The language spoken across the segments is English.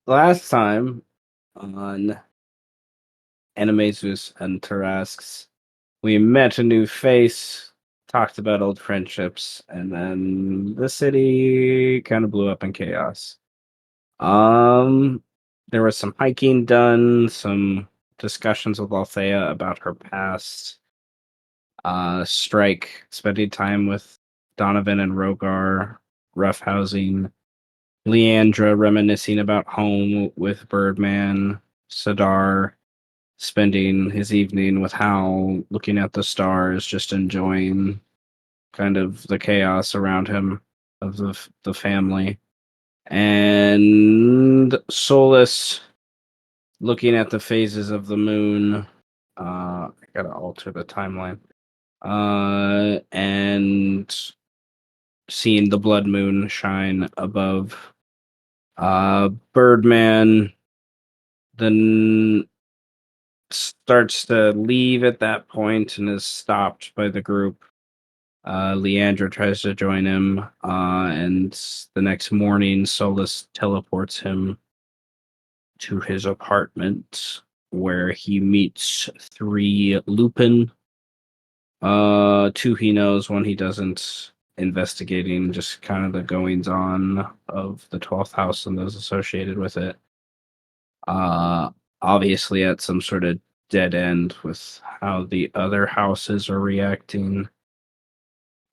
Last time on Animaesus and Tarasks, we met a new face, talked about old friendships, and then the city kind of blew up in chaos. Um, there was some hiking done, some discussions with Althea about her past, strike, spending time with Donovan and Rogar, roughhousing, Leandra reminiscing about home with Birdman, Sadar spending his evening with Hal, looking at the stars, just enjoying kind of the chaos around him of the family, and Solus looking at the phases of the moon. I gotta alter the timeline. And seeing the blood moon shine above. Birdman then starts to leave at that point and is stopped by the group. Leandra tries to join him, and the next morning, Solus teleports him to his apartment where he meets three Lupin. Two he knows, one he doesn't. Investigating just kind of the goings on of the 12th house and those associated with it. Uh, Obviously at some sort of dead end with how the other houses are reacting.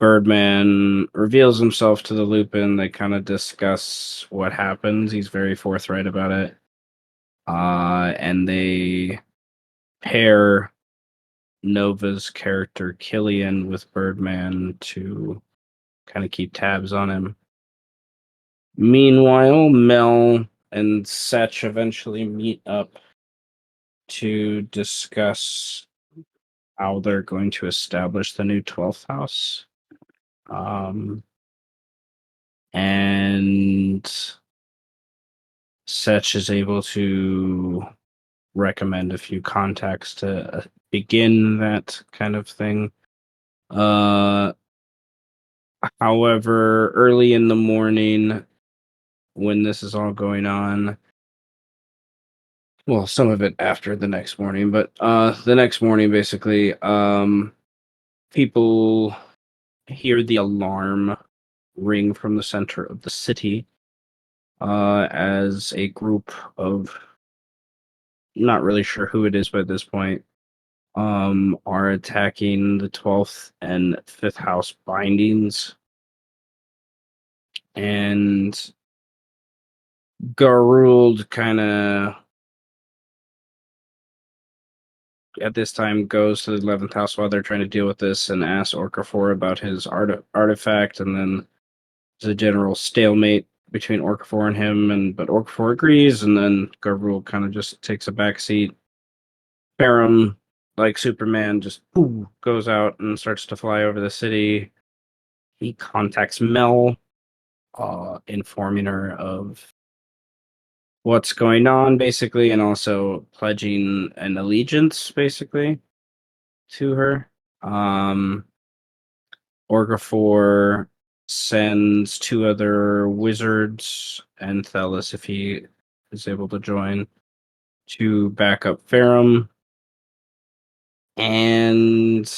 Birdman reveals himself to the Lupin. They kind of discuss what happens. He's very forthright about it. And they pair Nova's character Killian with Birdman to kind of keep tabs on him. Meanwhile, Mel and Sech eventually meet up to discuss how they're going to establish the new 12th house. And Sech is able to recommend a few contacts to begin that kind of thing. Uh, However, early in the morning, when this is all going on, well, some of it after the next morning, but the next morning, basically, people hear the alarm ring from the center of the city as a group of, not really sure who it is by this point, are attacking the 12th and 5th house bindings. And Garulvd kind of at this time goes to the 11th house while they're trying to deal with this and asks Orcafor about his artifact, and then there's a general stalemate between Orcafor and him, but Orcafor agrees, and then Garulvd kind of just takes a back seat. Farrum, like Superman, just goes out and starts to fly over the city. He contacts Mel, informing her of what's going on, basically, and also pledging an allegiance, basically, to her. Um, Orgafor sends two other wizards and Thelis, if he is able to join, to back up Farrum. And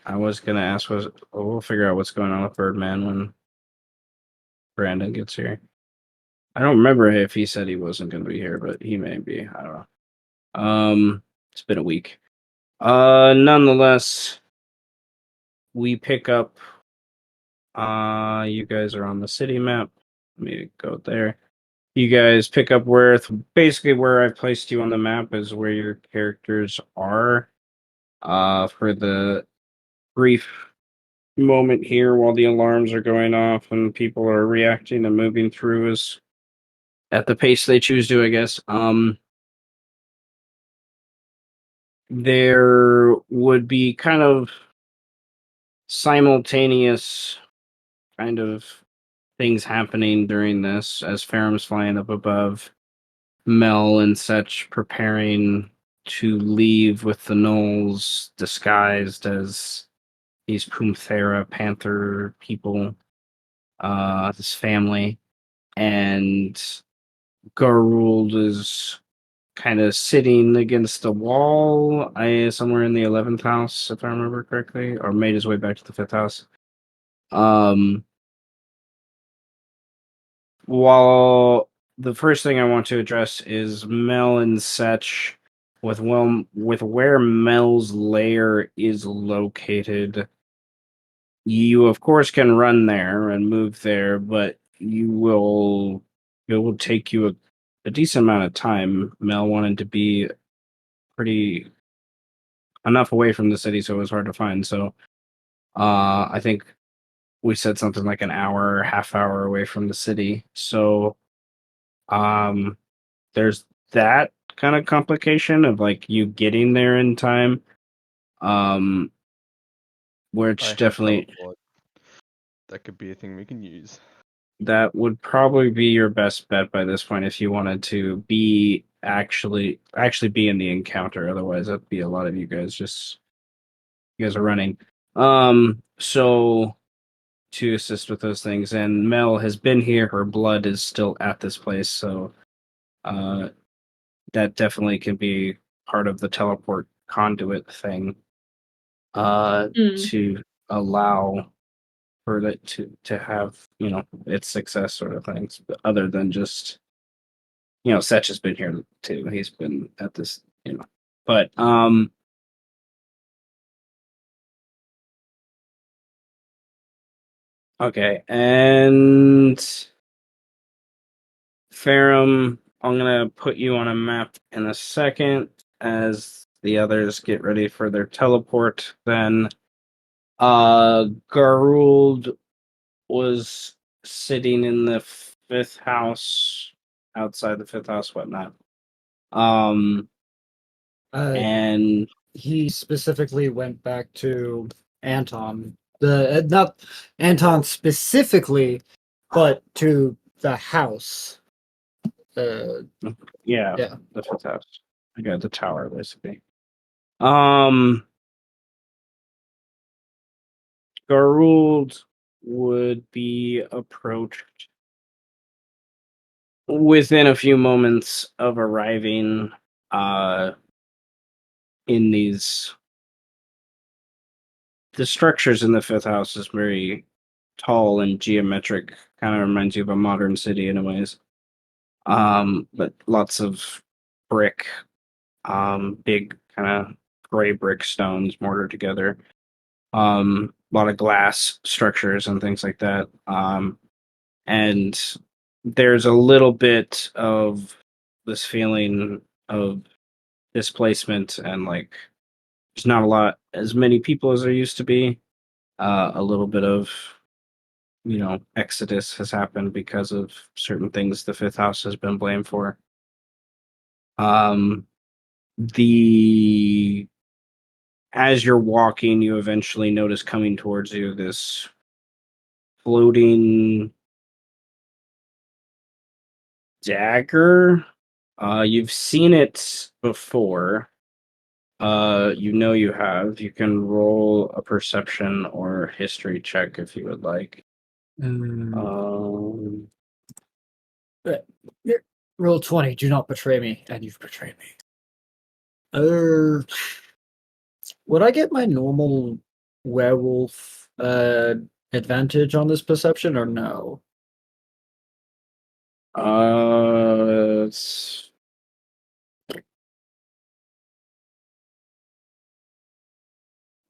I was gonna ask, we'll figure out what's going on with Birdman when Brandon gets here. I don't remember if he said he wasn't gonna be here, but he may be. I don't know. It's been a week. Nonetheless, we pick up. You guys are on the city map. Let me go there. You guys pick up basically where I've placed you on the map is where your characters are. For the brief moment here while the alarms are going off and people are reacting and moving through is at the pace they choose to, I guess. There would be kind of simultaneous kind of things happening during this as Farum's flying up above. Mel and such preparing to leave with the Knolls disguised as these Pumthera Panther people, this family. and Garulvd is kind of sitting against a wall, somewhere in the 11th house, if I remember correctly, or made his way back to the 5th house. Um, while the first thing I want to address is Mel and Sech, with where Mel's lair is located. You of course can run there and move there, but it will take you a decent amount of time. Mel wanted to be pretty enough away from the city so it was hard to find. So I think we said something like an hour, half hour away from the city. So um there's that kind of complication of like you getting there in time. Um I which have definitely teleport. That could be a thing we can use. that would probably be your best bet by this point if you wanted to be actually be in the encounter. Otherwise that'd be a lot of you guys are running. So to assist with those things, and Mel has been here, her blood is still at this place, so uh that definitely can be part of the teleport conduit thing. Mm. To allow for that to have, its success sort of things, but other than just Sech has been here too. He's been at this, but okay, and Farrum, I'm gonna put you on a map in a second as the others get ready for their teleport. Then, Garulvd was sitting in the 5th house, outside the 5th house, whatnot. Um, Uh, and he specifically went back to Anton. The not Anton specifically, but to the house. yeah, Yeah. the 5th house. I got the tower basically. Um, Garulvd would be approached within a few moments of arriving uh in these the structures in the 5th house is very tall and geometric, kind of reminds you of a modern city in a ways. But lots of brick, big kind of gray brick stones mortared together. A lot of glass structures and things like that. And there's a little bit of this feeling of displacement and like there's not a lot as many people as there used to be. A little bit of exodus has happened because of certain things the 5th house has been blamed for. Um, the As you're walking, you eventually notice coming towards you this floating dagger. You've seen it before. You have. You can roll a perception or history check if you would like. Um, Roll 20. Do not betray me, and you've betrayed me. Would I get my normal werewolf advantage on this perception or no? it's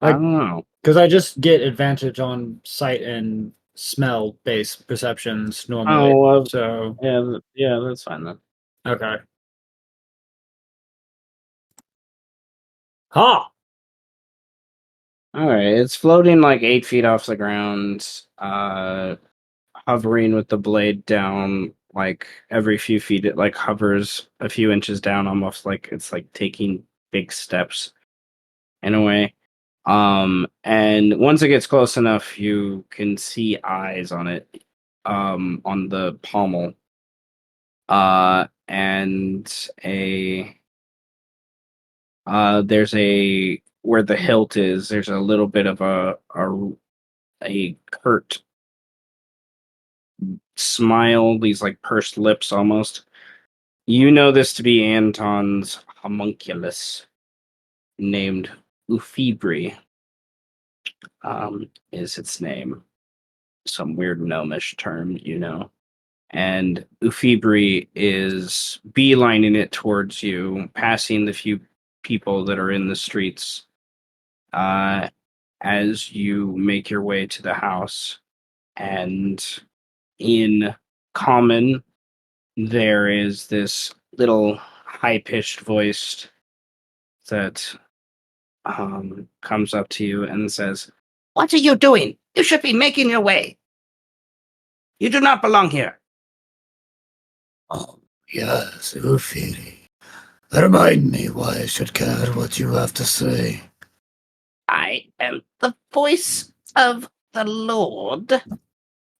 I don't know. Because I just get advantage on sight and smell based perceptions normally. Oh, So yeah, that's fine then. okay. Ha! All right, it's floating like 8 feet off the ground, hovering with the blade down. Like every few feet, it like hovers a few inches down, almost like it's like taking big steps in a way. And once it gets close enough, you can see eyes on it, on the pommel, and there's a where the hilt is. There's a little bit of a curt smile, these like pursed lips almost. You know this to be Anton's homunculus, named Ufibri, is its name. Some weird gnomish term, you know. And Ufibri is beelining it towards you, passing the few people that are in the streets as you make your way to the house. And in common, there is this little high-pitched voice that comes up to you and says, "What are you doing? You should be making your way. You do not belong here." Oh, yes, Ufiri. Remind me why I should care what you have to say. I am the voice of the Lord,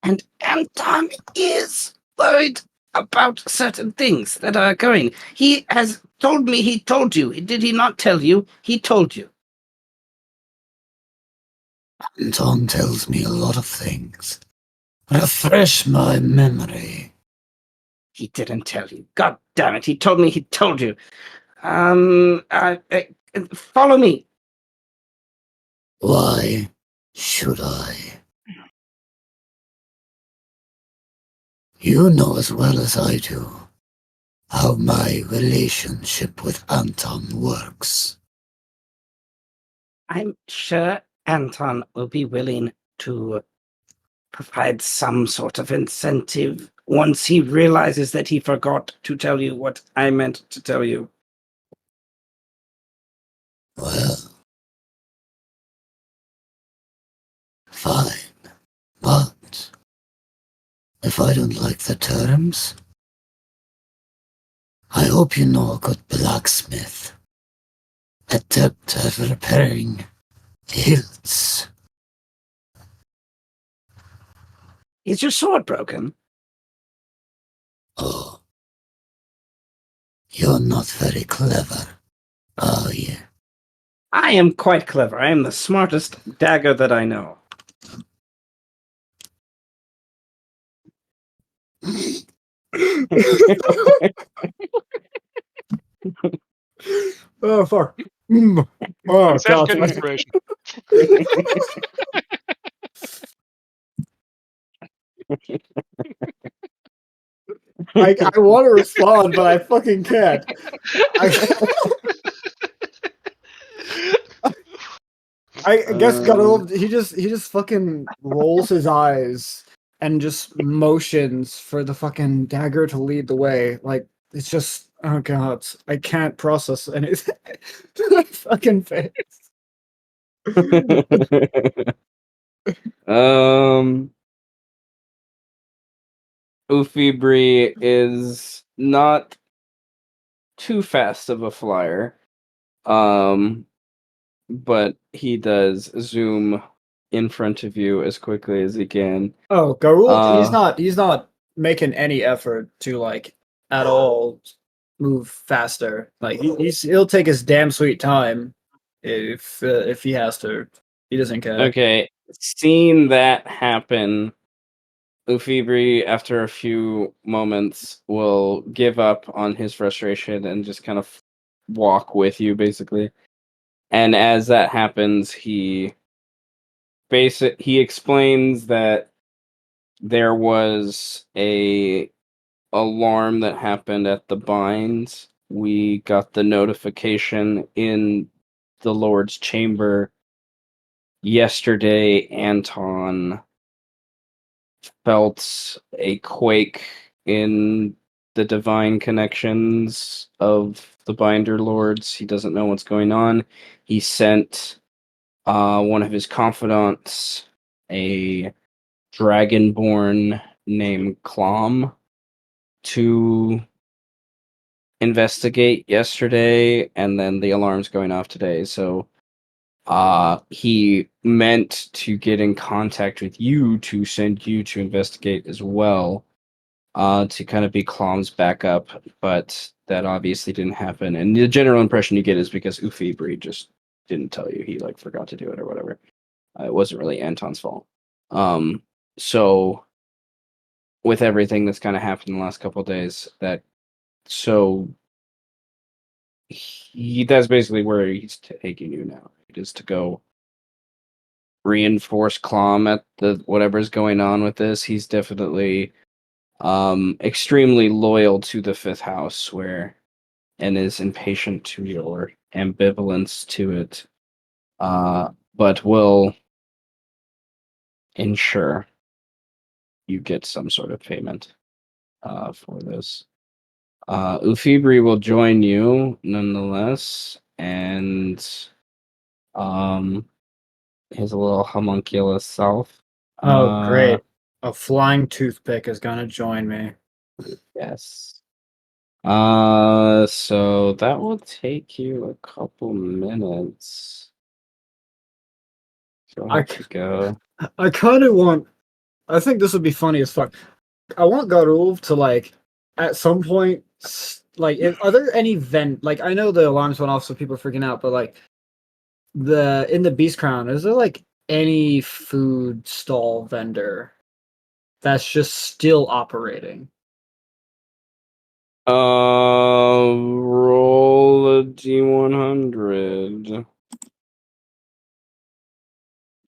and Anton is worried about certain things that are occurring. He has told me he told you. Did he not tell you? He told you. Anton tells me a lot of things. Refresh my memory. He didn't tell you. God damn it, he told me he told you. Follow me. Why should I? You know as well as I do how my relationship with Anton works. I'm sure Anton will be willing to provide some sort of incentive once he realizes that he forgot to tell you what I meant to tell you. Well, fine, but if I don't like the terms, I hope you know a good blacksmith, adept at repairing hilts. Is your sword broken? Oh, you're not very clever, are you? I am quite clever. I am the smartest dagger that I know. Oh fuck. Oh Seth god. getting inspiration. I want to respond, but I fucking can't. I guess Garulvd, he just fucking rolls his eyes and just motions for the fucking dagger to lead the way. Like it's just, oh god, I can't process anything. My fucking face. Ufibri is not too fast of a flyer. But he does zoom in front of you as quickly as he can. Oh, Garulvd, he's not making any effort to like at all move faster. Like he'll take his damn sweet time if he has to. He doesn't care. Okay, seeing that happen, Ufibri, after a few moments, will give up on his frustration and just kind of walk with you, basically. And as that happens, he explains that there was a alarm that happened at the binds. We got the notification in the Lord's chamber yesterday. Anton felt a quake in the divine connections of the binder lords. He doesn't know what's going on. He sent one of his confidants, a dragonborn named Clom, to investigate yesterday, and then the alarm's going off today. So he meant to get in contact with you to send you to investigate as well, to kind of be Clom's backup, but that obviously didn't happen. And the general impression you get is because Ufibri just didn't tell you. He like forgot to do it or whatever. It wasn't really Anton's fault. So with everything that's kind of happened in the last couple of days, that's basically where he's taking you now. It is to go reinforce Clom at the whatever's going on with this. He's definitely extremely loyal to the fifth house and is impatient to your ambivalence to it. But will ensure you get some sort of payment for this. Ufibri will join you nonetheless, and his little homunculus self. Oh, great. A flying toothpick is gonna join me. Yes. So that will take you a couple minutes. So I have to go. I kind of want. I think this would be funny as fuck. I want Garulvd to like, at some point, are there any like I know the alarms went off, so people are freaking out, but like in the Beast Crown, is there like any food stall vendor that's just still operating? Roll a D100.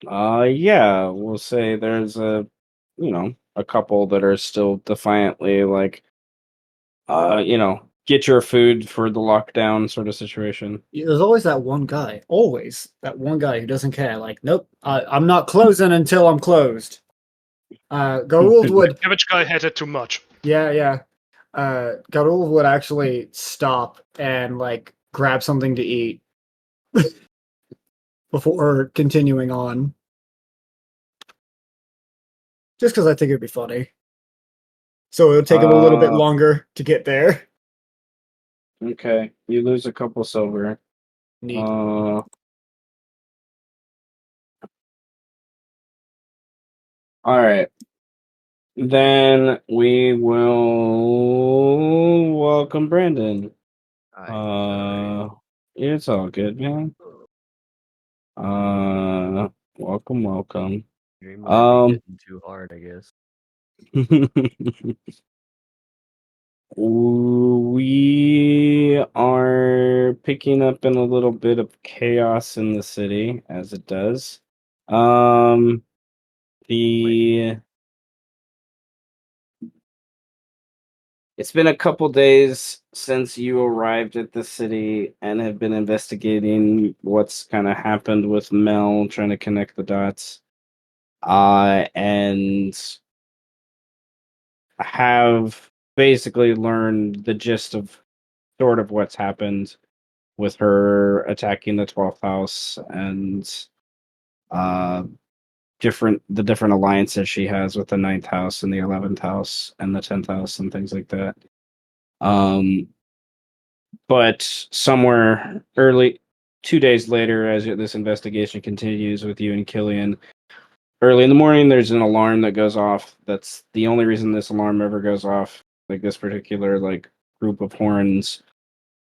Yeah, we'll say there's a couple that are still defiantly like, get your food for the lockdown sort of situation. There's always that one guy. Always that one guy who doesn't care. Like, nope, I'm not closing until I'm closed. Garulvd would. Which guy had it too much? Yeah. Garulvd would actually stop and like grab something to eat before continuing on. Just because I think it'd be funny. So it'll take him a little bit longer to get there. Okay, you lose a couple silver. Neat. All right. Then we will welcome Brandon. It's all good, man. Welcome. You might be hitting too hard, I guess. We are picking up in a little bit of chaos in the city, as it does. It's been a couple days since you arrived at the city and have been investigating what's kind of happened with Mel, trying to connect the dots. And have basically learned the gist of sort of what's happened with her attacking the 12th house and the different alliances she has with the 9th house and the 11th house and the 10th house and things like that. But somewhere early 2 days later, as this investigation continues with you and Killian, early in the morning, there's an alarm that goes off. That's the only reason this alarm ever goes off. Like this particular group of horns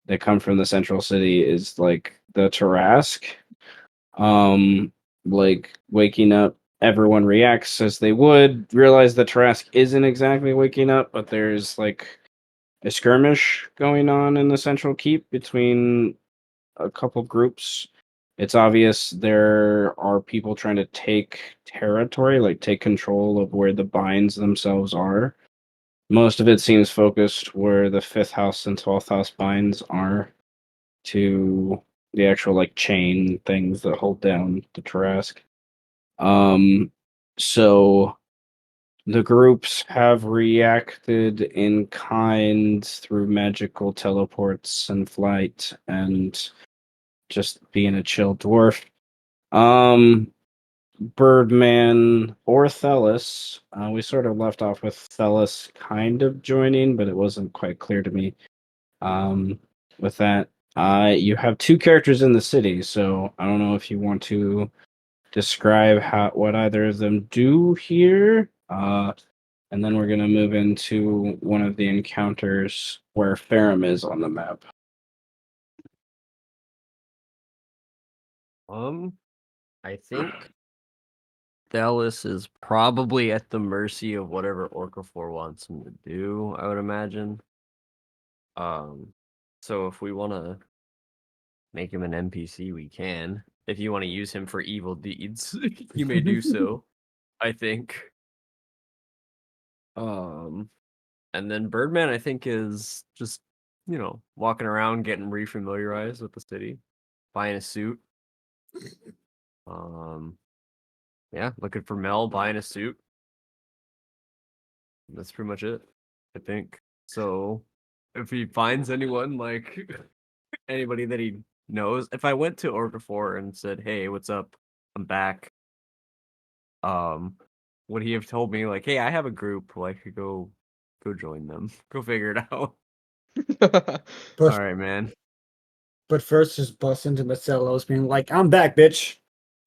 that come from the central city is like the Tarask. Waking up, everyone reacts as they would. Realize the Tarask isn't exactly waking up, but there's like a skirmish going on in the central keep between a couple groups. It's obvious there are people trying to take territory, like take control of where the binds themselves are. Most of it seems focused where the 5th house and 12th house binds are, to the actual chain things that hold down the Tarask. So the groups have reacted in kind through magical teleports and flight and just being a chill dwarf. Birdman or Thelis. We sort of left off with Thelis kind of joining, but it wasn't quite clear to me. With that, you have 2 characters in the city, so I don't know if you want to describe what either of them do here. And then we're going to move into one of the encounters where Farrum is on the map. I think Dallas is probably at the mercy of whatever Orcafor wants him to do, I would imagine. So if we want to make him an NPC, we can. If you want to use him for evil deeds, you may do so, I think. And then Birdman, I think, is just, walking around, getting refamiliarized with the city, buying a suit. Yeah, looking for Mel, buying a suit. That's pretty much it, I think. So if he finds anyone, like anybody that he knows, if I went to Orcafor and said, "Hey, what's up? I'm back," would he have told me like, "Hey, I have a group, like go join them, go figure it out"? All right, man. But first, just bust into Marcelo's, being like, "I'm back, bitch."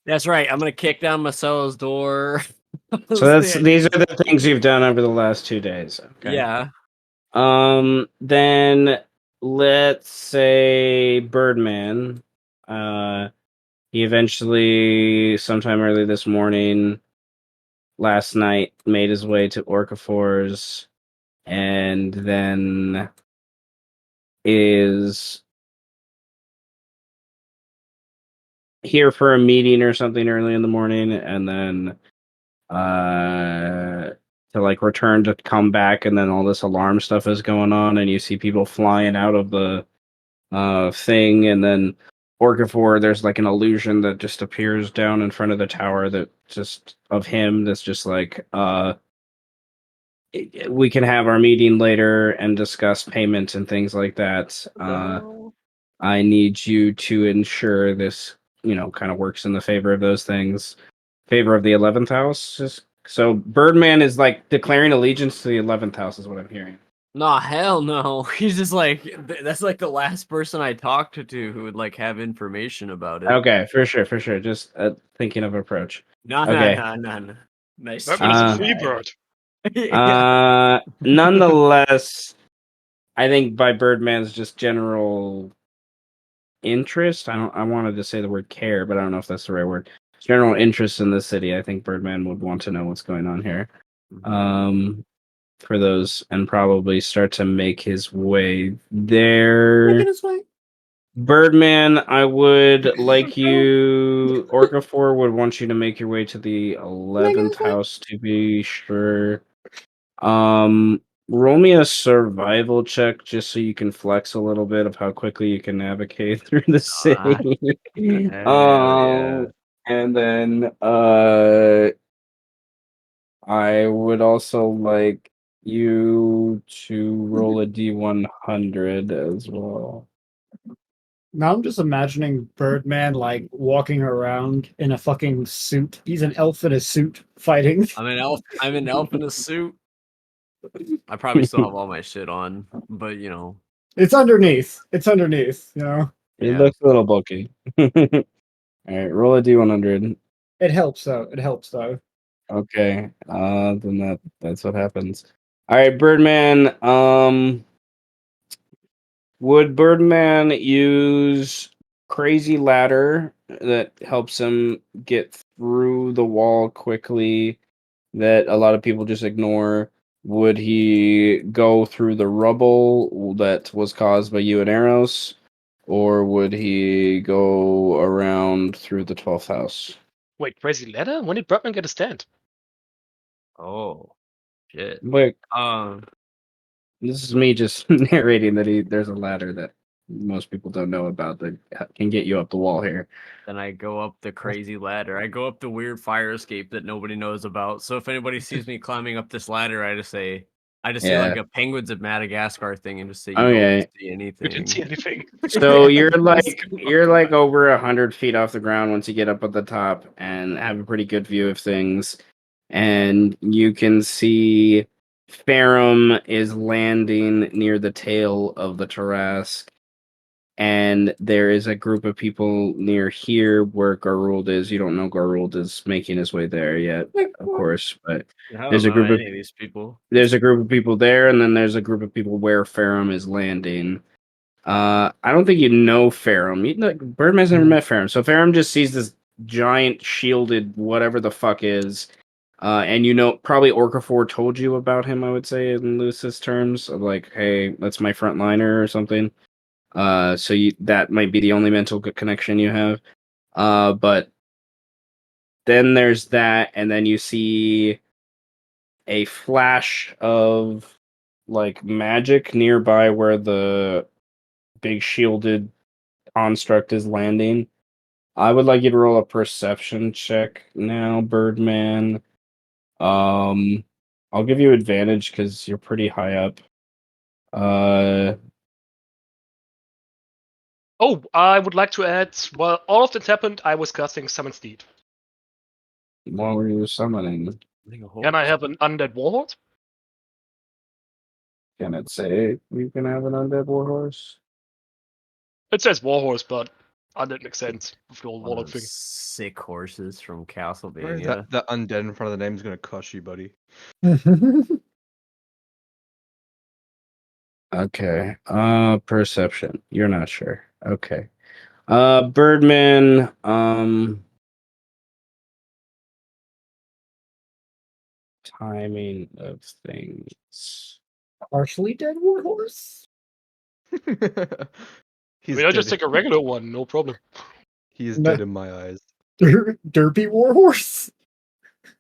That's right. I'm gonna kick down Marcelo's door. So these are the things you've done over the last 2 days. Okay. Yeah. Then let's say Birdman. He eventually, sometime early this morning, last night, made his way to Orcafor's, and then is here for a meeting or something early in the morning, and then to like return to come back, and then all this alarm stuff is going on, and you see people flying out of the thing, and then Orcafor, there's like an illusion that just appears down in front of the tower that just of him that's just like we can have our meeting later and discuss payments and things like that. I need you to ensure this, kind of works in the favor of those things. Favor of the 11th house. So Birdman is like declaring allegiance to the 11th house is what I'm hearing. No, hell no. He's just like, that's like the last person I talked to who would like have information about it. Okay, for sure. Just thinking of approach. No. Nice. Birdman is a free bird. Nonetheless, I think by Birdman's just general interest, I wanted to say the word care, but I don't know if that's the right word. General interest in the city, I think Birdman would want to know what's going on here. For those, and probably start to make his way there. Making his way. Birdman, I would like you. Orcafor would want you to make your way to the 11th house to be sure. Roll me a survival check just so you can flex a little bit of how quickly you can navigate through the city. Yeah. And then I would also like you to roll a D100 as well. Now I'm just imagining Birdman like walking around in a fucking suit. He's an elf in a suit fighting. I'm an elf in a suit. I probably still have all my shit on, but It's underneath. It It looks a little bulky. All right, roll a D100. It helps though. Okay, then that's what happens. All right, Birdman. Would Birdman use crazy ladder that helps him get through the wall quickly that a lot of people just ignore? Would he go through the rubble that was caused by you and Eros? Or would he go around through the 12th house? Wait, crazy ladder? When did Birdman get a stand? Oh, shit. Wait, this is me just narrating that there's a ladder that most people don't know about that can get you up the wall here. Then I go up the crazy ladder. I go up the weird fire escape that nobody knows about. So if anybody sees me climbing up this ladder, I just say like a Penguins of Madagascar thing and just say you don't see anything. We didn't see anything. So you're like over 100 feet off the ground once you get up at the top and have a pretty good view of things, and you can see Farrum is landing near the tail of the Tarrasque, and there is a group of people near here where Garulvd is. You don't know Garulvd is making his way there yet, of course, but there's a group of these people. There's a group of people there, and then there's a group of people where Farrum is landing. I don't think you know Farrum. Birdman's never met Farrum, so Farrum just sees this giant shielded whatever the fuck is. And you know, probably Orcafor told you about him, I would say, in loosest terms, of like, hey, that's my frontliner or something. So that might be the only mental connection you have. But then there's that, and then you see a flash of like magic nearby where the big shielded construct is landing. I would like you to roll a perception check now, Birdman. I'll give you advantage because you're pretty high up. Oh, I would like to add, while all of that happened, I was casting Summon Steed. What were you summoning? Can I have an undead warhorse? Can it say you can have an undead warhorse? It says warhorse, but undead makes sense with the old One of warlock those thing. sick horses from Castlevania. That undead in front of the name is gonna cost you, buddy. Okay. Perception. You're not sure. Okay. Birdman, timing of things. Partially dead warhorse? He's I'll just dead. take a regular one, no problem. He is No. dead in my eyes. Derpy warhorse?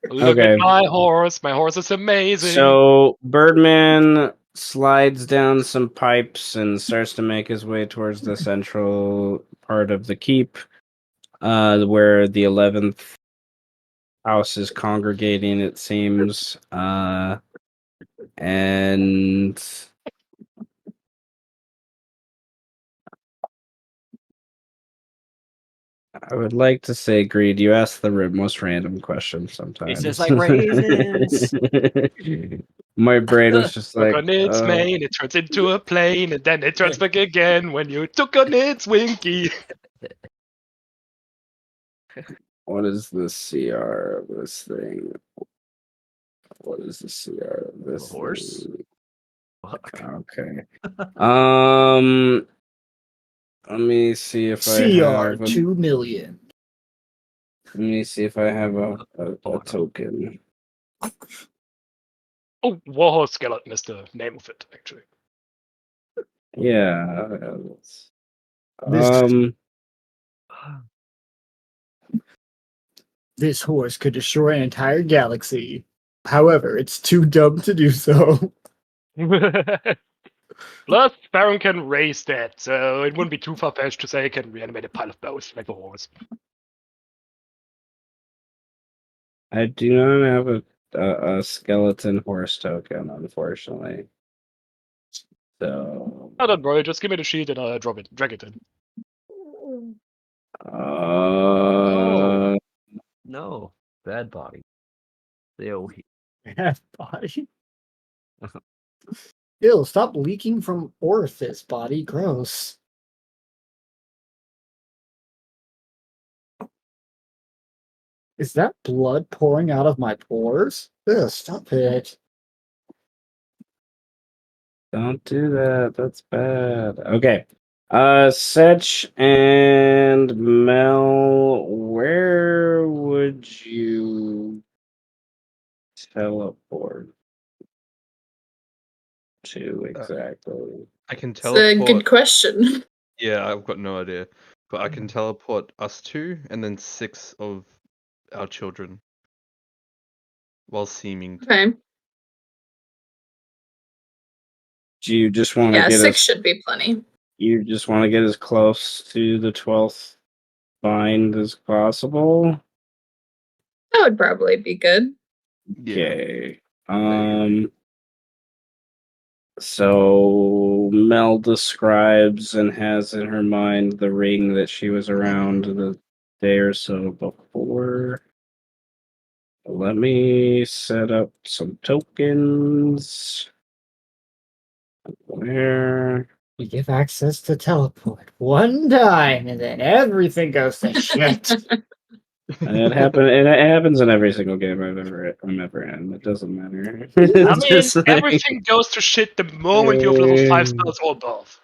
Look Okay. at my horse is amazing. So Birdman slides down some pipes and starts to make his way towards the central part of the keep, where the 11th house is congregating, it seems. And I would like to say, Greed, you ask the most random questions sometimes. It's just like raisins. My brain was just Took like, on its mane, it turns into a plane, and then it turns back again when you took on its winky. what is the CR of this thing? What is the CR of this horse? thing? Fuck. Okay. Let me see if I have CR 2 million. Let me see if I have a token. Oh, warhorse skeleton is the name of it, actually. Yeah. This- This horse could destroy an entire galaxy. However, it's too dumb to do so. Plus, Farrum can raise that, so it wouldn't be too far-fetched to say it can reanimate a pile of bones like a horse. I do not have a skeleton horse token, unfortunately. So. Oh, don't worry, just give me the sheet and I'll drag it in. No. Bad body. Ew. Bad body. Ew, stop leaking from orifice, body. Gross. Is that blood pouring out of my pores? Ugh, stop it. Don't do that. That's bad. Okay. Sech and Mel, where would you teleport to exactly? I can It's a teleport. good question. Yeah, I've got no idea. But I can teleport us two and then 6 of our children. While seeming to. Okay. Do you just want to Yeah, get 6 us? should be plenty. You just want to get as close to the 12th bind as possible? That would probably be good. Okay. So Mel describes and has in her mind the ring that she was around the day or so before. Let me set up some tokens. Where? You give access to teleport one time, and then everything goes to shit. It happens in every single game I'm ever in. It doesn't matter. I It's mean, just like- everything goes to shit the moment you have level 5 spells or above.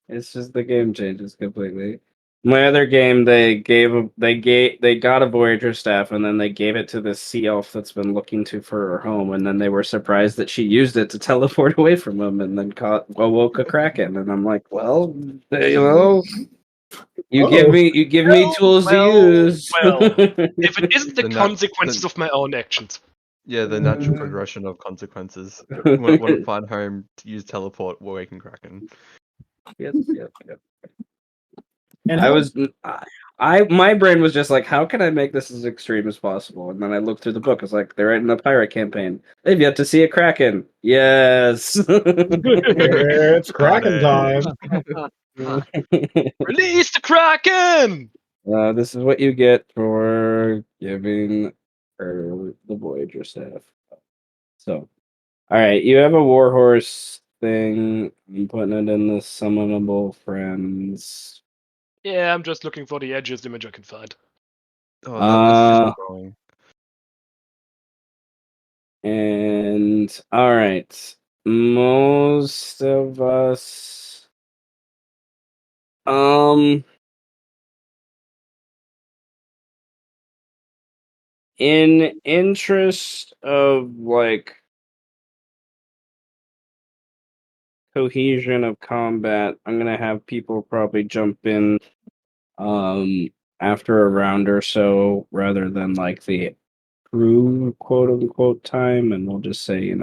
It's just the game changes completely. My other game, they got a Voyager staff, and then they gave it to this sea elf that's been looking for her home, and then they were surprised that she used it to teleport away from him, and then woke a kraken, and I'm like, well, you give me tools to use. If it isn't the The consequences of my own actions. Yeah, the natural progression of consequences. Want to find home to use teleport, waking kraken. Yep. And My brain was just like, how can I make this as extreme as possible? And then I looked through the book. I was like, they're in a pirate campaign. They've yet to see a kraken. Yes. it's Kraken time. Release the Kraken! This is what you get for giving her the Voyager staff. So, all right, you have a warhorse thing. I'm putting it in the summonable friends. Yeah, I'm just looking for the edgiest image I can find. Oh, that's just wrong. And all right, most of us, in interest of like cohesion of combat, I'm gonna have people probably jump in after a round or so rather than like the crew quote unquote time, and we'll just say,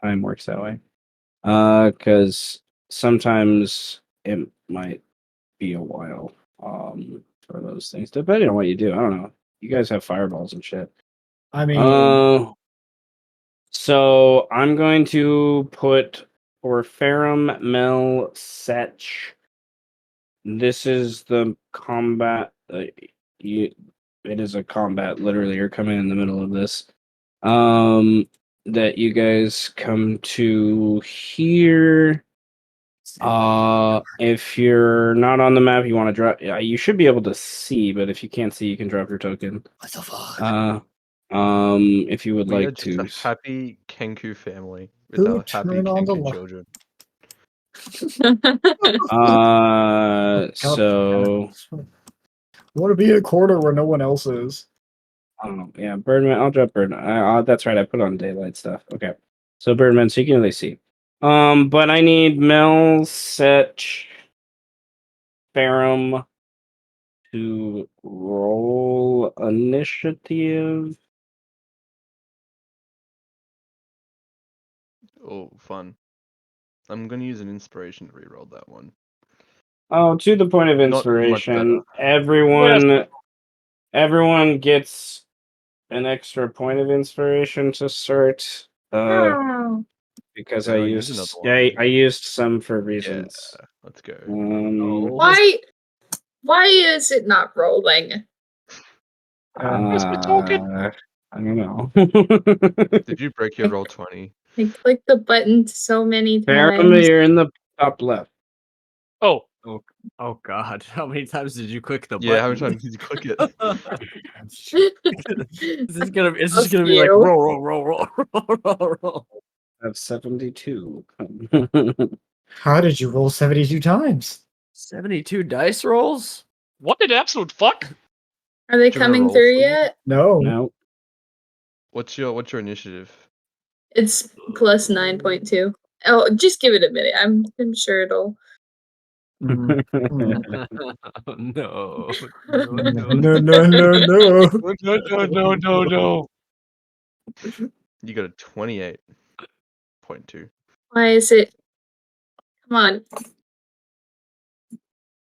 time works that way. Because sometimes it might be a while for those things, depending on what you do. I don't know. You guys have fireballs and shit. I mean, so I'm going to put for Farrum, Mel, Sech. This is the combat. It is a combat. Literally, you're coming in the middle of this. That you guys come to here. If you're not on the map, you want to drop. You should be able to see, but if you can't see, you can drop your token. What the fuck? If you would We are like to. just a happy Kenku family with Who our happy turned on the Kenku li- children. So. I want to be in a corner where no one else is. Oh, yeah, Birdman. I'll drop Birdman. That's right. I put on daylight stuff. Okay. So Birdman, so you can really see. But I need Mel, Sech, Farrum to roll initiative. Oh, fun. I'm gonna use an inspiration to reroll that one. Oh, to the point of Not much inspiration, better. everyone gets an extra point of inspiration to start. Because Then I I'll use used another one. I used some for reasons. Yeah, let's go. Why is it not rolling? I don't know. Did you break your roll 20? I clicked the button so many Farrum, times. you're in the top left. Oh. Oh God! How many times did you click the button? Yeah, how many times did you click it? Is this gonna be like roll? I have 72. How did you roll 72 times? 72 dice rolls? What the absolute fuck? Are they Do you wanna coming roll through for me? yet? No. What's your initiative? It's plus 9.2. Oh, just give it a minute. I'm sure it'll. No. No. You got a 28.2. Why is it? Come on.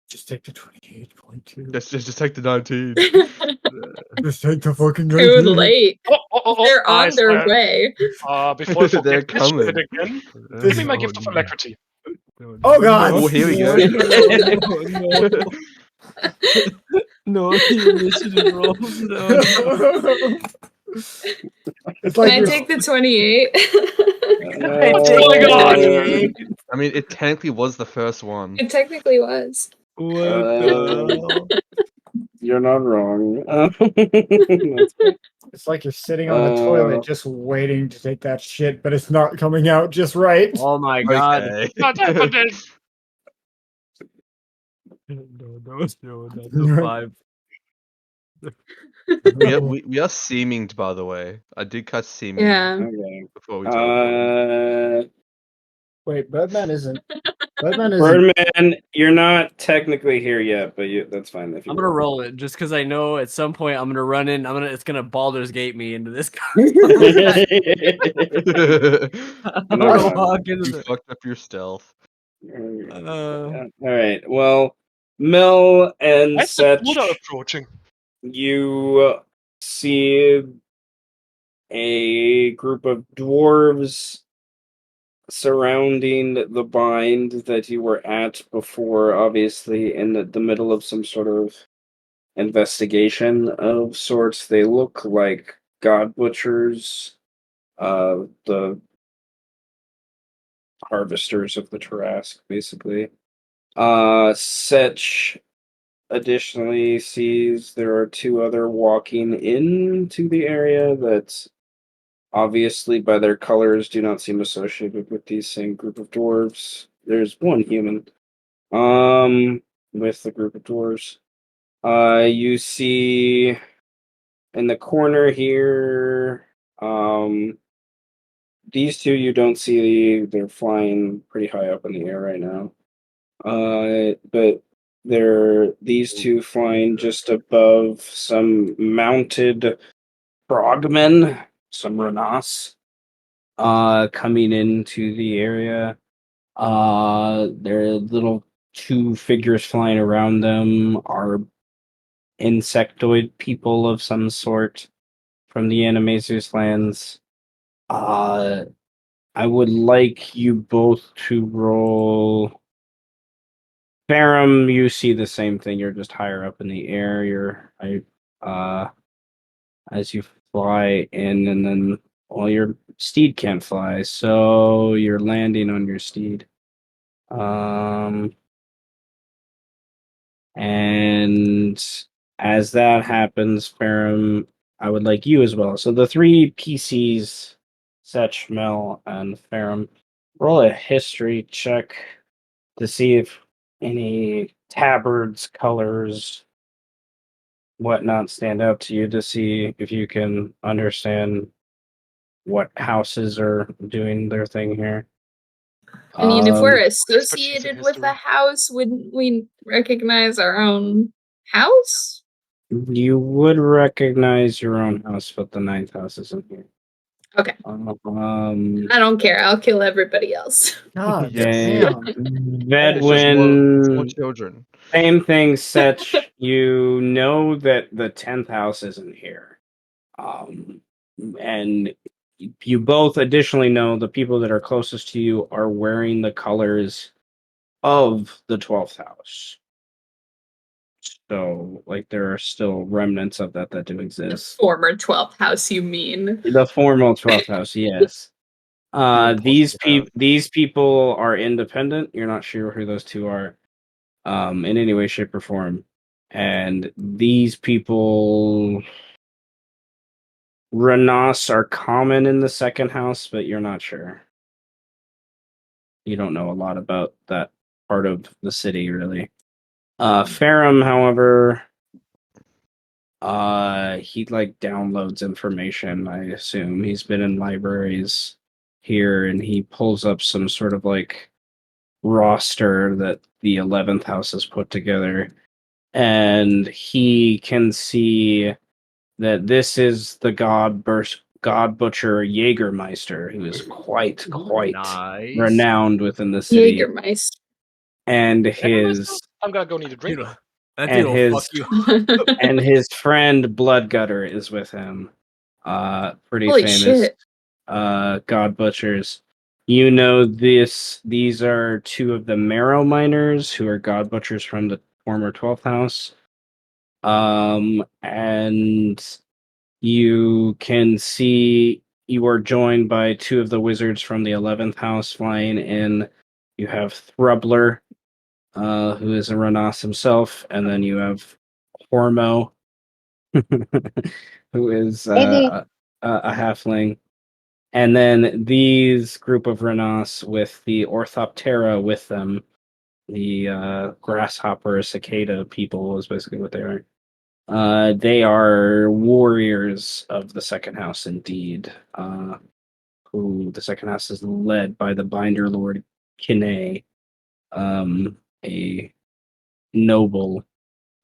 Just take the 28.2. Just take the 19. Just take the fucking Too 19. late. They're on Nice, their man. way. Before I They're forget this shit coming. again, give me my gift of alacrity. Oh God! Oh, here we go. No, the initiative rolls. No. It's Can like I take the 28? Oh my god! I mean, it technically was the first one. It technically was. You're not wrong. It's like you're sitting on the toilet just waiting to take that shit, but it's not coming out just right. Oh my God! Okay. Not happening. No, not the 5. We are seeminged, by the way. I did catch seeming Yeah. Okay. before we teleport. Wait, Birdman isn't. Birdman isn't. Birdman, you're not technically here yet, but that's fine if you. I'm gonna roll it just because I know at some point I'm gonna run in. It's gonna Baldur's Gate me into this. I'm gonna walk into You the. fucked up your stealth. All right. Well, Mel and Where's the Sech, border approaching? you see a group of dwarves surrounding the bind that you were at before, obviously in the middle of some sort of investigation of sorts. They look like god butchers, the harvesters of the Tarrasque, basically. Sech additionally sees there are 2 other walking into the area that obviously by their colors do not seem associated with these same group of dwarves. There's 1 human with the group of dwarves. You see in the corner here, these 2 you don't see, they're flying pretty high up in the air right now. But these 2 flying just above some mounted frogmen, some Renas, coming into the area. There are little 2 figures flying around them are insectoid people of some sort from the Animaesus lands. I would like you both to roll. Farrum, you see the same thing. You're just higher up in the air. As you fly in, and then your steed can't fly, so you're landing on your steed. And as that happens, Farrum, I would like you as well. So the 3 PCs, Sech, Mel, and Farrum, roll a history check to see if any tabards, colors, whatnot stand out to you, to see if you can understand what houses are doing their thing here. I mean, if we're expertise in associated with a history. house, wouldn't we recognize our own house? You would recognize your own house, but the 9th house isn't here. Okay. I don't care. I'll kill everybody else. God Yes. damn. It's just more Vedwin, children. same thing, Sech. You know that the 10th house isn't here. And you both additionally know the people that are closest to you are wearing the colors of the 12th house. So, like, there are still remnants of that do The exist. former 12th house, you mean? The formal 12th house, yes. These people are independent. You're not sure who those 2 are, in any way, shape, or form. And these people, Renas, are common in the 2nd house, but you're not sure. You don't know a lot about that part of the city, really. Farrum, however, he downloads information. I assume he's been in libraries here, and he pulls up some sort of roster that the 11th house has put together, and he can see that this is the god butcher Jägermeister, who is quite Nice. renowned within the city. Jägermeister. And his I'm gonna go need a drink. That and dude will his fuck you. and his friend Bloodgutter is with him. Pretty Holy famous shit. god butchers. You know these are 2 of the marrow miners who are god butchers from the former 12th house. And you can see you are joined by 2 of the wizards from the 11th house flying in. You have Thrubler, who is a Renas himself, and then you have Hormo, who is a halfling. And then these group of Renas with the Orthoptera with them the grasshopper cicada people is basically what they are. They are warriors of the second house, indeed. Who the second house is led by the Binder Lord Kine, a noble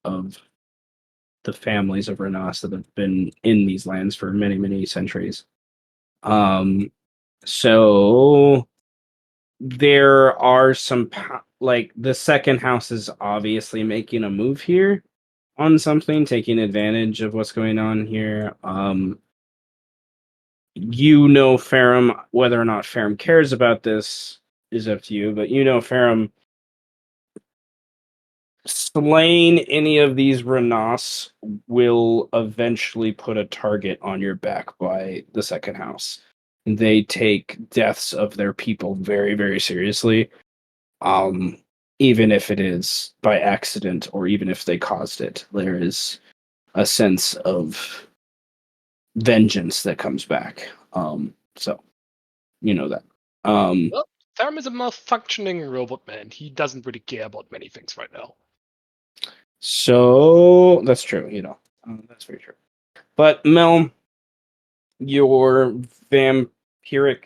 of the families of Renas that have been in these lands for many, many centuries. So there are some like the second house is obviously making a move here on something, taking advantage of what's going on here. Farrum, whether or not Farrum cares about this is up to you, but Farrum, slaying any of these Renas will eventually put a target on your back by the second house. They take deaths of their people very, very seriously. Even if it is by accident or even if they caused it, there is a sense of vengeance that comes back. So you know that. Well, Farrum is a malfunctioning robot man. He doesn't really care about many things right now. So that's true, that's very true. But Mel, your vampiric,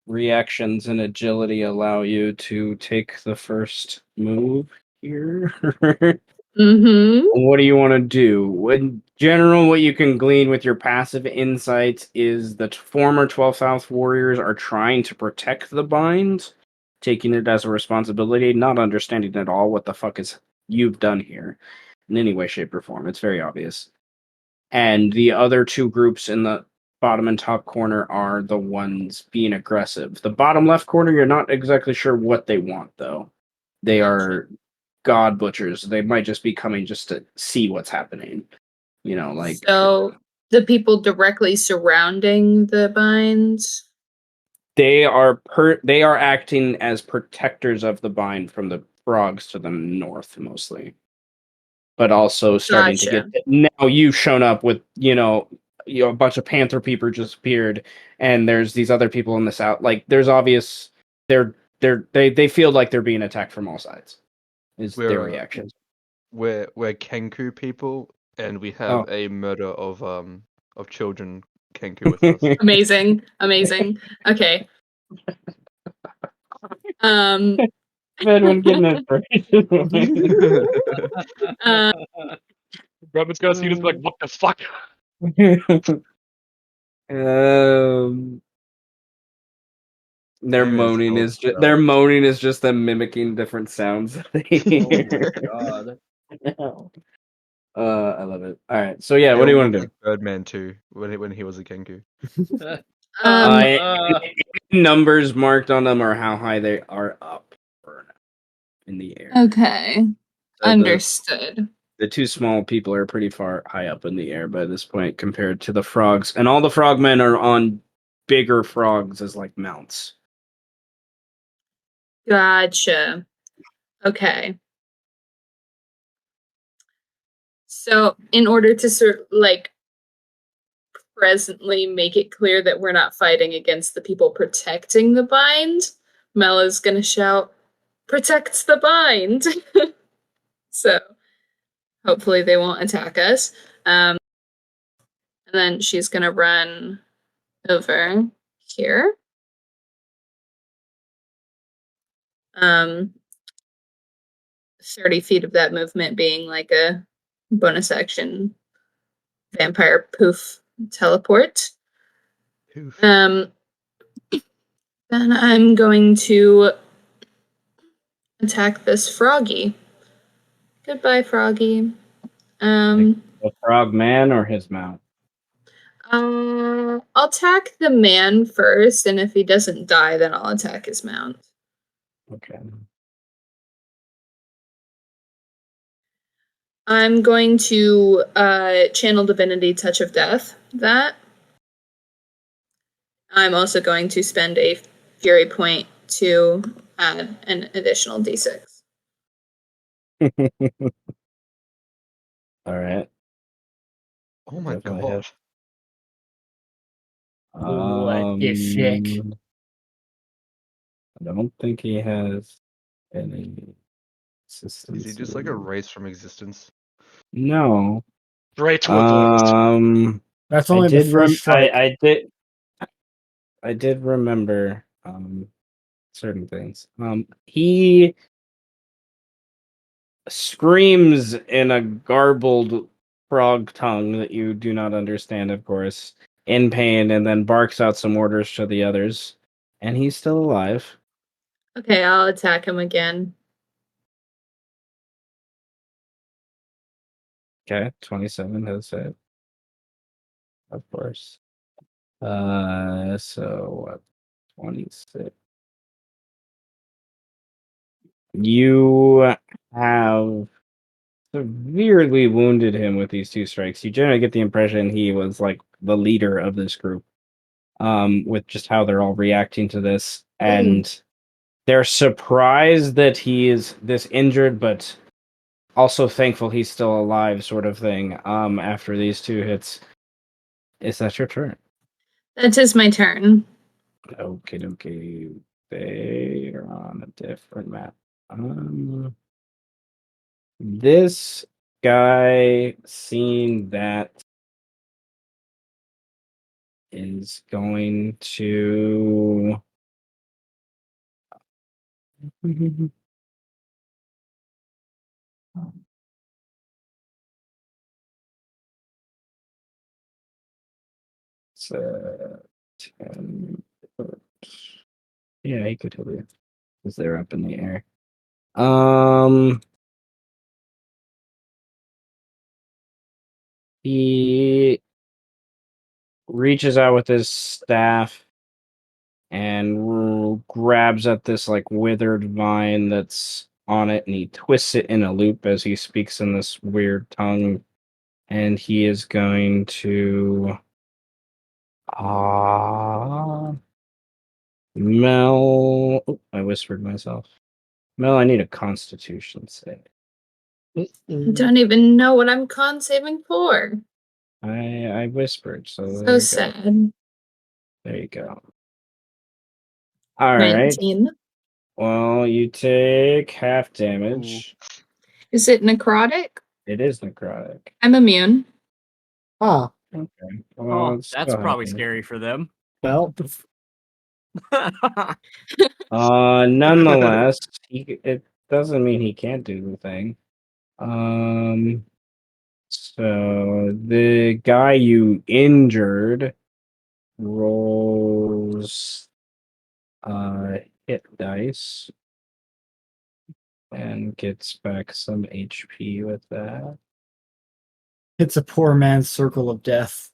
reactions and agility allow you to take the first move here. Mm-hmm. What do you want to do? In general, what you can glean with your passive insights is that former 12th House warriors are trying to protect the bind, taking it as a responsibility, not understanding at all what the fuck is you've done here in any way, shape, or form. It's very obvious. And the other two groups in the bottom and top corner are the ones being aggressive. The bottom left corner, you're not exactly sure what they want, though. They are god butchers. They might just be coming just to see what's happening. So the people directly surrounding the binds. They are acting as protectors of the bind from the frogs to the north mostly. But also starting to get now you've shown up with a bunch of panther people just appeared, and there's these other people in the south. Like there's obvious they feel like they're being attacked from all sides. Is their reaction. We're Kenku people, and we have a murder of children Kenku with us. Amazing. Okay. Everyone getting it. Robin's gonna see this like, what the fuck? Their moaning is just them mimicking different sounds. God. I love it. All right, so yeah, what do you want to do? Like Birdman too, when he was a Kenku. Numbers marked on them are how high they are up in the air. Okay. So understood. The two small people are pretty far high up in the air by this point compared to the frogs, and all the frogmen are on bigger frogs as like mounts. Gotcha. Okay. So in order to presently make it clear that we're not fighting against the people protecting the bind, Mela's gonna shout, "Protects the bind!" So hopefully they won't attack us. And then she's gonna run over here. 30 feet of that movement being like a bonus action vampire poof teleport. Poof. Then I'm going to attack this froggy. Goodbye, froggy. The frog man or his mount? I'll attack the man first, and if he doesn't die, then I'll attack his mount. Okay. I'm going to channel Divinity Touch of Death. That. I'm also going to spend a Fury point to add an additional D6. All right. Oh my god. What the fuck? I don't think he has any assistance. Is he just like erased from existence? No. Great reversed. That's I only the did first strike. I did remember certain things. He screams in a garbled frog tongue that you do not understand, of course, in pain, and then barks out some orders to the others. And he's still alive. Okay, I'll attack him again. Okay, 27 has hit. Of course. So what? 26. You have severely wounded him with these 2 strikes. You generally get the impression he was like the leader of this group, with just how they're all reacting to this, and they're surprised that he is this injured, but also thankful he's still alive, sort of thing. After these 2 hits, is that your turn? That is my turn. Okay. They are on a different map. This guy, seeing that, is going to it's 10. Yeah, he could heal you because they're up in the air. He reaches out with his staff and grabs at this like withered vine that's on it, and he twists it in a loop as he speaks in this weird tongue, and he is going to Mel. Oh, I whispered myself. Mel, I need a Constitution save. I don't even know what I'm con saving for. I whispered, so there So you sad. There you go. All right. 19. Well, you take half damage. Is it necrotic? It is necrotic. I'm immune. Ah, Okay. Well, Oh, it's that's still probably happening. scary for them. well, Nonetheless, it doesn't mean he can't do the thing. So the guy you injured rolls hit dice and gets back some HP with that. it's a poor man's circle of death.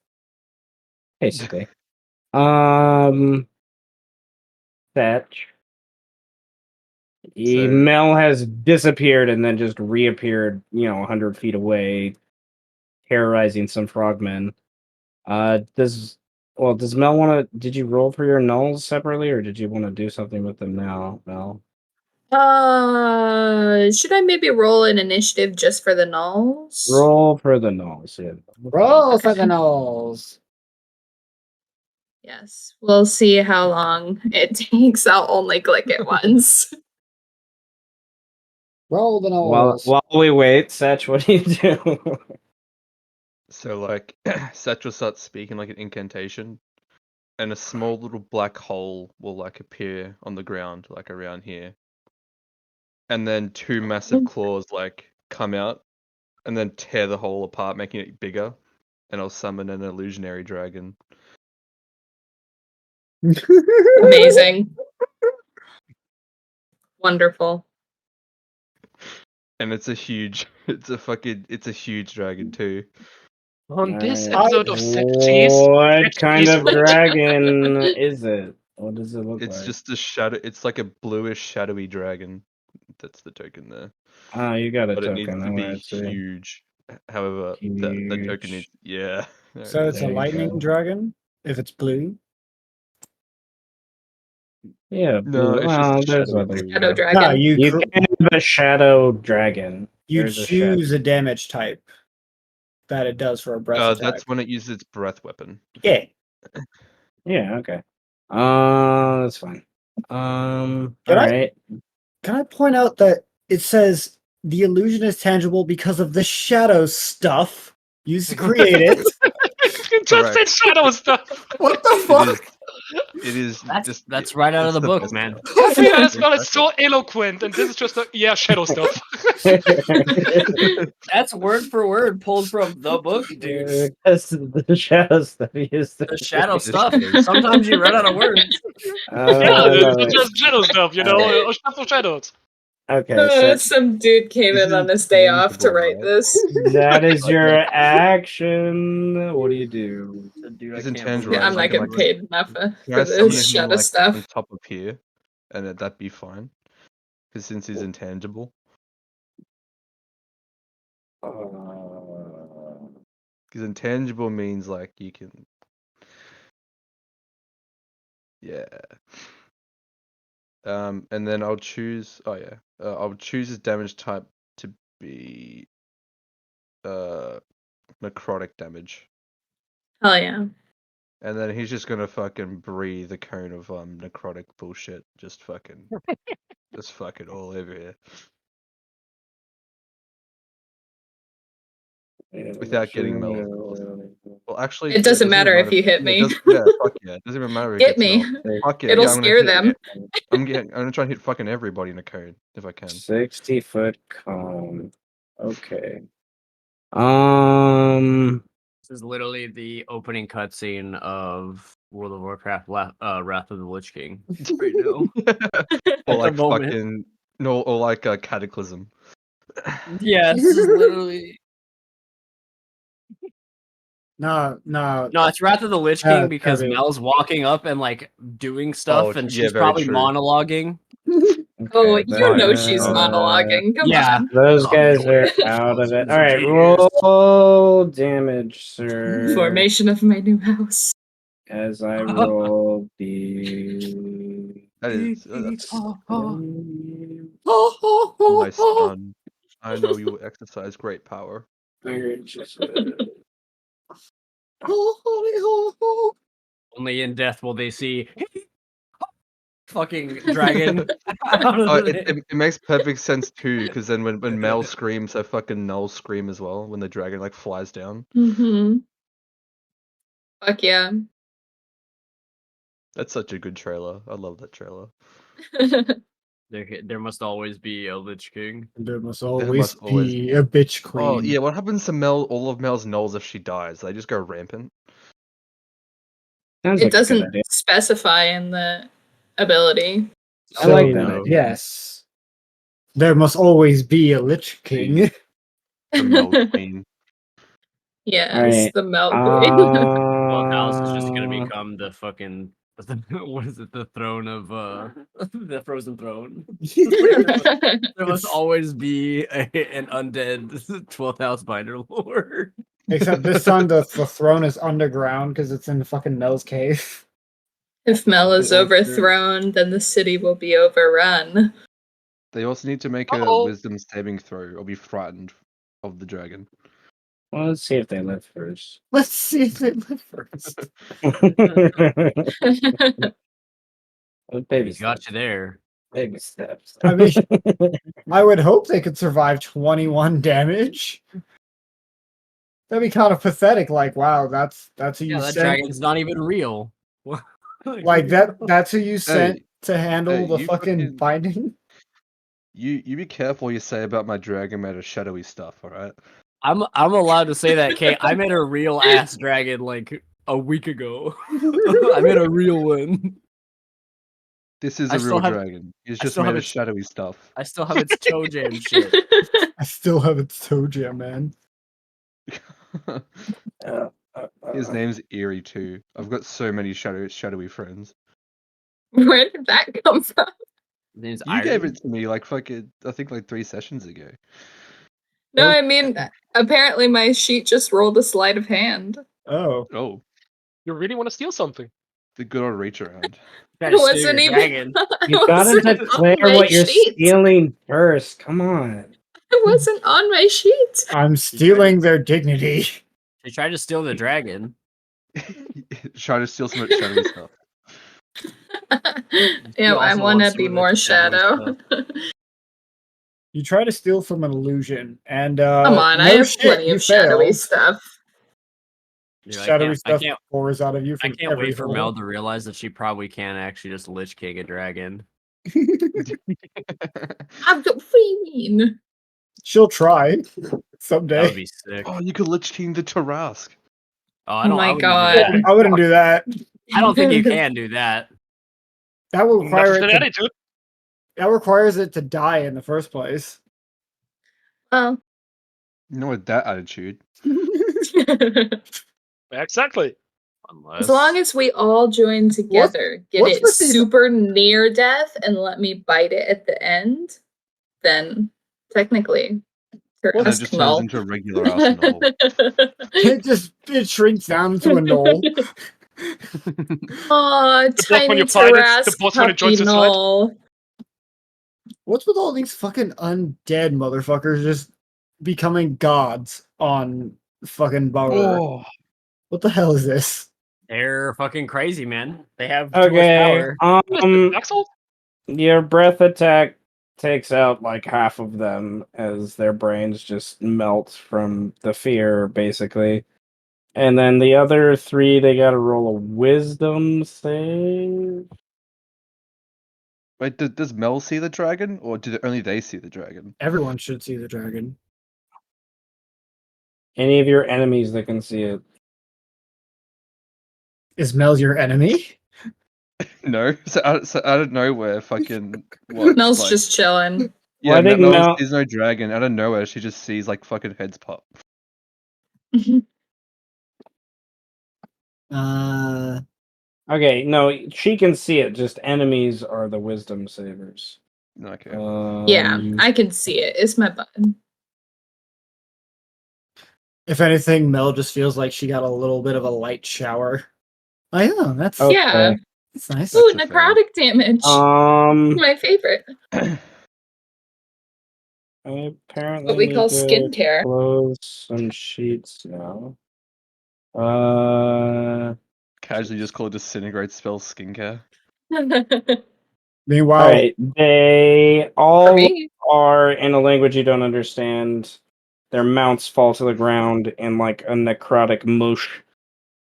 Basically. Fetch. Mel has disappeared and then just reappeared, 100 feet away, terrorizing some frogmen. Does Mel want to? Did you roll for your nulls separately, or did you want to do something with them now, Mel? Should I maybe roll an initiative just for the nulls? Roll for the nulls, yeah. Roll for the nulls. Yes. We'll see how long it takes. I'll only click it once. Roll the nulls. While we wait, Sech, what do you do? So like, Seth will start speaking like an incantation, and a small little black hole will like appear on the ground, like around here. And then 2 massive claws like come out, and then tear the hole apart, making it bigger. And I'll summon an illusionary dragon. Amazing. Wonderful. And it's a huge dragon too. On this Alright. episode of Septies, What kind of dragon is it? What does it look It's like? just a shadow. It's like a bluish, shadowy dragon. That's the token there. Oh, you got a But it token. needs I to be want to see. huge. However, the token Huge. needs. Yeah. So it's a There you lightning go. dragon if it's blue. Yeah, No, it's well, just a there's shadowy other. blue. Shadow No, dragon. You can have a shadow dragon. you There's a choose a damage type that it does for a breath attack. That's when it uses its breath weapon. Yeah. Yeah, okay. That's fine. All Can I- right. Can I point out that it says the illusion is tangible because of the shadow stuff used to create it? It just said shadow stuff. What the fuck? It is just That's right out of it's the book, best man. part. To be honest, well, it's so eloquent, and this is just yeah, shadow stuff. That's word for word pulled from the book, dude. That's the shadow stuff he used to The shadow The stuff. shadows. Sometimes you run out of words. Yeah, love it's it. just shadow stuff, you know, or stuff of shadows. Okay, so Some dude came This in on is his day off to tangible, write right? this. that is your action. What do you do? Dude, I It's can't intangible, believe Yeah, I'm right? not Like, getting like, paid enough Can for I summon this him shadow on stuff. top of here, and that'd be fine. Because since he's intangible, because intangible means like you can, yeah. And then I'll choose. Oh yeah, I'll choose his damage type to be necrotic damage, Hell yeah. and then he's just gonna fucking breathe a cone of necrotic bullshit, just fucking all over here. Without getting Mel. Well, actually, It doesn't matter if you hit Yeah, me. yeah, fuck yeah. It doesn't even matter if it Get gets me. Mel. Fuck yeah, It'll yeah, I'm gonna scare hit them. I'm gonna try and hit fucking everybody in a cone if I can. 60-foot cone. Okay. This is literally the opening cutscene of World of Warcraft Wrath of the Lich King. Right now. Or like the moment. fucking no, or like a Cataclysm. Yeah, this is literally No. No, it's Wrath of the Lich King because okay. Mel's walking up and like doing stuff, and yeah, she's very probably true. monologuing. Oh, Okay, you know she's monologuing. Come Yeah. on. Those guys are out of it. All right, Genius. roll damage, sir. Formation of my new house. As I roll the. That is Oh, my son. I know you will exercise great power. Only in death will they see fucking dragon. It makes perfect sense too, because then when Mel screams, her fucking Null scream as well when the dragon like flies down. Mm-hmm. Fuck yeah. That's such a good trailer. I love that trailer. There must always be a Lich King. There must always be a bitch queen. Oh yeah, what happens to Mel? All of Mel's Nulls if she dies? They just go rampant. Sounds It like a good doesn't idea. specify in the ability. I like that idea. Yes. There must always be a Lich King. The Mel Queen. Yes, Alright, the Mel Queen. Clubhouse is just gonna become the fucking what is it? The throne of the frozen throne. There must always be an undead 12th house binder lord. Except this time the throne is underground because it's in fucking Mel's cave. If Mel is overthrown, then the city will be overrun. They also need to make a wisdom saving throw or be frightened of the dragon. Well, let's see if they live first. Let's see if they live first. Baby Got steps. you there. Baby steps. I mean, I would hope they could survive 21 damage. That'd be kind of pathetic. Like, wow, that's who you That sent. dragon's not even real. Like that's who you sent to handle the you fucking binding. You be careful what you say about my dragon made of shadowy stuff, alright? I'm allowed to say that, Kate. I made a real ass dragon like a week ago. I made a real one. This is a real dragon. It's just made of shadowy stuff. I still have its toe jam shit. I still have its toe jam, man. His name's Eerie too. I've got so many shadowy friends. Where did that come from? You gave it to me like fucking, I think like 3 sessions ago. No, I mean, apparently my sheet just rolled a sleight of hand. Oh. You really want to steal something? The good old reach around. It wasn't even. You gotta declare what you're stealing first. Come on. It wasn't on my sheet. I'm stealing their dignity. They tried to steal the dragon. Trying to steal some shadowy stuff. Yeah, I also want to wants be some of more that shadowy shadow. You try to steal from an illusion, and Come on, no I have shit, plenty you of shadowy fail. stuff. Dude, Shadowy I stuff pours out of you I from can't every wait for hole. Mel to realize that she probably can actually just Lich King a dragon. What do you mean? She'll try That someday. would be sick. Oh, you could Lich King the Tarask. Oh, I Oh don't. I my wouldn't do god. that. I wouldn't do that. I don't think you can do that. That would Not require with it an to, attitude. that requires it to die in the first place. Well, You know, with that attitude. Exactly. Unless as long as we all join together, get what's it with these- super near death, and let me bite it at the end, then technically, And it just turns into a regular ass knoll. it shrinks down to a knoll. Aw, The boss when tiny you fight it, the Tarask boss when it puppy joins the sled. knoll. What's with all these fucking undead motherfuckers just becoming gods on fucking Bauer? Oh, What the hell is this? they're fucking crazy, man. They have too much Okay. power. Dark Souls? Your breath attack takes out like half of them as their brains just melt from the fear, basically. And then the other 3, they gotta roll a wisdom save. wait, does Mel see the dragon, or did only they see the dragon? Everyone should see the dragon. Any of your enemies that can see it. Is Mel your enemy? No, so out of nowhere, fucking what? Mel's like, just chilling. yeah, Well, I think Mel Mel- sees no dragon. Out of nowhere, she just sees like fucking heads pop. Okay, no, she can see it, just enemies are the wisdom savers. Okay. Yeah, I can see it. It's my button. If anything, Mel just feels like she got a little bit of a light shower. Oh yeah, that's Okay. Yeah. that's nice. Ooh, That's a necrotic damage. My favorite. I apparently What we need call to skincare. close some sheets now. Casually just call it disintegrate spell skincare. Meanwhile, Alright, they For all me. are in a language you don't understand. Their mounts fall to the ground in like a necrotic mush,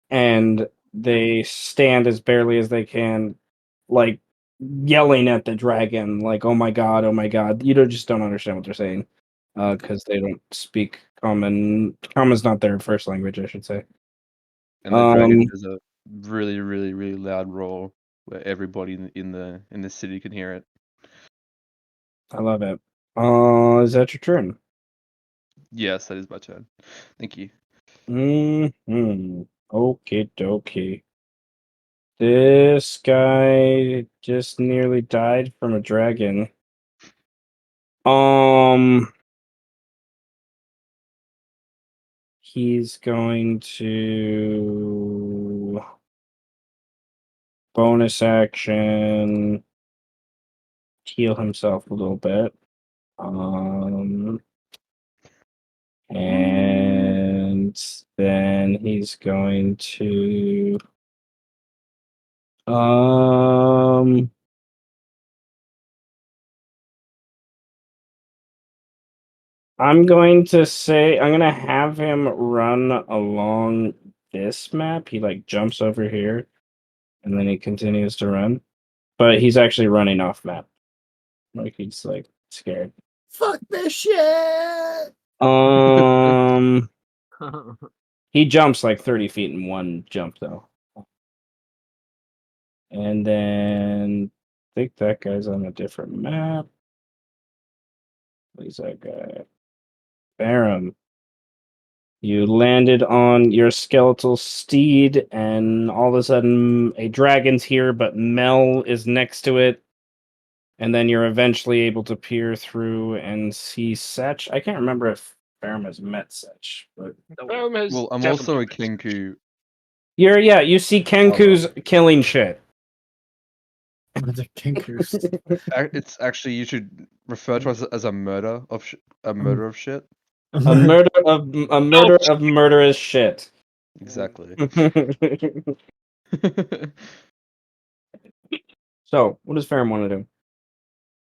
and they stand as barely as they can, like yelling at the dragon, like "Oh my god, oh my god!" Just don't understand what they're saying, because they don't speak common. Common's not their first language, I should say. And the dragon has a really, really, really loud roar where everybody in the city can hear it. I love it. Is that your turn? Yes, that is my turn. Thank you. Okay, dokie. This guy just nearly died from a dragon. He's going to bonus action heal himself a little bit. And then he's going to I'm going to have him run along this map. He like jumps over here and then he continues to run. But he's actually running off map. Like he's like scared. fuck this shit. He jumps like 30 feet in one jump though. And then I think that guy's on a different map. Where's that guy? Farrum. You landed on your skeletal steed, and all of a sudden, a dragon's here, but Mel is next to it. And then you're eventually able to peer through and see Sech. I can't remember if Farrum has met Sech, but Well, I'm also a Kenku. you see Kenku's killing shit. The Kinkers. It's actually, you should refer to us as a murder of shit. A murder of murderous shit. Exactly. So, what does Farrum want to do?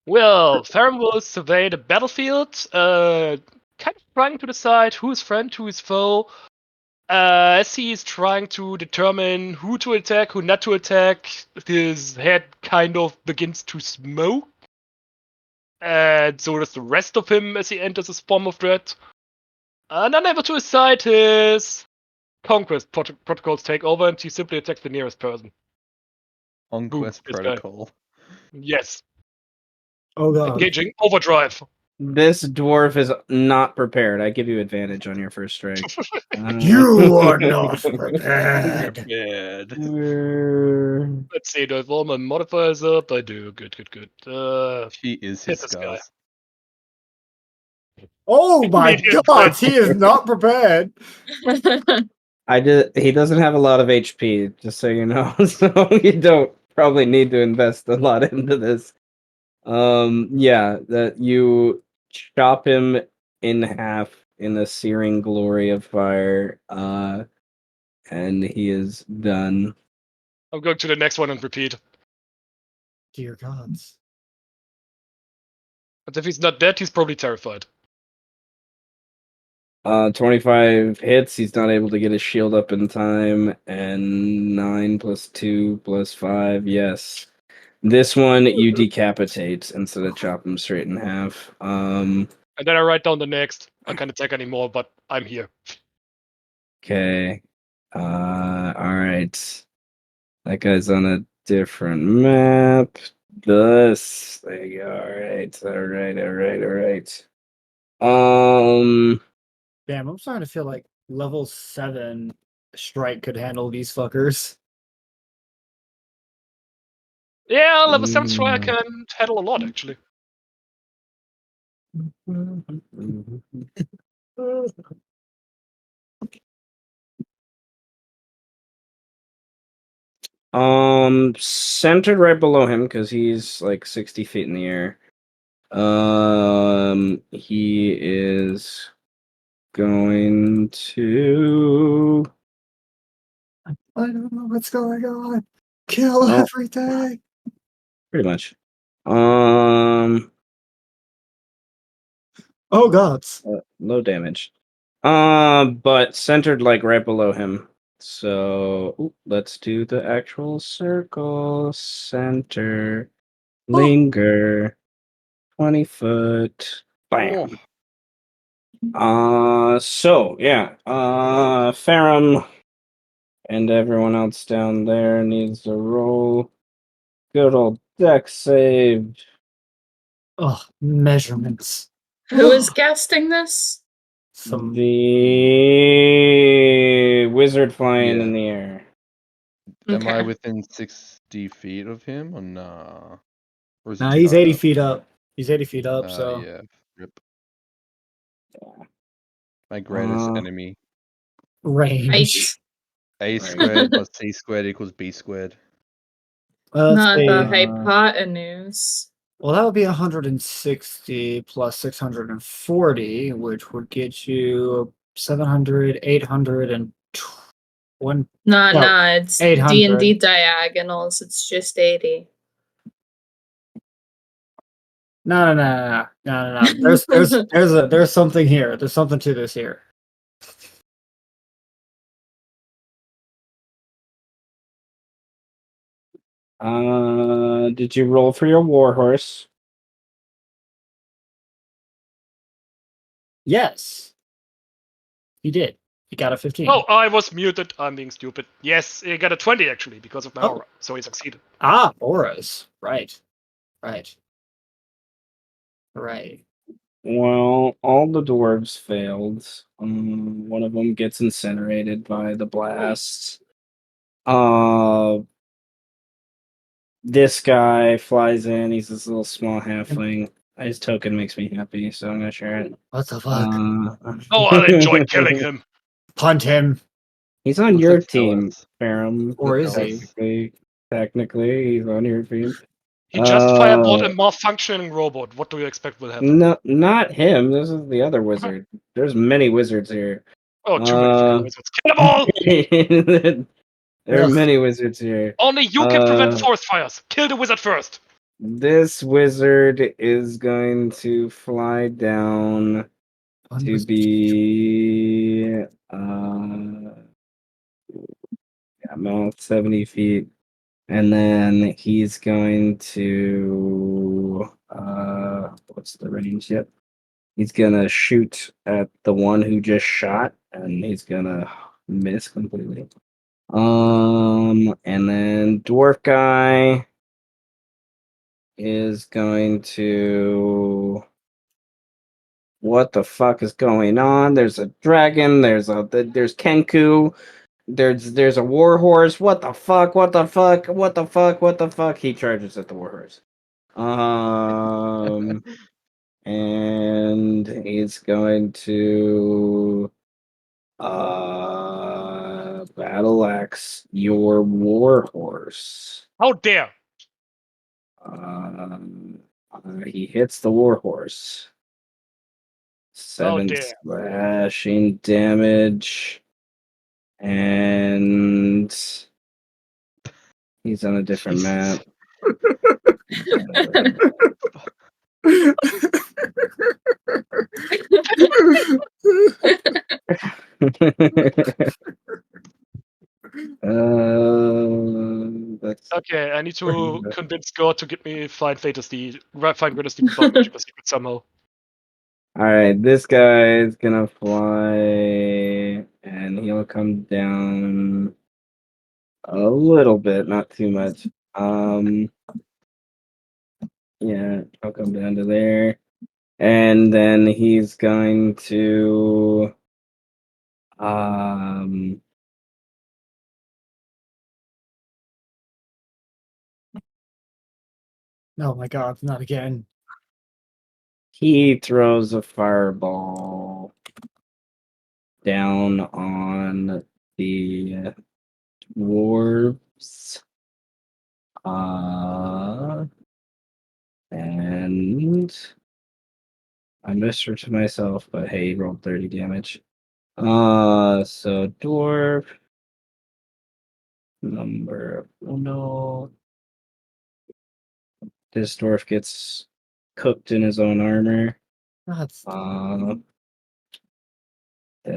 Well, Farrum will survey the battlefield, kind of trying to decide who is friend, who is foe. As he is trying to determine who to attack, who not to attack, his head kind of begins to smoke. And so does the rest of him as he enters his form of dread. Unable to decide, his conquest protocols take over and he simply attacks the nearest person. Conquest This guy. protocol. Yes. Oh god. Engaging overdrive. This dwarf is not prepared. I give you advantage on your first strike. You are not prepared. Bad. Let's see, do I have all my modifiers up? I do. Good. He is hit his this guy. scars. Oh my Medium god, threat. he is not prepared. He doesn't have a lot of HP, just so you know. So you don't probably need to invest a lot into this. Yeah, that you chop him in half in a searing glory of fire, and he is done. I'm going to the next one and repeat. Dear gods. But if he's not dead, he's probably terrified. 25 hits, he's not able to get his shield up in time, and 9 plus 2 plus 5, yes. This one you decapitate instead of chop him straight in half. And then I write down the next. I can't attack anymore, but I'm here. Okay. Alright. That guy's on a different map. Thus, there you go. Alright. Damn, I'm starting to feel like level 7 strike could handle these fuckers. Yeah, level 7 strike can handle a lot, actually. Centered right below him because he's like 60 feet in the air. He is going to. I don't know what's going on. Kill Oh. everything. Pretty much. Oh gods. Low damage. But centered like right below him. So let's do the actual circle. Center. Linger. 20 foot. Bam. So yeah. Farrum and everyone else down there needs to roll. Good old deck save. Oh, measurements. Who is casting this? The wizard flying in the air. Am I Okay. within 60 feet of him or nah? Or is he Nah, too he's high 80 up? feet up. He's 80 feet up, so. Yeah. Rip. My greatest enemy. Range. A squared plus C squared equals B squared. Not Let's the see. hypotenuse. Well, that would be 160 plus 640, which would get you 700, 800, and 1. Nah, No, it's 800. D&D diagonals. It's just 80. No. There's something here. There's something to this here. Did you roll for your warhorse? Yes. He did. He got a 15. Oh, I was muted. I'm being stupid. Yes, he got a 20 actually because of my aura, so he succeeded. Ah, auras. Right. Well, all the dwarves failed. One of them gets incinerated by the blast. This guy flies in. He's this little small halfling. His token makes me happy, so I'm gonna share it. What the fuck? Oh, I'll enjoy killing him. Punt him. He's on Looks your like team, Phyllis. Farrum. Or is he? Technically, he's on your team. He just fireballed a malfunctioning robot. What do you expect will happen? No, not him. This is the other wizard. There's many wizards here. Oh, too many fucking wizards. Kill them all! There are Ugh. many wizards here. Only you can prevent forest fires. Kill the wizard first. This wizard is going to fly down to be about 70 feet. And then he's going to what's the range yet? He's gonna shoot at the one who just shot, and he's gonna miss completely. And then dwarf guy is going to. What the fuck is going on? There's a dragon. There's Kenku. There's a warhorse. What the fuck? What the fuck? What the fuck? What the fuck? He charges at the warhorse. And he's going to battle axe your warhorse. How dare! He hits the warhorse. 7 dare. slashing damage. And he's on a different map. That's Okay, I need to convince God to get me find Fantasy without magical secret somehow. Alright, this guy is gonna fly and he'll come down a little bit, not too much. Yeah, I'll come down to there. And then he's going to Oh my god, not again. he throws a fireball down on the dwarves. And I missed her to myself, but hey, he rolled 30 damage. So dwarf number uno. This dwarf gets cooked in his own armor. That's The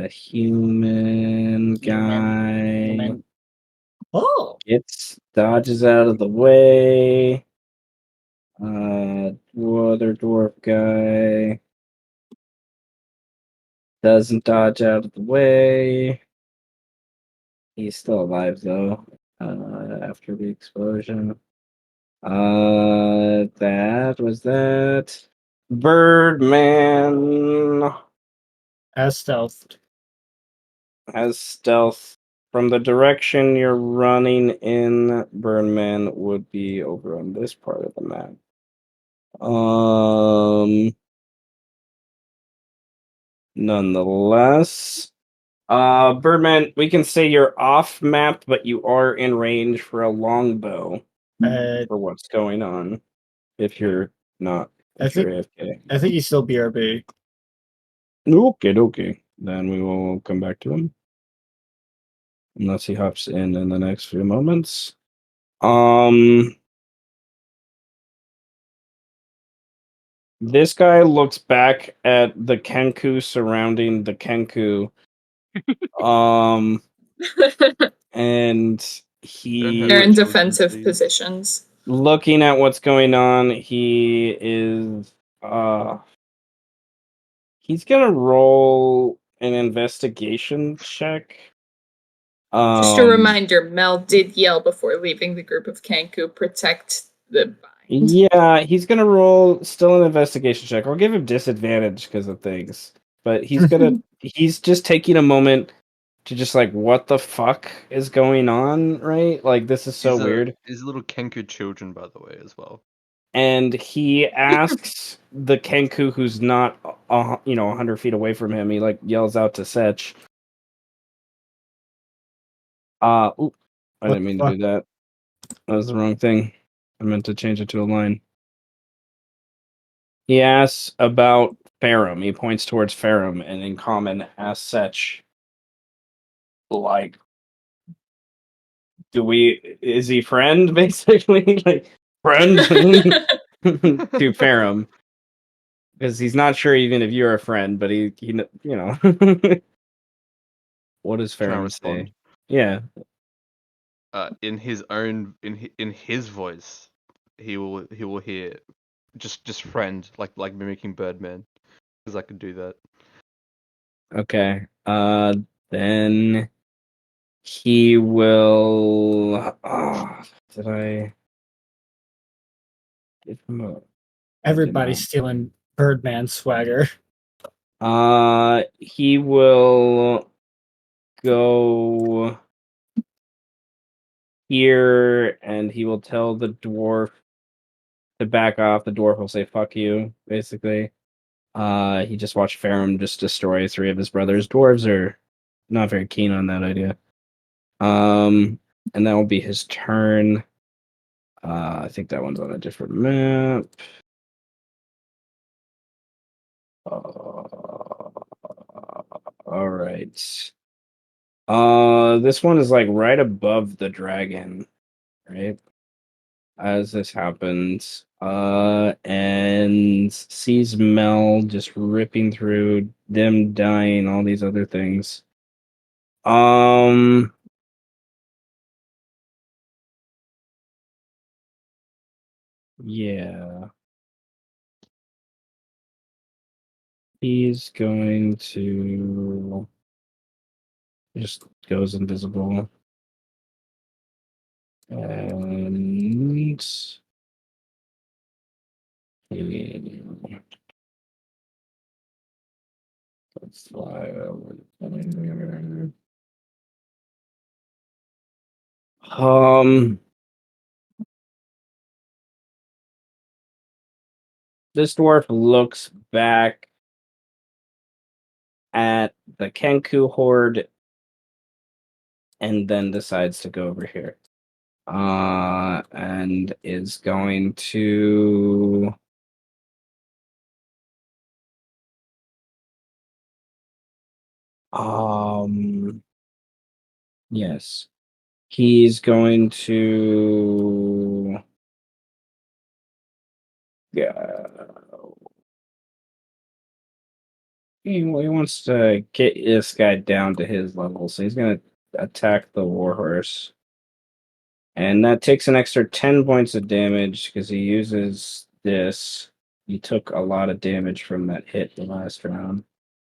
human guy Human. Oh, dodges out of the way. Other dwarf guy doesn't dodge out of the way. He's still alive though. After the explosion. That was that. Birdman as stealthed. has stealth. From the direction you're running in, Birdman would be over on this part of the map. Nonetheless, Birdman, we can say you're off map, but you are in range for a longbow for what's going on. If you're not, I think AFK. I think he's still BRB. Okay. Then we will come back to him. Unless he hops in the next few moments. This guy looks back at the Kenku surrounding the Kenku. And They're in defensive positions. Looking at what's going on, he is he's gonna roll an investigation check. Just a reminder, Mel did yell before leaving the group of Kenku, protect the bind. Yeah, he's gonna roll still an investigation check. I'll give him disadvantage because of things. But he's just taking a moment to just like, what the fuck is going on, right? Like, this is so weird. He's little Kenku children, by the way, as well. And he asks the Kenku who's not 100 feet away from him, he like yells out to Sech. I didn't mean to do that. That was the wrong thing. I meant to change it to a line. He asks about Farrum. He points towards Farrum and in common asks Sech, like, Is he friend, basically? Like, friend to Farrum. Because he's not sure even if you're a friend, but he what does Can I Farrum respond? say? Yeah. In his own in his voice, he will hear just friend, like mimicking Birdman, because I could do that. Okay. Then he will. Did I give him a? Everybody's stealing Birdman swagger. He will go here, and he will tell the dwarf to back off. The dwarf will say "fuck you," basically. He just watched Farrum just destroy 3 of his brothers. Dwarves are not very keen on that idea. And that will be his turn. I think that one's on a different map. All right. This one is like right above the dragon, right? As this happens, and sees Mel just ripping through, them dying, all these other things. Yeah. He's going to just goes invisible. And let's fly over there. This dwarf looks back at the Kenku horde and then decides to go over here. And is going to yes. He's going to he wants to get this guy down to his level, so he's going to attack the warhorse. And that takes an extra 10 points of damage because he uses this. He took a lot of damage from that hit the last round.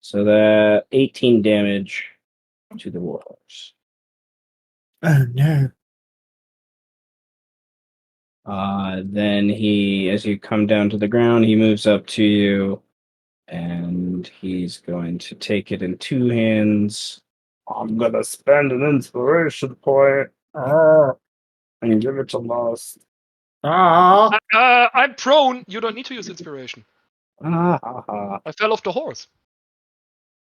So that 18 damage to the warhorse. Oh no. Then he, as you come down to the ground, he moves up to you and he's going to take it in 2 hands. I'm gonna spend an inspiration point and give it to Lost. I'm prone. You don't need to use inspiration. I fell off the horse.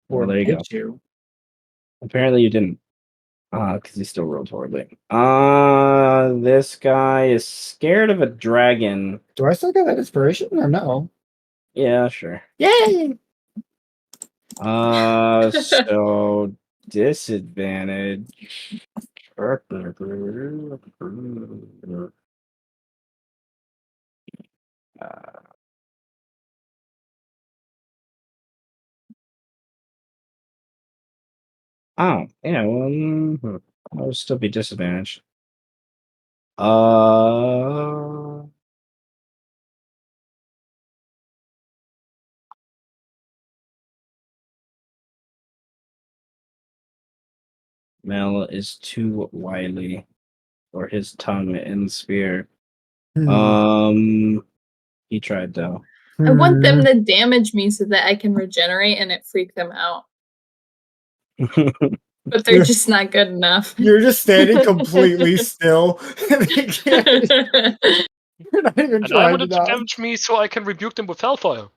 Well, there you go. Apparently you didn't. Because he still rolled horribly. This guy is scared of a dragon. Do I still get that inspiration or no? Yeah, sure. Yay! So disadvantage. Oh, yeah, well, I'll still be disadvantaged. Mel is too wily for his tongue and spear. He tried though. I want them to damage me so that I can regenerate and it freak them out. But they're just not good enough. You're just standing completely still. You're not even And I trying wanted to to damage me so I can rebuke them with hellfire.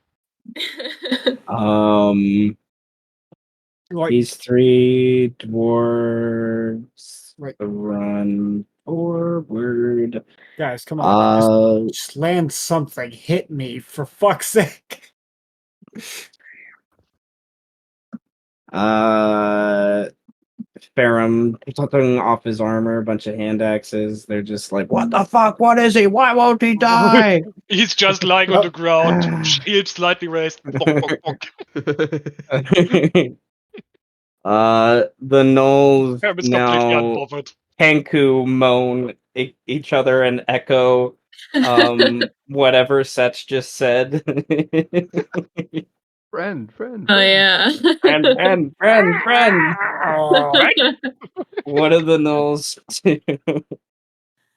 These 3 dwarves Right. run forward. Guys, come on. Just land something. Hit me, for fuck's sake. Farrum taking off his armor, a bunch of hand axes. They're just like, "What the fuck? What is he? Why won't he die?" He's just lying on the ground, shield slightly raised. Bonk, bonk, bonk. The gnolls Herman's completely now unbothered. Kenku moan each other and echo whatever Sech just said. Friend. Oh yeah. friend. What do the gnolls do?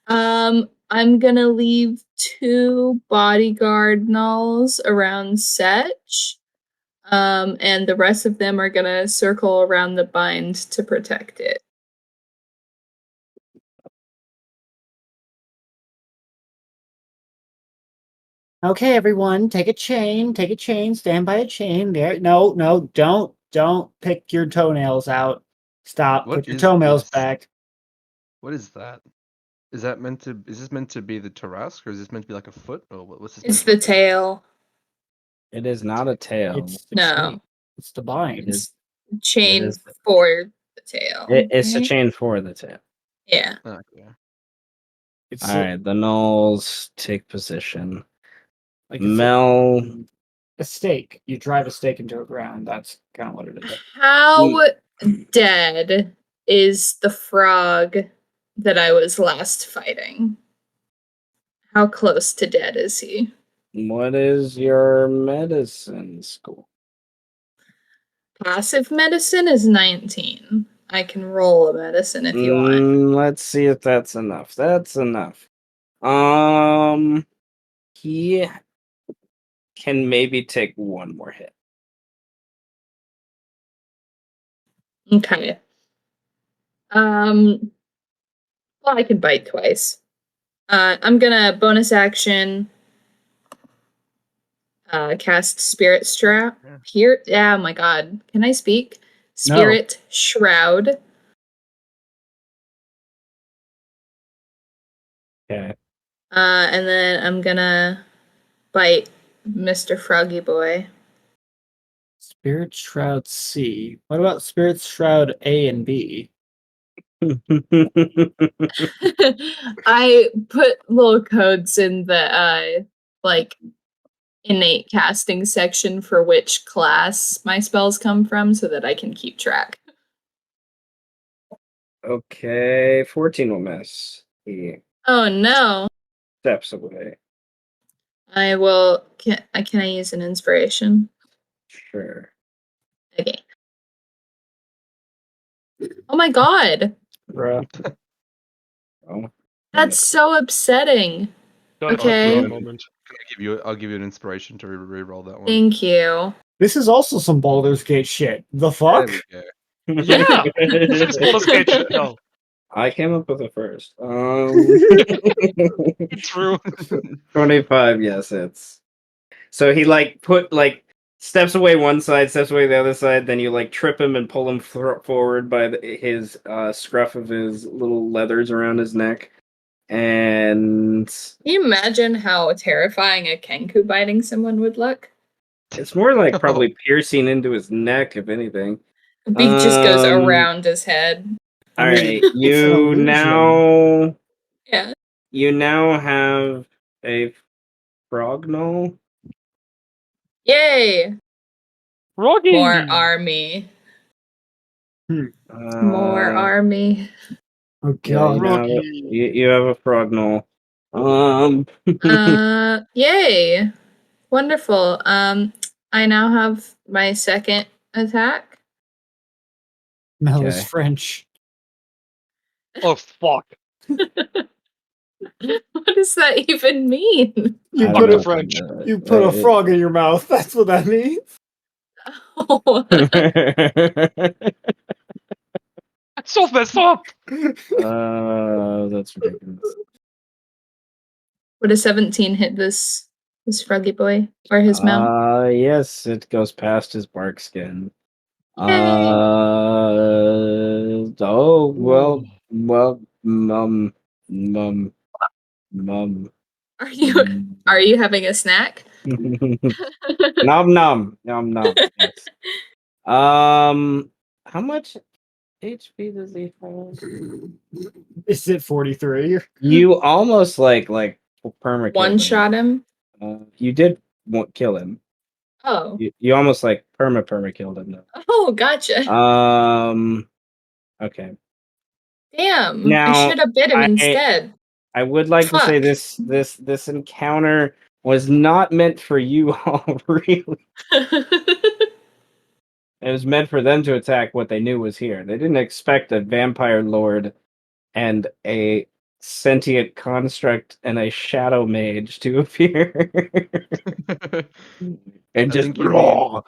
I'm gonna leave 2 bodyguard gnolls around Sech. And the rest of them are gonna circle around the bind to protect it. Okay, everyone, take a chain, stand by a chain. There, no, don't pick your toenails out. Stop, What put your is toenails this? back. What is that? Is this meant to be the Tarask, or is this meant to be like a foot, or what's this? It's the tail. It is not a tail. It's the No. chain. It's the bind. It's chain It is- for the tail. It's a right? chain for the tail. Yeah. Okay. It's All right, the gnolls take position. like Mel. a stake. You drive a stake into a ground. That's kind of what it is. How dead is the frog that I was last fighting? How close to dead is he? What is your medicine score? Passive medicine is 19. I can roll a medicine if you want. Let's see if that's enough. That's enough. He can maybe take one more hit. Okay. Well, I can bite twice. I'm gonna bonus action cast Spirit Shroud. Yeah. Here, oh my god, can I speak? Spirit Shroud. Okay. And then I'm gonna bite Mr. Froggy Boy. Spirit Shroud C. What about Spirit Shroud A and B? I put little codes in the like innate casting section for which class my spells come from so that I can keep track. Okay, 14 will miss. He Oh no. steps away. I will can I use an inspiration? Sure. Okay. Oh my god. Bruh. Oh. That's so upsetting. Don't Okay. for a moment. I'll give you an inspiration to re-roll that one. Thank you. This is also some Baldur's Gate shit. The fuck? There we go. Yeah! It's Baldur's Gate shit now. I came up with it first. True. 25, yes, it's. So he steps away one side, steps away the other side, then you trip him and pull him forward by his scruff of his little leathers around his neck. And Can you imagine how terrifying a Kenku biting someone would look? it's more like probably piercing into his neck, if anything. The beak just goes around his head. All right, it's an illusion. Yeah. You now have a frognol. Yay! Froggy! More army. More army. Oh Yeah, god. you have a frognol. Yay! Wonderful. I now have my second attack. Mel is Okay. French. Oh, fuck. What does that even mean? You I put don't a French. you put a frog in your mouth. That's what that means. Oh, It's so messed up! That's ridiculous. would a 17 hit this froggy boy or his mouth? Yes, it goes past his bark skin. Yay. Oh well, mum. Are you having a snack? Nom nom. Yes. How much HP does he have? Is it 43? You almost like perma One shot him. You did kill him. Oh. You almost like perma killed him though. Oh, gotcha. Okay. Damn. I Now, should have bit him instead. I would like to say Fuck. this encounter was not meant for you all, really. It was meant for them to attack what they knew was here. They didn't expect a vampire lord and a sentient construct and a shadow mage to appear. And I think you mean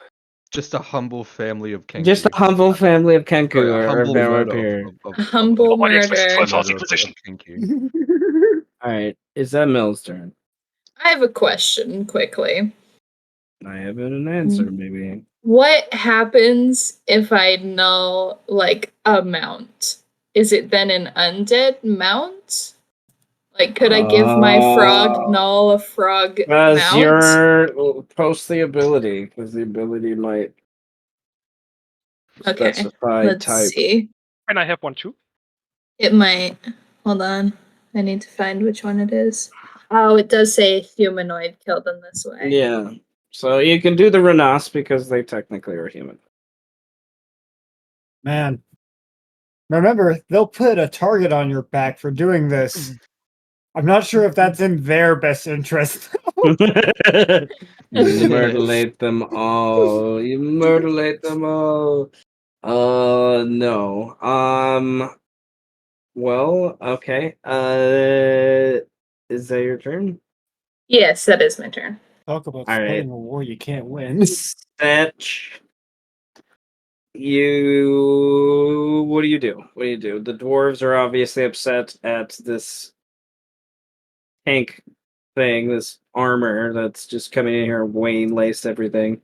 just a humble family of Kenku. Just a humble family of Kenku Sorry, a or humble vampire. Humble Nobody expects murder. 12 hours Inquisition. Kenku. Alright, is that Mill's turn? I have a question quickly. I have an answer, maybe. What happens if I null like a mount? Is it then an undead mount? Like, could I give my frog null a frog Because mount? you're post the ability, because the ability might Okay, specify let's type. see. And I have one too. It might. Hold on. I need to find which one it is. Oh, it does say humanoid killed in this way. Yeah. So you can do the Renas because they technically are human. Man. Remember, they'll put a target on your back for doing this. I'm not sure if that's in their best interest. Murderate them all. You murderate them all. No. Well, okay. Is that your turn? Yes, that is my turn. Talk about All right. starting a war you can't win. Sech. What do you do? What do you do? The dwarves are obviously upset at this tank thing, this armor that's just coming in here, Wayne laced everything.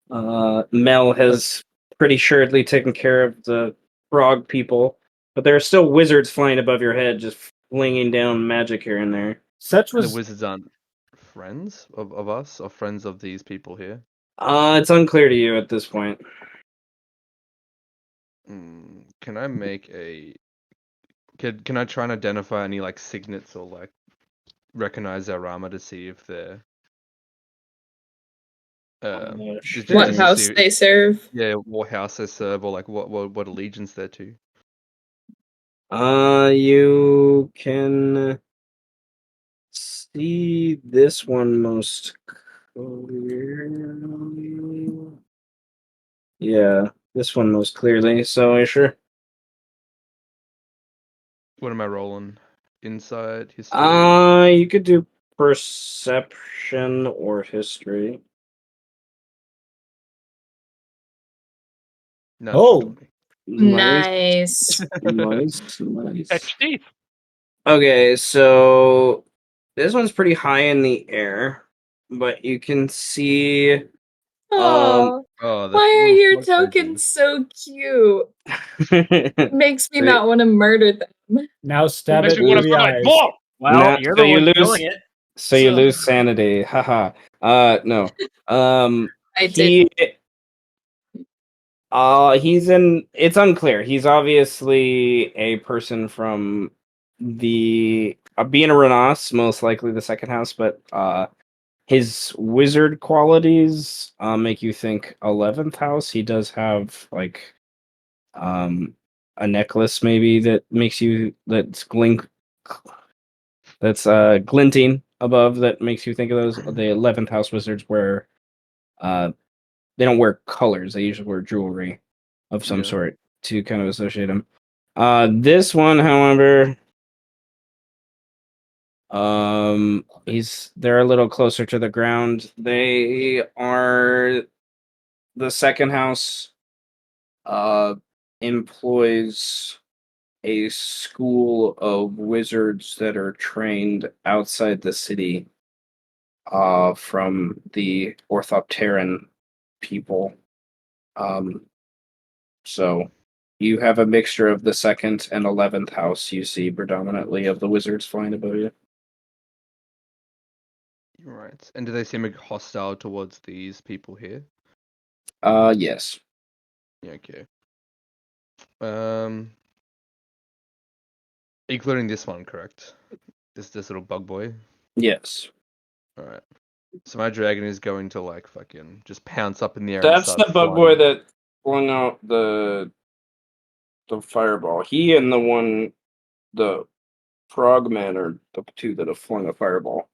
Mel has pretty assuredly taken care of the frog people, but there are still wizards flying above your head, just flinging down magic here and there. Such The was wizards aren't friends of us, or friends of these people here? It's unclear to you at this point. Can I make a... Can I try and identify any like signets or like recognize their armor to see if they're What house they serve? Yeah, what house they serve, or like what allegiance they're to. You can see this one most clearly. Yeah, this one most clearly. So, are you sure? What am I rolling? Insight, history? You could do perception or history. Natural 20. Nice. Nice. HD. Okay, so this one's pretty high in the air, but you can see. Oh, Oh, the why are little your smug tokens so cute? It makes me So- not want to murder them. now stab Makes it me want through to the fight eyes. more. Well, Nah, you're so the you one lose- killing it. So you So- lose sanity. Haha. No. I did. He's in. It's unclear. He's obviously a person from the being a Renas, most likely the second house, but his wizard qualities make you think 11th house. He does have like a necklace maybe that makes you that's glinting above that makes you think of those. The 11th house wizards wear they don't wear colors. They usually wear jewelry of some sort to kind of associate them. This one, however, they're a little closer to the ground. They are the second house employs a school of wizards that are trained outside the city from the Orthopteran people. So you have a mixture of the second and 11th house, you see predominantly of the wizards flying above you. Right. And do they seem hostile towards these people here? Yes. Yeah, okay. Including this one, correct? This little bug boy. Yes. All right. So my dragon is going to like fucking just pounce up in the air. That's and start the bug flying. boy that flung out the fireball. He and the frogman are the two that have flung a fireball.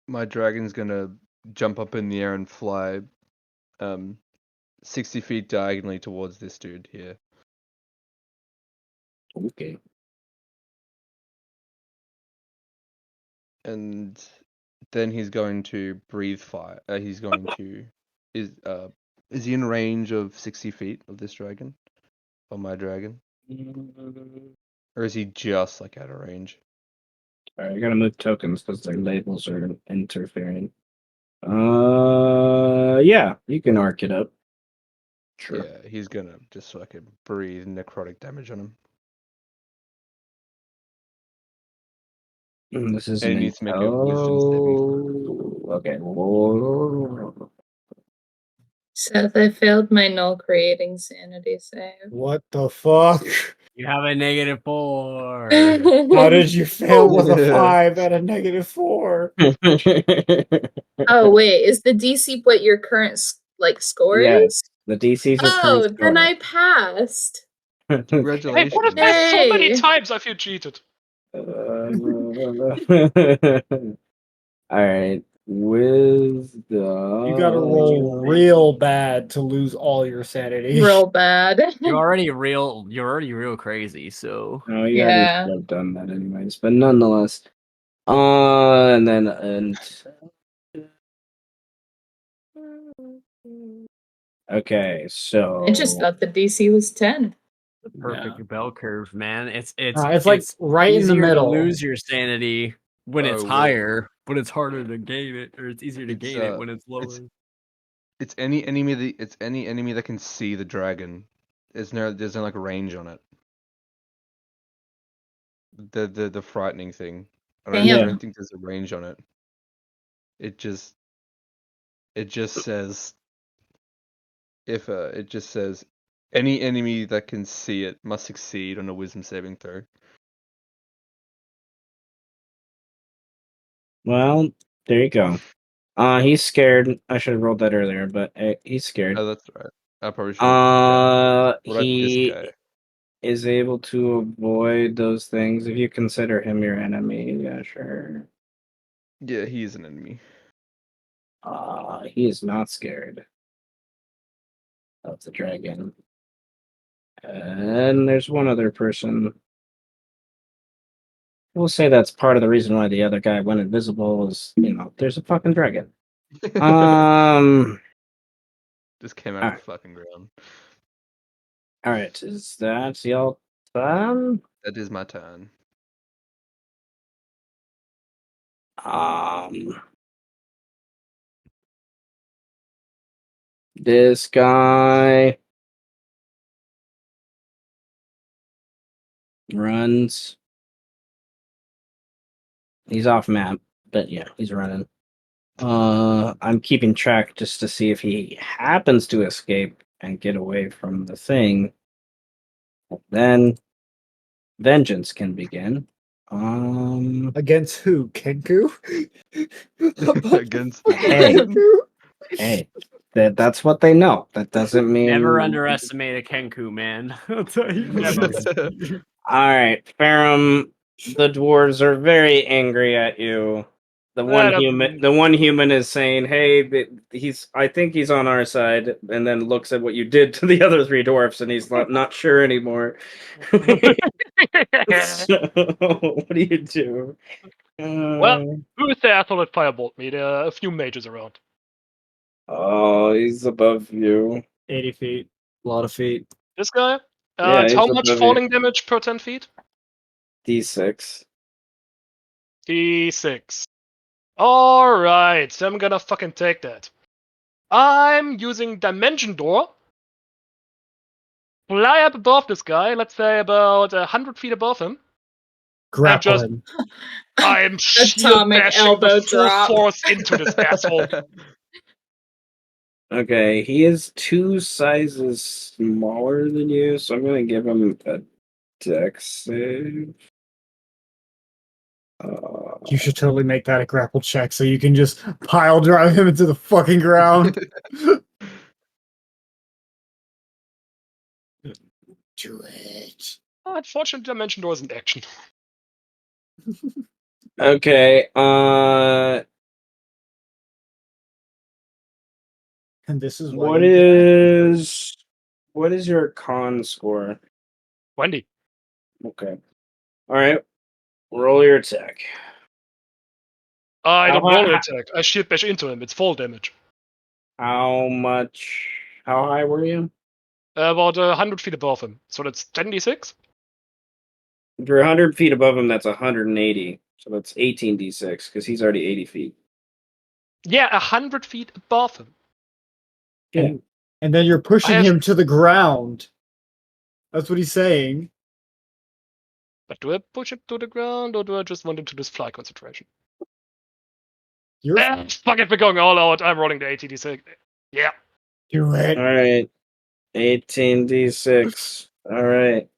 My dragon's gonna jump up in the air and fly 60 feet diagonally towards this dude here. Okay. And then he's going to breathe fire. He's going to is he in range of 60 feet of this dragon? Of my dragon? Or is he just like out of range? Alright, I gotta move tokens because their labels are interfering. Yeah, you can arc it up. Sure. Yeah, he's gonna just fucking breathe necrotic damage on him. This is And he needs to make a wisdom saving throw. Okay. Seth, I failed my null creating sanity save. What the fuck? You have a -4. How did you fail with a 5 and a -4? Oh wait, is the DC what your current score is? The DC's are Oh, then I passed. Hey, Congratulations. what if there's so many Yay. times I feel cheated? Alright. Wisdom. You gotta roll real bad to lose all your sanity. Real bad. You're already real crazy, so Oh, you Yeah. already should have done that anyways, but nonetheless. And okay, so I just thought the DC was 10. the perfect bell curve, man. It's like right in the easier middle. to lose your sanity when it's well, higher, but it's harder to gain it, or it's easier to gain it when it's lower. It's any enemy that can see the dragon. There's no like range on it. The frightening thing. I don't think there's a range on it. It just says any enemy that can see it must succeed on a wisdom saving throw. well, there you go. He's scared. I should have rolled that earlier, but he's scared. Oh, that's right. I probably should have. He This guy? is able to avoid those things if you consider him your enemy. Yeah, sure. Yeah, he is an enemy. He is not scared of the dragon. And there's one other person. We'll say that's part of the reason why the other guy went invisible is, there's a fucking dragon. Just came out of the fucking ground. Alright, is that y'all done? That is my turn. This guy runs. He's off map, but yeah, he's running. I'm keeping track just to see if he happens to escape and get away from the thing. Then vengeance can begin. Against who? Kenku? Against Hey, that's what they know. That doesn't mean Never underestimate a Kenku, man. I'll tell you. Never. All right, Farrum. The dwarves are very angry at you. The one human is saying, "Hey, I think he's on our side," and then looks at what you did to the other 3 dwarfs, and he's not sure anymore. So, what do you do? Well, who is the asshole that firebolt me? There are a few mages around. Oh, he's above you. 80 feet. A lot of feet. This guy? Yeah, It's he's how much above falling damage per 10 feet? D6. D6. Alright, so I'm gonna fucking take that. I'm using Dimension Door. Fly up above this guy, let's say about 100 feet above him. Grapple him. I'm shield Atomic bashing elbow the full drop. force into this asshole. Okay, he is 2 sizes smaller than you, so I'm gonna give him a dex save. You should totally make that a grapple check so you can just pile drive him into the fucking ground. Do it. Unfortunately, Dimension Door is an action. Okay, And this is why what you get is your con score? 20. Okay. Alright. Roll your attack. I How don't roll an high- attack. I shield bash into him. It's fall damage. How high were you? About 100 feet above him. So that's 10d6? If you're 100 feet above him, that's 180. So that's 18d6, because he's already 80 feet. Yeah, 100 feet above him. Yeah. And then you're pushing I have- him to the ground. That's what he's saying. But do I push him to the ground, or do I just want him to just fly concentration? You're Fuck it, we're going all out. I'm rolling the 80d6. Yeah. Do it. Alright. 18d6. Alright.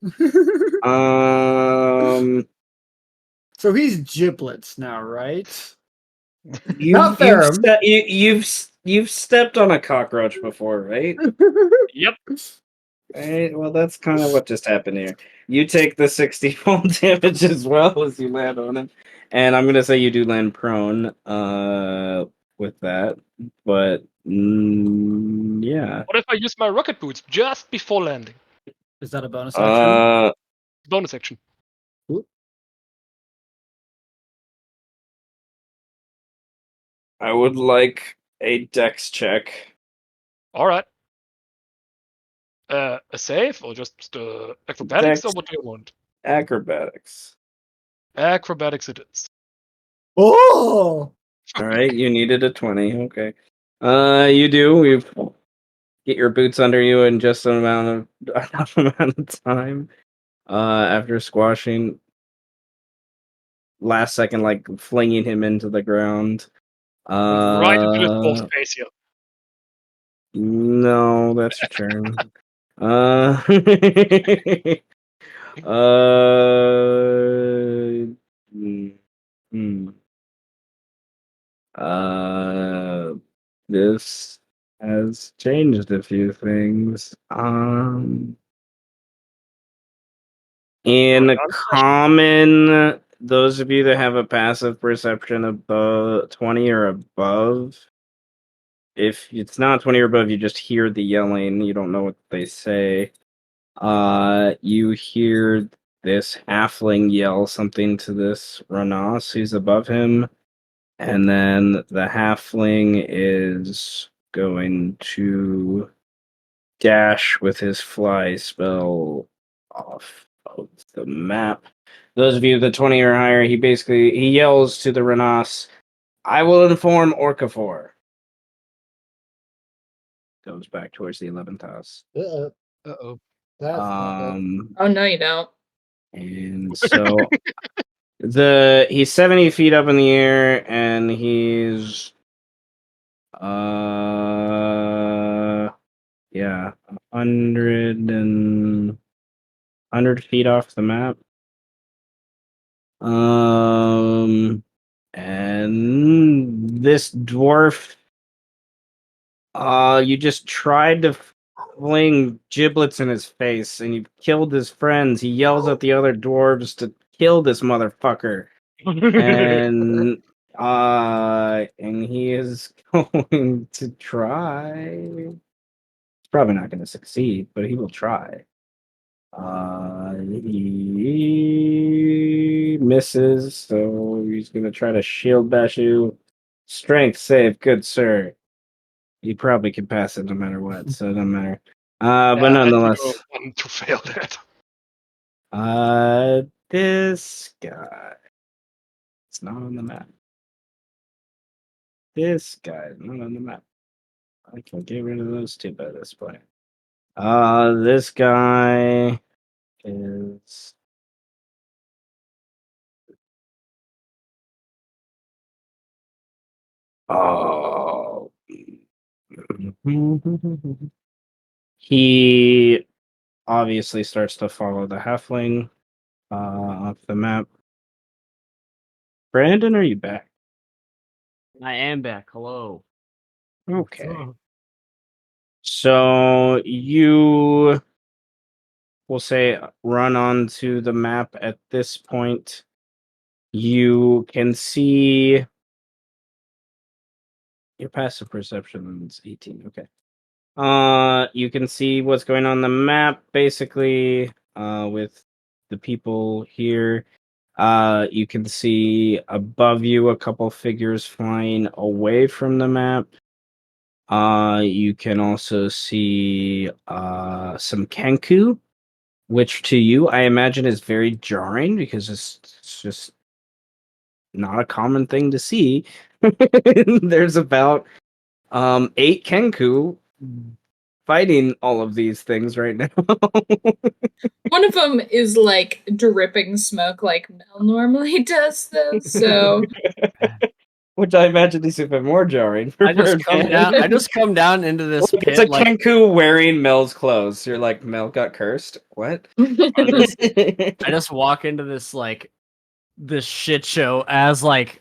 So he's giblets now, right? You've Farrum. you've stepped on a cockroach before, right? Yep. Right. Well, that's kind of what just happened here. You take the 60 full damage as well as you land on him, and I'm gonna say you do land prone. With that, but yeah. What if I use my rocket boots just before landing? Is that a bonus action? Bonus action. I would like a dex check. Alright. A save, or just acrobatics, Dex. or what do you want? Acrobatics. Acrobatics it is. Oh! All right, you needed a 20. Okay. You do. You get your boots under you in just an amount of time. After squashing, last second, like flinging him into the ground. Right into his ball space here. No, that's your turn. Hmm. This has changed a few things. In common, those of you that have a passive perception above 20 or above, if it's not 20 or above, you just hear the yelling. You don't know what they say. You hear this halfling yell something to this Ranas who's above him. And then the halfling is going to dash with his fly spell off of the map. Those of you that 20 or higher, he yells to the Renas, "I will inform Orcafor." Goes back towards the 11th house. Uh-oh. Uh-oh. That's not good. Oh no, you don't. And so he's 70 feet up in the air, and he's yeah, 100 feet off the map. And this dwarf, you just tried to fling giblets in his face, and you killed his friends. He yells at the other dwarves to kill this motherfucker, and he is going to try. He's probably not going to succeed, but he will try. He misses, so he's gonna try to shield bash you. Strength save, good sir. You probably can pass it no matter what, so it doesn't matter. But nonetheless, I want to fail that. this guy. It's not on the map. This guy is not on the map. I can get rid of those two by this point. This guy is. Oh. He obviously starts to follow the halfling off the map. Brandon, are you back? I am back. Hello. Okay. So you will say run onto the map at this point. You can see your passive perception is 18. Okay. You can see what's going on the map basically with the people here. You can see above you a couple figures flying away from the map. You can also see some Kenku, which to you I imagine is very jarring because it's just not a common thing to see. There's about 8 Kenku fighting all of these things right now. One of them is like dripping smoke like Mel normally does though, so Which I imagine is even more jarring for I just come Birdman. down. I just come down into this It's pit a like Kenku wearing Mel's clothes. You're like, Mel got cursed? What? I just walk into this shit show as like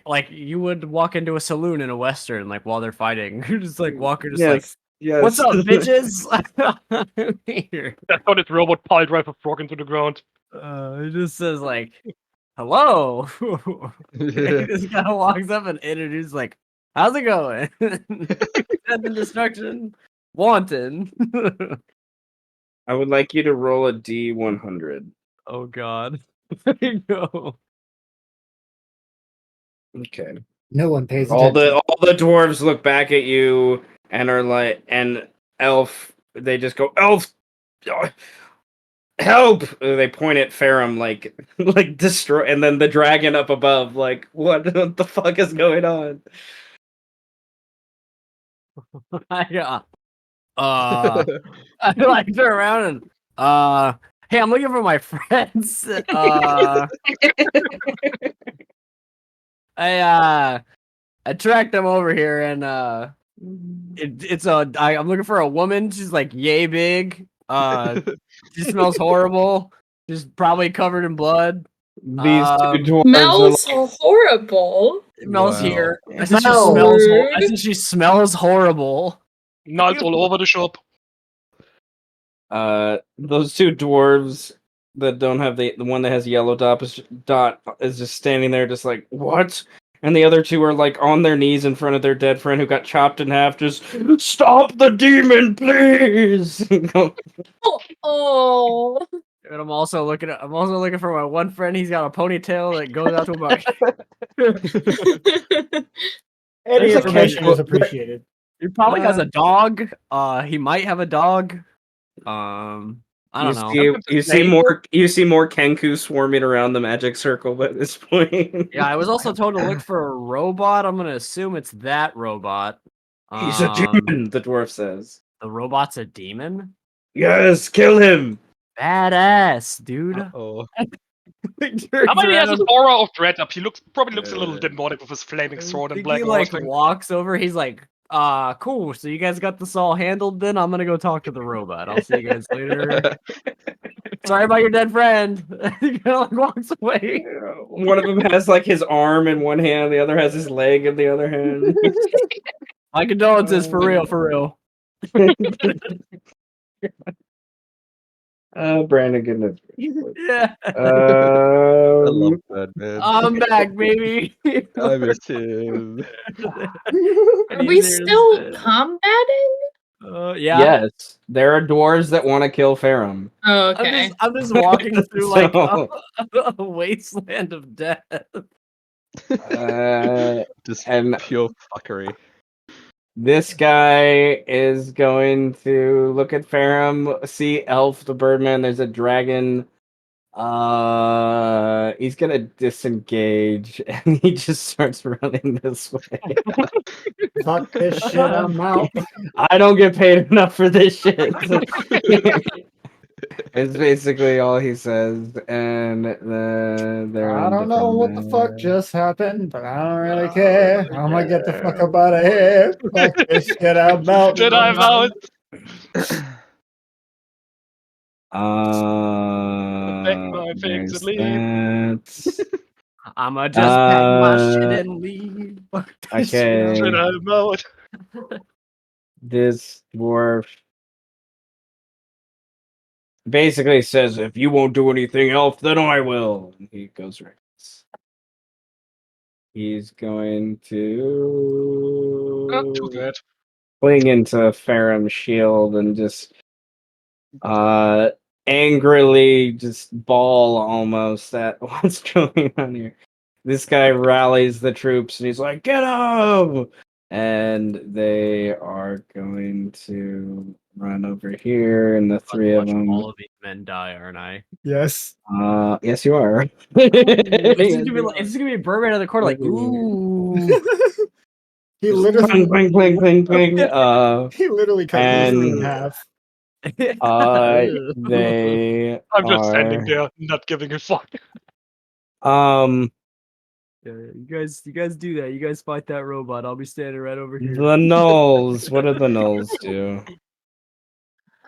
like you would walk into a saloon in a western like while they're fighting. You're just like walking, just like, yes. what's up, bitches? Here. That's how this robot pile drive a frog into the ground. It just says like, hello. He just kind of walks up and introduces like, how's it going? Death and destruction, wanton. I would like you to roll a D100. Oh God. There you go. Okay. No one pays All attention. the dwarves look back at you and are like, and Elf, they just go, Elf, help! They point at Farrum like destroy, and then the dragon up above, like, what the fuck is going on? Yeah. I like turn around and hey, I'm looking for my friends. I tracked them over here and I'm looking for a woman. She's like yay big. She smells horrible. She's probably covered in blood. These two dwarves Mel's are like, horrible. Mel's Wow. here. I said she Mel. smells. I said she smells horrible. Nuts all over the shop. those two dwarves that don't have the one that has yellow dot is just standing there just like, what? And the other two are like on their knees in front of their dead friend who got chopped in half, just stop the demon, please. Oh. And I'm also looking for my one friend. He's got a ponytail that goes out to about. Any Information is appreciated. He probably has a dog. He might have a dog. I don't know. You see more Kenku swarming around the magic circle at this point. Yeah, I was also told to look for a robot. I'm gonna assume it's that robot. He's a demon, the dwarf says. The robot's a demon? Yes, kill him. Badass, dude. Oh, How many has his aura of dread up? He probably looks a little demonic with his flaming sword and black He like thing. walks over. He's like, cool. So you guys got this all handled. Then I'm gonna go talk to the robot. I'll see you guys later. Sorry about your dead friend. He kind of like walks away. One of them has like his arm in one hand, the other has his leg in the other hand. My condolences, for real, for real. Brandon, goodness. Yeah. I love Um, that, man. I'm back, baby. I miss him. Are we still combating? Yeah. Yes, there are dwarves that want to kill Farrum. Oh, okay. I'm just walking through like So- a wasteland of death. Just and pure fuckery. this guy is going to look at Farrum, see Elf the Birdman. There's a dragon. He's gonna disengage, and he just starts running this way. Fuck this shit, I'm out. I don't get paid enough for this shit. It's basically all he says, and then they're. I don't know what the fuck indifferent. just happened, but I don't really care. I'm gonna get the fuck up out of here. Fuck this shit out mountain. Jedi mount. Pack my things There's and leave. that. I'ma just pack my shit and leave. Fuck this Okay. shit. Jedi mount. This dwarf basically says, "If you won't do anything else, then I will." And he goes right. He's going Not too to bad. cling into Farrum's shield and just angrily just bawl almost at what's going on here. This guy rallies the troops and he's like, "Get him!" And they are going to run over here, and the three of them. All of these men die, aren't I? Yes. Yes, you are. It's gonna be Birdman in the corner, like, ooh. He literally Clang, clang, clang, clang, clang. he literally cut his in half. They I'm just standing are. there, not giving a fuck. Yeah, you guys do that. You guys fight that robot. I'll be standing right over here. The Knolls. What do the Knolls do?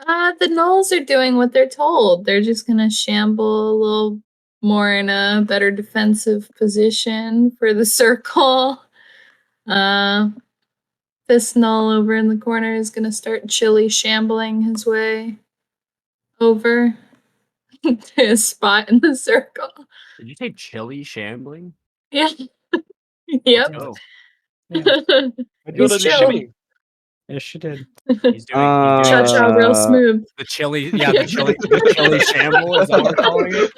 The Knolls are doing what they're told. They're just gonna shamble a little more in a better defensive position for the circle. This Knoll over in the corner is gonna start chilly shambling his way over to his spot in the circle. Did you say chili shambling? Yeah. Yep. Oh, You're the chill. shimmy. Yes, she did. he's doing Cha-cha real smooth. the chili. Yeah, the chili shamble is that what we're calling it?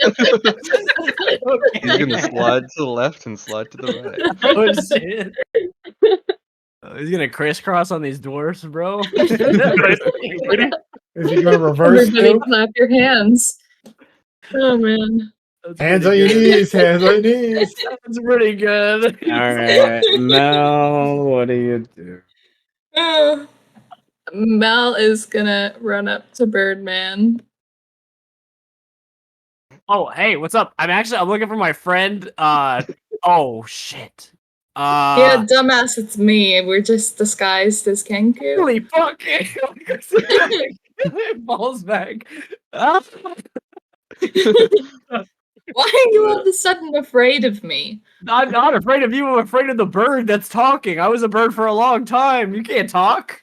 He's gonna slide to the left and slide to the right. Oh shit! He's gonna crisscross on these dwarfs, bro. Is he gonna reverse Everybody too? clap your hands. Oh man. Hands on your knees, hands on your knees. That's pretty good. All right, Mel. What do you do? Mel is gonna run up to Birdman. Oh, hey, what's up? I'm looking for my friend. Oh shit. Yeah, dumbass, it's me. We're just disguised as Kenku. Holy fuck! It falls back. Why are you all of a sudden afraid of me? I'm not afraid of you. I'm afraid of the bird that's talking. I was a bird for a long time. You can't talk.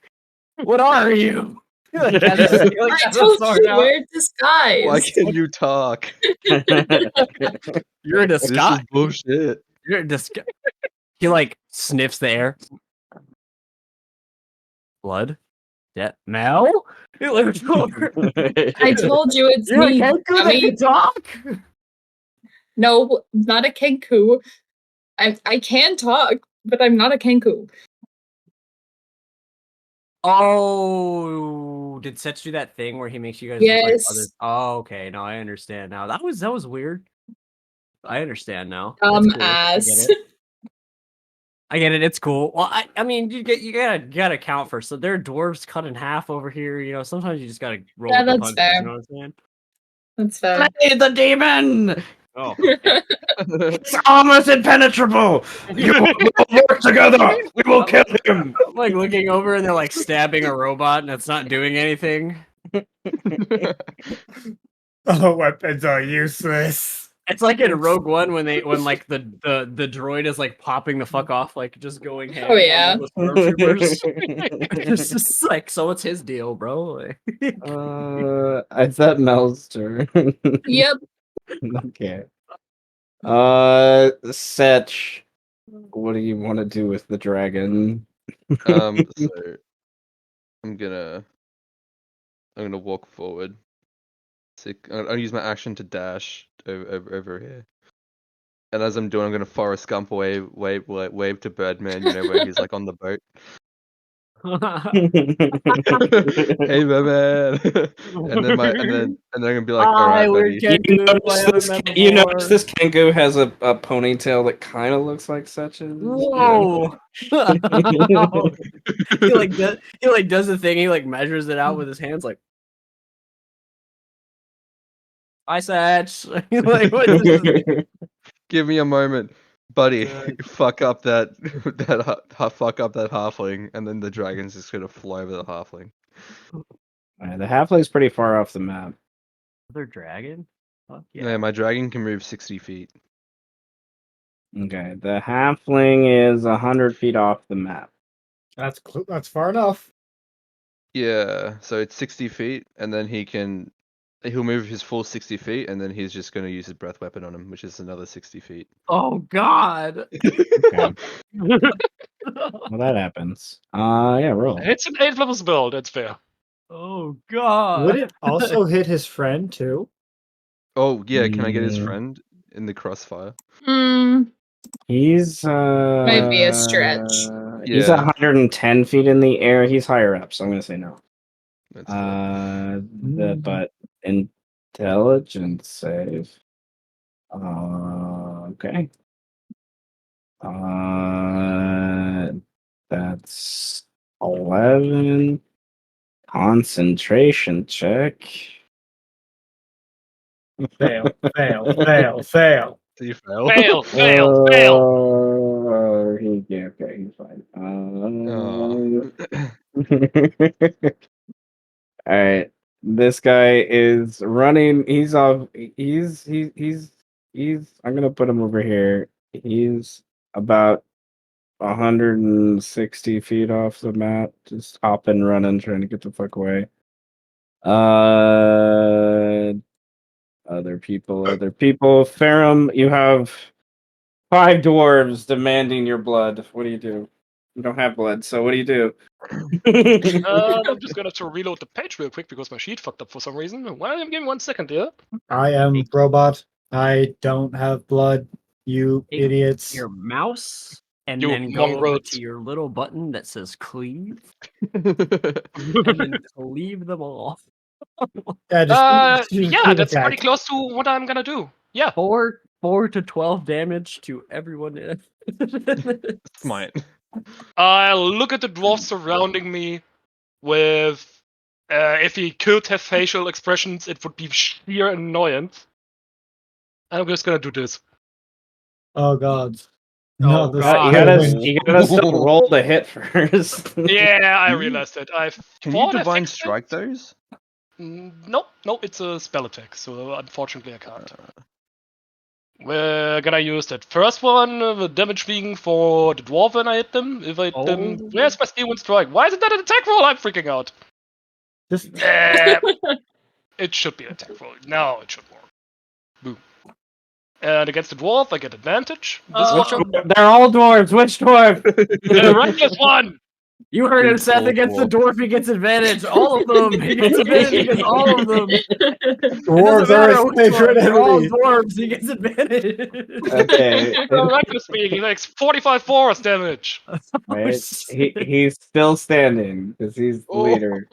What are you? I told you we're disguised. Why can't you talk? You're a This is disguise. bullshit. You're a disguise. He like sniffs the air. Blood. Mel? He looks over. I told you it's You're me. a Kenku that dummy. can talk. No, not a Kenku. I can talk, but I'm not a Kenku. Oh, did Sech do that thing where he makes you guys look like Yes. others? Oh, okay. No, I understand now. That was weird. I understand now. That's cool. Ass. I get it. It's cool. Well, I mean, you gotta count for. So there are dwarves cut in half over here. You know, sometimes you just gotta roll. Yeah, with the that's punches, fair. You know what I'm saying? That's fair. Play the demon. Oh, It's almost impenetrable. We will work together. We will kill him. I'm like looking over and they're like stabbing a robot and it's not doing anything. Oh, weapons are useless. It's like in Rogue One when like the droid is like popping the fuck off, like just going ham. Oh, yeah. On the stormtroopers. It's just like, so what's his deal, bro? I said Mel's turn. Yep. Okay. Sech, what do you want to do with the dragon? So I'm gonna walk forward. I'll use my action to dash over here. And as I'm doing, I'm gonna Forrest Gump wave to Birdman. You know where he's like on the boat. Hey, man. and then I'm gonna be like, all right, buddy. You notice this Kenku has a ponytail that kind of looks like Sech's. Whoa! he like does the thing. He like measures it out with his hands, like. I said, like, what is this? Give me a moment, buddy. Fuck up that fuck up that halfling, and then the dragon's just gonna fly over the halfling. The halfling's pretty far off the map. Another dragon? Fuck Yeah, yeah. my dragon can move 60 feet. Okay, the halfling is 100 feet off the map. That's far enough. Yeah, so it's 60 feet, and then he'll move his full 60 feet, and then he's just gonna use his breath weapon on him, which is another 60 feet. Oh God. Okay. Well, that happens. Yeah, roll. It's an 8th level spell, that's fair. Oh God. Would it also hit his friend too? Oh yeah, can I get his Mm. friend in the crossfire? He's Might be a stretch. He's Yeah. 110 feet in the air. He's higher up, so I'm gonna say no. That's fair. But intelligence save. Okay. That's 11. Concentration check. Fail, fail. So you fail. Fail. Okay, he's fine. All right. This guy is running. He's off. He's. I'm gonna put him over here. He's about 160 feet off the map, just hopping, running, trying to get the fuck away. Other people. Farrum, you have 5 dwarves demanding your blood. What do? You don't have blood, so what do you do? I'm just gonna have to reload the page real quick because my sheet fucked up for some reason. Well, give me 1 second here. I am robot. I don't have blood. You Take idiots. Your mouse and You then go over mongrels. to your little button that says cleave and then cleave them all. Yeah, just Yeah, that's pretty close to what I'm gonna do. Yeah. 4 to 12 damage to everyone. Smite. I look at the dwarf surrounding me with. If he could have facial expressions, it would be sheer annoyance. I'm just gonna do this. Oh God. Oh, this God. You gotta still roll the hit first. Yeah, I realized it. Can you divine strike those? Nope, it's a spell attack, so unfortunately I can't. We're gonna use that first one, the damage being for the dwarf when I hit them. If I hit them, where's my steal and strike? Why isn't that an attack roll? I'm freaking out. Just It should be an attack roll. Now it should work. Boom. And against the dwarf, I get advantage. This one, They're all dwarves. Which dwarf? the reckless one. You heard him, Seth. Against the dwarf, he gets advantage. All of them. He gets advantage against all of them. dwarves are his favorite all enemy. dwarves. He gets advantage. Okay. The reckless being, he makes 45 force damage. Right. He's still standing because he's the leader.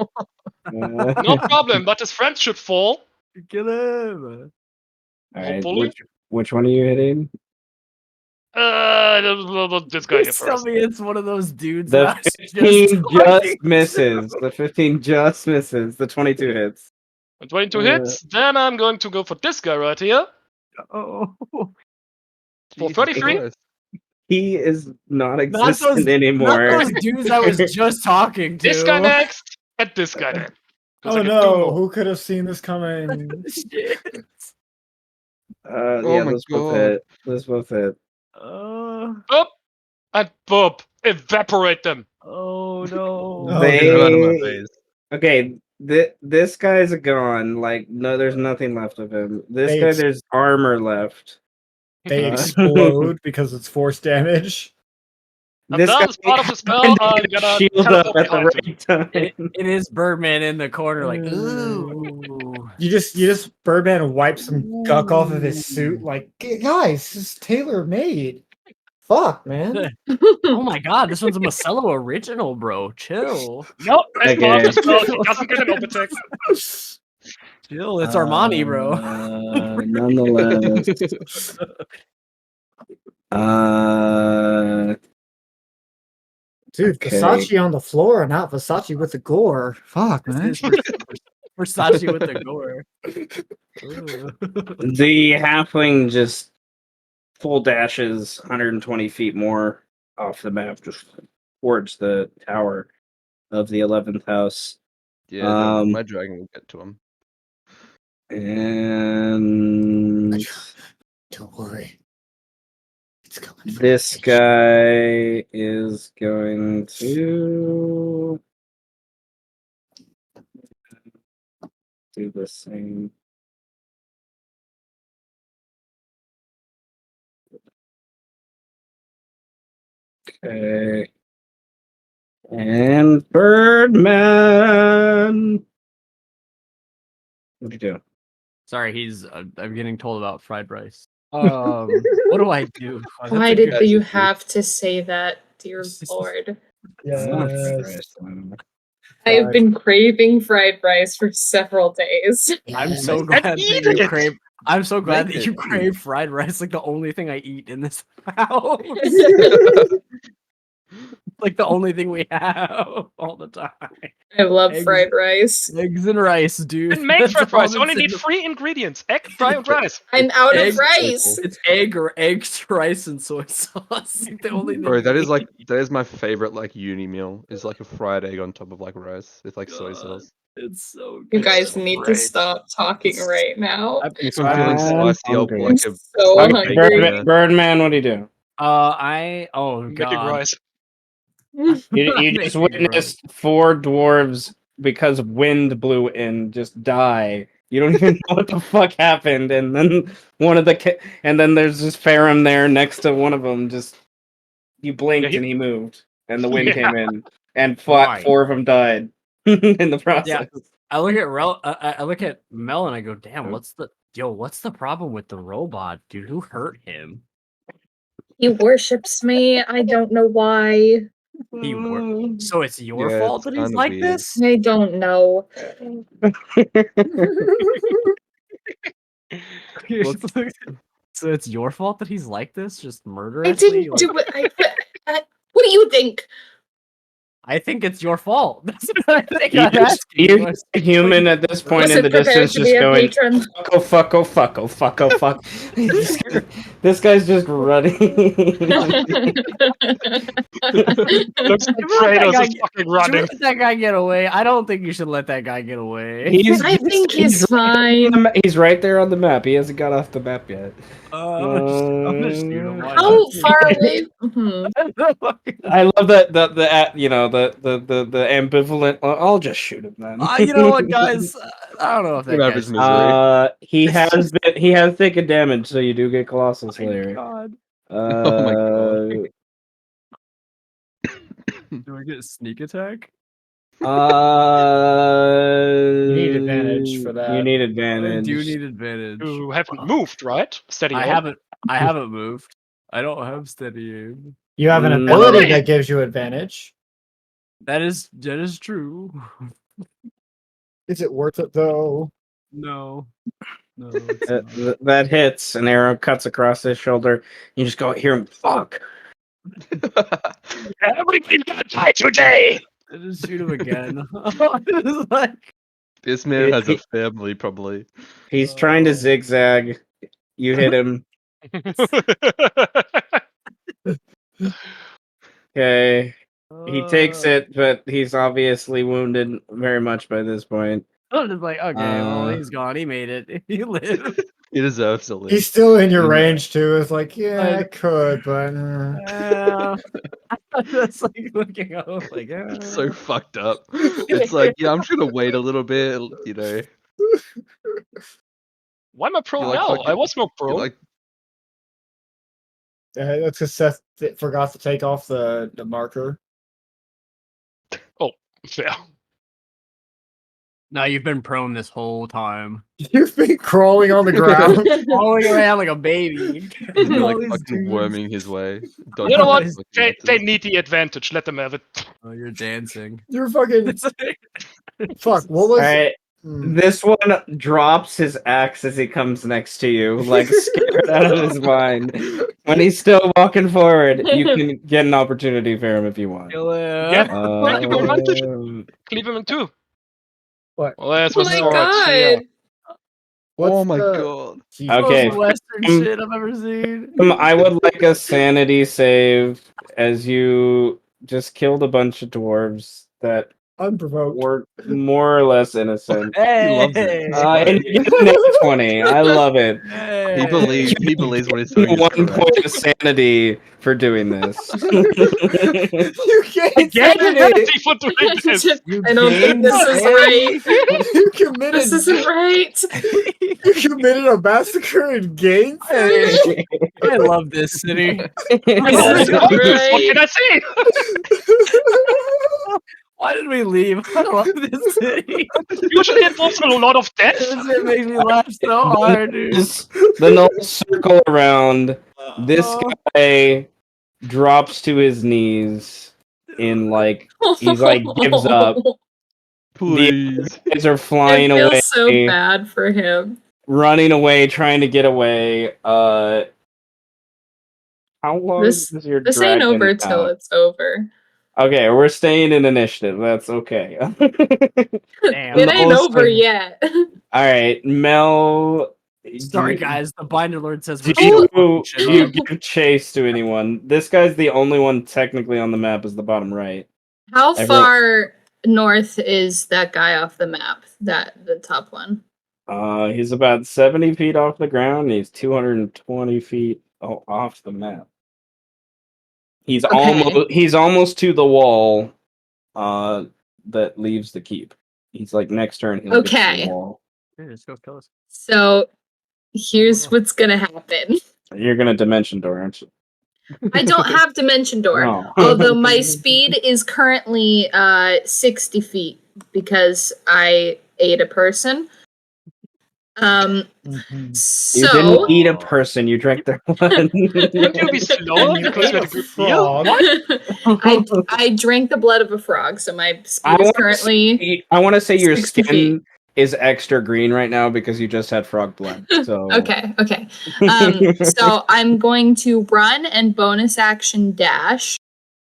No problem, but his friends should fall. Get him. All right. Hopefully. Which one are you hitting? This guy here Tell first. me it's one of those dudes. The that 15 just misses. The 15 just misses. The 22 hits. 22 hits. Then I'm going to go for this guy right here. Oh. For 33. Christ. He is not existent anymore. Not those dudes I was just talking to. This guy next, and this guy next. Oh no! Who could have seen this coming? Shit. Yeah, my those both God. hit. Those both hit. Boop and boop. Evaporate them. Oh no. Oh, They- Get him out of my face. Okay, this guy's gone. Like, no, there's nothing left of him. This They guy, ex- there's armor left. They explode because it's force damage. I'm done as part of the spell. I'm gonna shield up teleport at the behind him. right time. It is Birdman in the corner, like, ooh. You just Birdman wipes some guck off of his suit. Like, guys, this is tailor made. Fuck, man. Oh my god, this one's a Marcello original, bro. Chill. Nope, as Okay. part of the spell, he doesn't get an open attack. Chill. It's Armani, bro. Nonetheless. Dude, Okay. Versace on the floor, not Versace with the gore. Fuck, man. Versace with the gore. The halfling just full dashes 120 feet more off the map, just towards the tower of the 11th house. Yeah, my dragon will get to him. And Don't worry. It's coming. this guy is going to do the same. Okay. And Birdman. What'd you do? Sorry, I'm getting told about fried rice. What do I do? Oh, that's Why a did good- you have to say that, dear Lord? It's not fried Yes. rice. I have been craving fried rice for several days. I'm so And glad that eat you it! crave. I'm so glad Make that it. you crave fried rice. Like the only thing I eat in this house. Like the only thing we have all the time. I love Eggs. fried rice. Eggs and rice, dude. And make That's fried all rice. You only that's in need the- 3 ingredients: egg, fry, and rice. I'm out of Eggs. rice. It's eggs, rice, and soy sauce. Like the only thing. Bro, that we is like eat. that is my favorite like uni meal. Is like a fried egg on top of like rice with like soy God. sauce. It's so good. You guys So need to great. stop talking right now. If I'm feeling I'm spicy, I'll hungry. like I'm a so like a hungry. bacon, Birdman, what do you do? Oh Making god. rice. You just Making witnessed 4 dwarves because wind blew in just die. You don't even know what the fuck happened, and then and then there's just Farrum there next to one of them. Just you blinked Yeah, and he moved, and the wind Yeah. came in, and Why? 4 of them died in the process. I look at I look at Mel and I go, damn, what's the problem with the robot, dude? Who hurt him? He worships me. I don't know why. So it's your Yeah, fault it's that he's kinda like weird. this? I don't know. So it's your fault that he's like this, just I murderously? didn't do it. What do you think? I think it's your fault. That's what I think. You're a human at this point in Wasn't the prepared distance, to just be a going, patron. fuck, oh fuck, oh fuck, oh fuck, oh fuck. This guy's just running. Looks like Kratos is fucking running. Let that guy get away. I don't think you should let that guy get away. I think he's fine. He's right there on the map. He hasn't got off the map yet. I'm just shoot him. Why How not? far away? Mhm. I love that the ambivalent. I'll just shoot him then. You know what, guys? I don't know if that Get out of guy's his misery. He has taken damage, so you do get colossal my slayer. God. Oh my God. Do I get a sneak attack? You need advantage for that. You need I advantage. do need advantage. You haven't moved, right? Steady. I on. haven't moved. I don't have steady aim. You have an Mm. ability Why? that gives you advantage. That is true. Is it worth it though? No. No, it's not. That hits. An arrow cuts across his shoulder. You just go hear him. Fuck. Everybody's gonna die today. I just shoot him again. It's like, This man has a family, probably. He's trying to zigzag. You hit him. Okay. He takes it, but he's obviously wounded very much by this point. I'm just like, okay, well, he's gone. He made it. He lived. He deserves to live. He's still in your Mm. range too. It's like, yeah, I could, but I'm just like looking up, like, It's so fucked up. It's like, yeah, I'm just gonna wait a little bit, you know. Why am I pro You're like now? fucking- I was no pro. You're like, that's because Seth forgot to take off the marker. Fair. No, you've been prone this whole time. You've been crawling on the ground. Rolling around like a baby. he's been All like these fucking dudes. worming his way. You know what? dodging They fucking need the advantage. Let them have it. Oh, you're dancing. You're fucking It's like- fuck. What was? Alright. Hmm. This one drops his axe as he comes next to you, like scared out of his mind. When he's still walking forward, you can get an opportunity for him if you want. Kill him. Yeah. Thank you very much. Um, Cleave him in two. What? Well, that's Oh my my sword. god! Yeah. Oh my the- god. Jesus. Okay. Most Western shit I've ever seen. I would like a sanity save as you just killed a bunch of dwarves that Unprovoked. were more or less innocent. He loves it. Hey, It's And great. you get a net 20. I love it. He believes what he's doing is 1 correct. point of sanity for doing this. You gained Get sanity. sanity for doing this. You I don't think gained this is right. You committed. This isn't right. You committed a massacre and gained Hey, sanity. I love this city. This is Right. gorgeous. What can I say? Why did we leave? I love this city. Usually involves a lot of death. This shit makes me laugh so hard, dude. The gnolls circle around. This Oh, guy drops to his knees in like he's like gives up. Please. Guys are I flying feel away, so bad for him. running away, trying to get away. How long This is your This ain't dragon over till out? it's over. Okay, we're staying in initiative. That's okay. damn. It ain't Mel's over like- yet. All right, Mel. Sorry, guys. The Binder Lord says Do we're still you, fucking shit do you up. give chase to anyone? This guy's the only one technically on the map. Is the bottom right? How Everyone- far north is that guy off the map? The top one. He's about 70 feet off the ground. And he's 220 feet off the map. He's Okay. almost to the wall. That leaves the keep. He's like next turn. He'll get to Okay. the wall. Here, just go kill us. So here's what's gonna happen. You're gonna dimension door, aren't you? I don't have dimension door. No. Although my speed is currently 60 feet because I ate a person. You So didn't eat a person. You drank their blood. Wouldn't you be slower You because you ate had a a good meal? frog. I drank the blood of a frog, so my I speed is wanna currently I want to say your 60 skin is extra green right now because you just had frog blood. So okay. So I'm going to run and bonus action dash.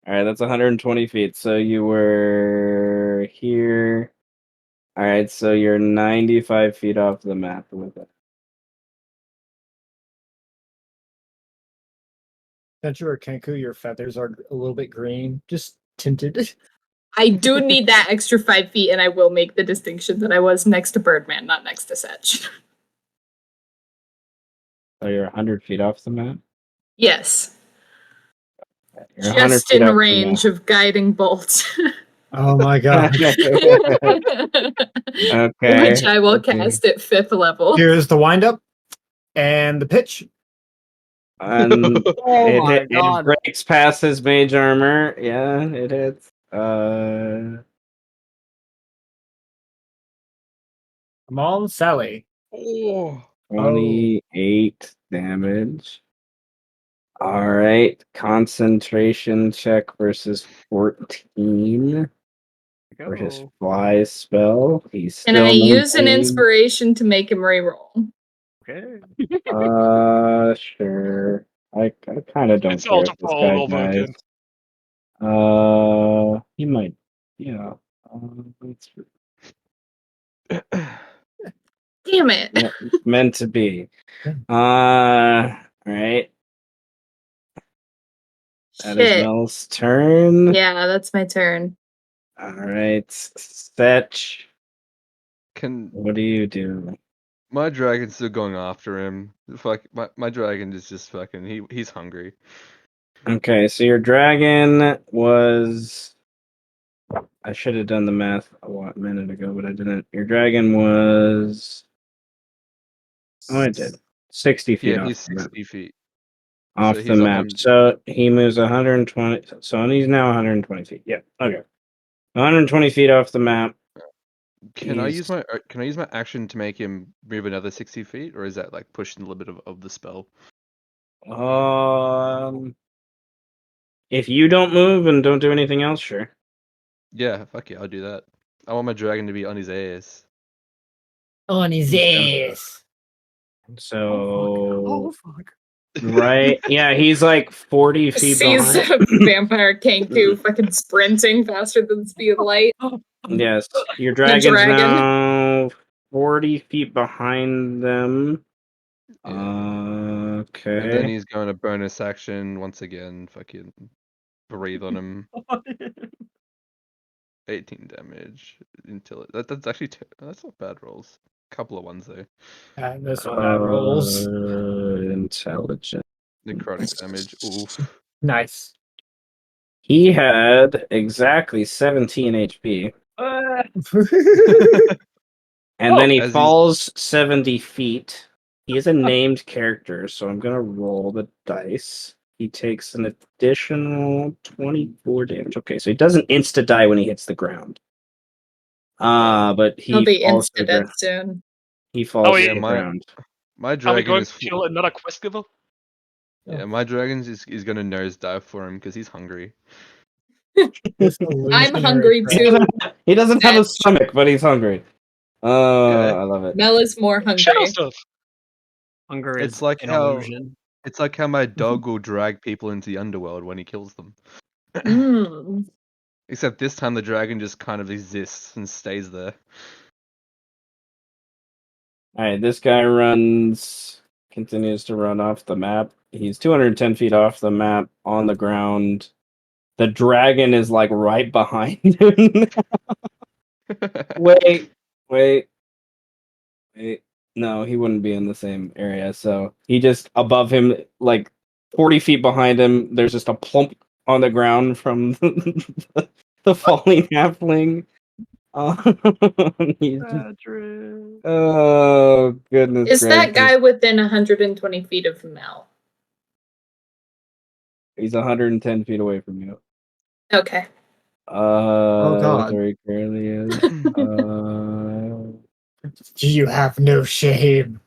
All right, that's 120 feet. So you were here. All right, so you're 95 feet off the map with it. Since you're a Kenku, your feathers are a little bit green, just tinted. I do need that extra 5 feet, and I will make the distinction that I was next to Birdman, not next to Sech. So you're 100 feet off the map. Yes, You're 100 just feet in off the range of guiding bolts, Oh my god. map. Okay. which I will okay. cast at 5th level. Here's the windup and the pitch. And Oh my it god. breaks past his mage armor. Yeah, it hits. Come on, Sally. Oh. 28 damage. All right, concentration check versus 14 for his Go. fly spell. He's Can still I use an maintained. inspiration to make him reroll? Okay. Sure. I kind of don't It's care all if to this fall guy over dies. again. He might. Yeah. It's Damn it. yeah, it's meant to be. All right. That is Shit. Mel's turn. Yeah, that's my turn. All right, Sech. Can What do you do? my dragon's still going after him? Fuck, my dragon is just fucking. He's hungry. Okay, so your dragon was. I should have done the math a minute ago, but I didn't. Your dragon was. Oh, I did. 60 feet Yeah, off he's the map. 60 feet. Off So the he's map. 100. So he moves 120. So he's now 120 feet. Yeah. Okay. 120 feet off the map. Can I He's- use my action to make him move another 60 feet, or is that like pushing the limit of the spell? If you don't move and don't do anything else, sure. Yeah, fuck yeah, I'll do that. I want my dragon to be on his ass. On his ass. So Oh fuck. right, yeah, he's like 40 feet Sees behind. a vampire Kenku fucking sprinting faster than the speed of light. Yes, your dragon's dragon. now 40 feet behind them. Yeah. Okay. And then he's going to bonus action once again. Fucking breathe on him. 18 damage until that's actually that's not bad rolls. Couple of ones though. That's not bad rolls. Intelligence. Necrotic damage. Oof. Nice. He had exactly 17 HP. And then he As falls 70 feet. He is a named character, so I'm going to roll the dice. He takes an additional 24 damage. Okay, so he doesn't insta die when he hits the ground. But he He'll be falls to insta the dead ground. soon. He falls Oh, to yeah, the ground. My Are we dragon going is to kill another quest giver? yeah, my dragon is gonna nosedive for him because he's hungry. I'm hungry too. He doesn't have a That's- stomach, but he's hungry. Yeah. I love it. Mel is more Shadow hungry. stuff. Hunger It's is like an how- illusion. It's like how my dog will drag people into the underworld when he kills them. Mm. Except this time the dragon just kind of exists and stays there. Alright, this guy continues to run off the map. He's 210 feet off the map on the ground. The dragon is like right behind him. Wait. No, he wouldn't be in the same area. So he just above him, like 40 feet behind him, there's just a plump on the ground from the falling halfling. Oh, goodness Is that gracious. guy within 120 feet of Mel? He's 110 feet away from you. Okay. God. Where he currently is. You have no shame.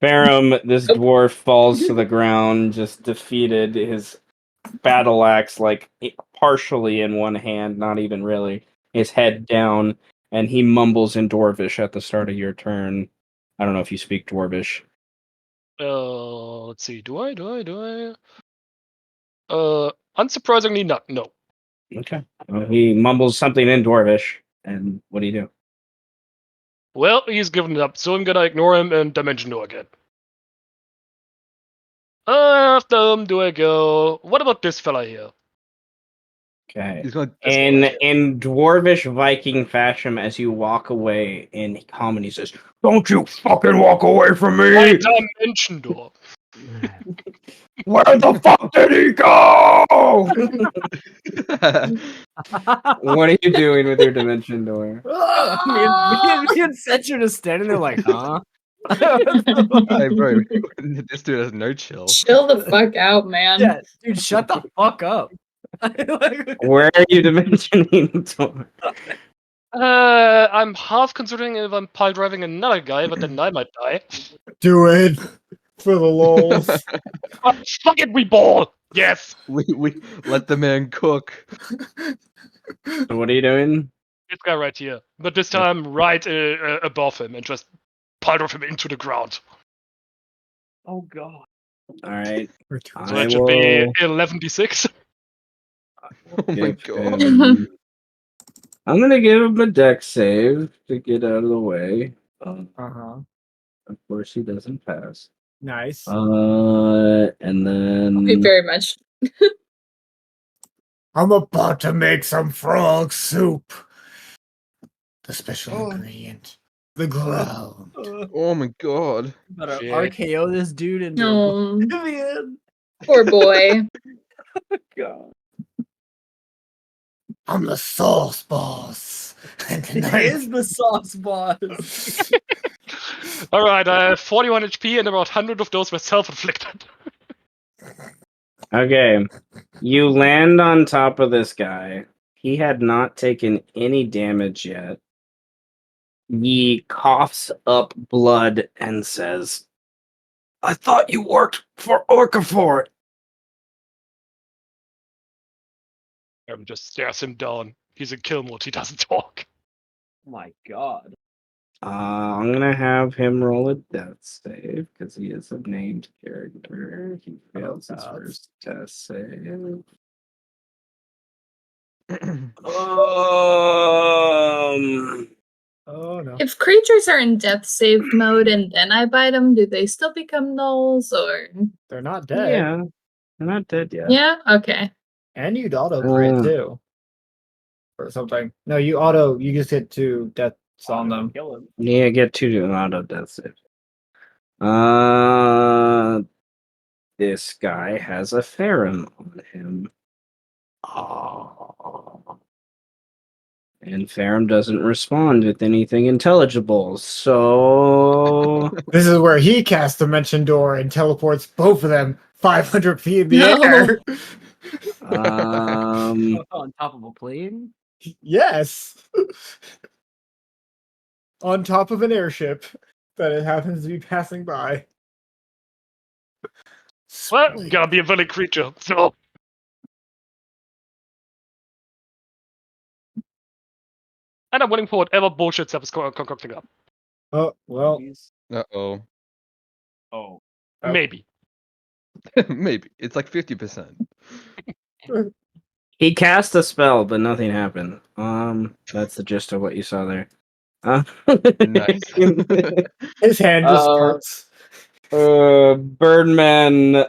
Farrum, this dwarf falls to the ground, just defeated. His battle axe, like partially in one hand, not even really. His head down, and he mumbles in Dwarvish at the start of your turn. I don't know if you speak Dwarvish. Let's see. Do I? Unsurprisingly, not. No. Okay. Well, he mumbles something in Dwarvish, and what do you do? Well, he's given it up, so I'm gonna ignore him and dimension door again. After him, do I go? What about this fella here? Okay. He's gonna In Dwarvish Viking fashion, as you walk away in common, he says, "Don't you fucking walk away from My me! dimension door. Where the fuck did he go?" What are you doing with your dimension door? me and Sech are just standing there like, huh? Hey, bro, this dude has no chill. Chill the fuck out, man. Yeah, dude, shut the fuck up. Where are you dimensioning door? I'm half considering if I'm pile driving another guy, but then I might die. Do it for the lols. Oh, fuck it, we ball! Yes! we let the man cook. So what are you doing? This guy right here. But this time right above him and just pile drive him into the ground. Oh god. All right. So that should be 11d6. Oh my god. I'm gonna give him a dex save to get out of the way. Uh-huh. Of course, he doesn't pass. Nice. And then Okay, very much. I'm about to make some frog soup. The special ingredient. The ground. Oh my god. Better Shit. RKO this dude into No, oblivion. poor boy. God. I'm the sauce boss. And He tonight is the sauce boss. Alright, I have 41 HP and about 100 of those were self-inflicted. Okay, you land on top of this guy. He had not taken any damage yet. He coughs up blood and says, "I thought you worked for Orcafor." Just stares him down. He's in kill mode, he doesn't talk. Oh my god. I'm gonna have him roll a death save because he is a named character. He fails his first test save. Oh no. know. If creatures are in death save mode and then I bite them, do they still become nulls or? They're not dead. Yeah, they're not dead yet. Yeah. Okay. And you'd auto crit too. Or something. No, you just hit 2 deaths on them. Kill him. Yeah, get 2 auto death save. This guy has a Farrum on him. And Farrum doesn't respond with anything intelligible, so This is where he casts Dimension Door and teleports both of them 500 feet in the air. On top of a plane? Yes. On top of an airship that it happens to be passing by. Well, gotta be a willing creature. So. And I'm willing for whatever bullshit Seth is concocting up. Oh, well. Uh-oh. Oh. Maybe. Maybe. It's like 50%. he cast a spell, but nothing happened. That's the gist of what you saw there. Nice. His hand just starts. Birdman.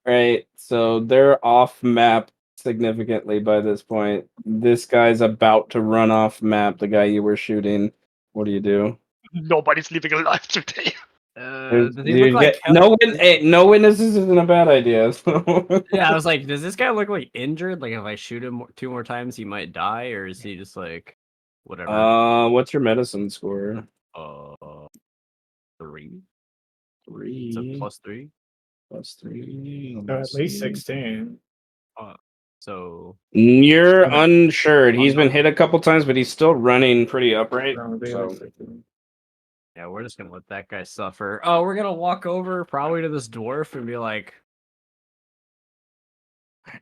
Right, so they're off map significantly by this point. This guy's about to run off map, the guy you were shooting. What do you do? Nobody's leaving alive today. Does he look like no witnesses isn't a bad idea. So. Yeah, I was like, does this guy look like injured? Like if I shoot him 2 more times, he might die, or is he just like whatever? What's your medicine score? 3. 3. So +3. +3. So at least 16. So you're unsure. He's been hit a couple times, but he's still running pretty upright. So. Yeah, we're just gonna let that guy suffer. Oh, we're gonna walk over probably to this dwarf and be like,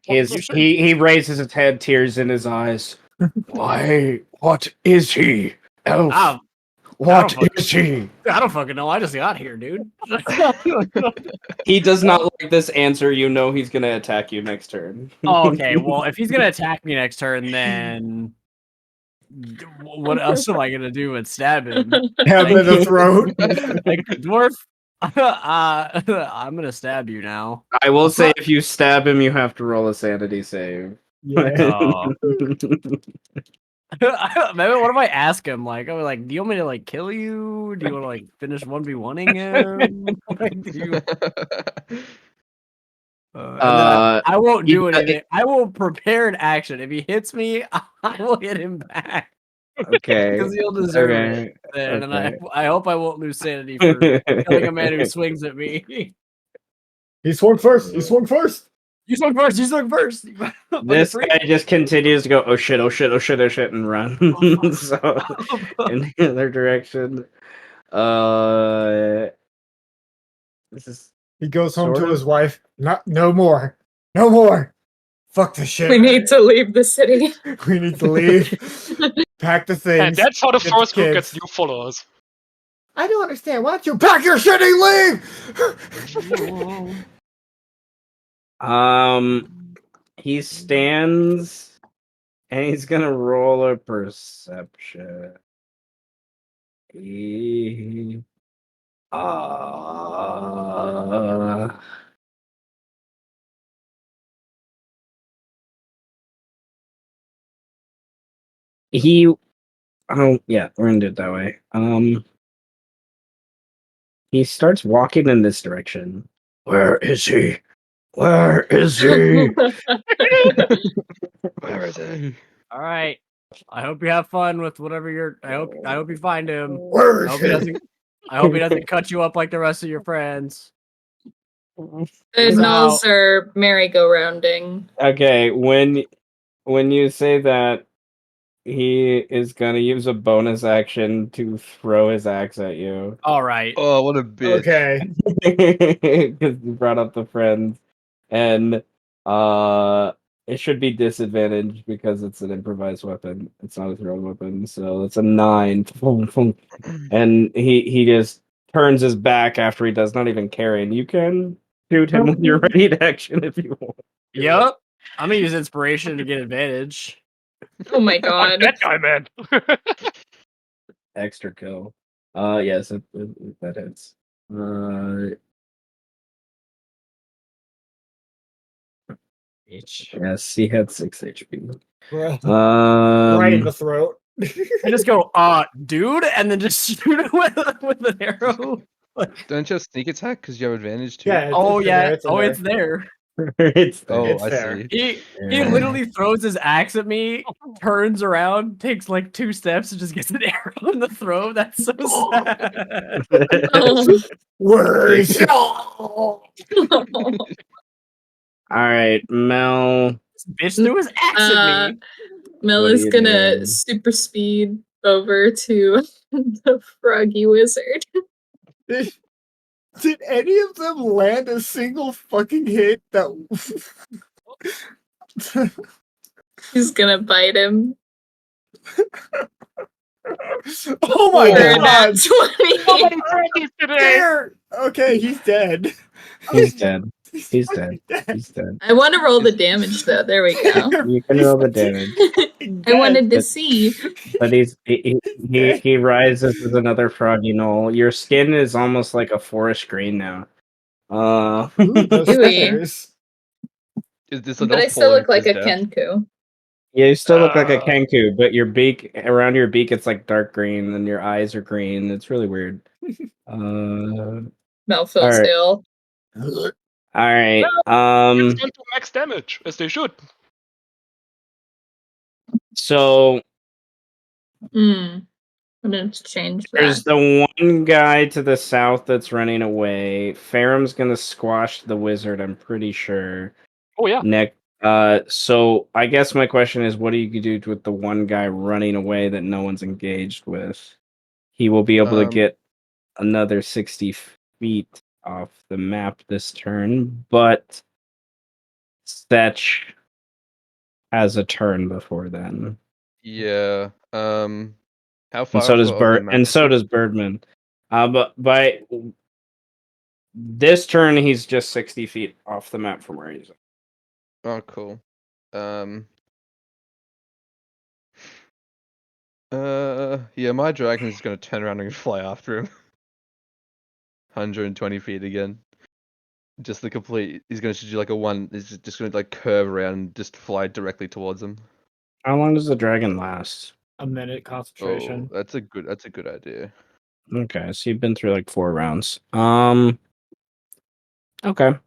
he raises his head, tears in his eyes. Why? What is he? Elf. What is he? I don't fucking know. I just got here, dude. He does not like this answer. You know he's gonna attack you next turn. Oh, okay, well, if he's gonna attack me next turn, then what else am I gonna do but stab him? Stab him in the throat. Like, dwarf, I'm gonna stab you now. I will say, if you stab him, you have to roll a sanity save. Yeah. Maybe what if I ask him? Like, I'm like, do you want me to like kill you? Do you want to like finish 1v1ing him? Like, do you... I won't do anything. I will prepare an action. If he hits me, I will hit him back. Okay. Because he'll deserve it. And I hope I won't lose sanity for killing a man who swings at me. He swung first. He swung first. You swung first. You swung first. This guy just continues to go, oh shit, oh shit, oh shit, oh shit, and run. So, in the other direction. This is. He goes home to his wife. No more. No more. Fuck this shit. We need to leave the city. We need to leave. Pack the things. And that's how the get first group kids. gets new followers. I don't understand. Why don't you pack your shit and leave? He stands and he's gonna roll a perception. He oh yeah, we're gonna do it that way. He starts walking in this direction. Where is he? Where is he? Where is he? All right. I hope you have fun with whatever you're. I hope you find him. Where is I hope he doesn't cut you up like the rest of your friends. The nulls are merry-go-rounding. Okay, when you say that, he is gonna use a bonus action to throw his axe at you. All right. Oh, what a bitch. Okay. Because you brought up the friends, and it should be disadvantaged because it's an improvised weapon. It's not a thrown weapon, so it's a 9. And he just turns his back after he does not even carry, and you can shoot him with your ready action if you want. Yep. I'm gonna use inspiration to get advantage. Oh my god. That guy, man. extra kill. Yes, that hits. Yes, he had 6 HP. Right in the throat. I just go, dude, and then just shoot it with an arrow. Don't you have sneak attack because you have advantage too? Yeah. It's there. It's there. Oh, It's I fair. see. He literally throws his axe at me, turns around, takes like 2 steps, and just gets an arrow in the throat. That's so sad. Oh. Where's All right, Mel. This bitch threw his axe at me. Mel What is are you gonna doing? super speed over to the froggy wizard. Did any of them land a single fucking hit? That He's gonna bite him. Oh my For a god! nat 20. Froggies today. There. Okay, he's dead. He's dead. He's fucking dead. He's dead. I want to roll the damage though. There we go. You can roll the damage, I wanted to but- see. but he rises as another froggy knoll. Your skin is almost like a forest green now. Ooh, those Gooey. stickers. Is this But I still look like a Kenku. Yeah, you still look like a Kenku, but your beak, around your beak, it's like dark green, and your eyes are green. It's really weird. Mel feels Alright. ill. All right. It's going to max damage, as they should. So I'm gonna change there's that. the one guy to the south that's running away. Farrum's gonna squash the wizard, I'm pretty sure. Oh yeah. Nick. So I guess my question is, what do you do with the one guy running away that no one's engaged with? He will be able to get another 60 feet off the map this turn, but Sech has a turn before then. Yeah. How far? And so does off the map is it? Birdman. But by this turn, he's just 60 feet off the map from where he's at. Oh, cool. Yeah, my dragon is gonna turn around and fly after him. 120 feet again. Just the complete. He's gonna do like a one. He's just gonna like curve around and just fly directly towards him. How long does the dragon last? A minute concentration. Oh, that's a good idea. Okay, so you've been through like 4 rounds. Okay. All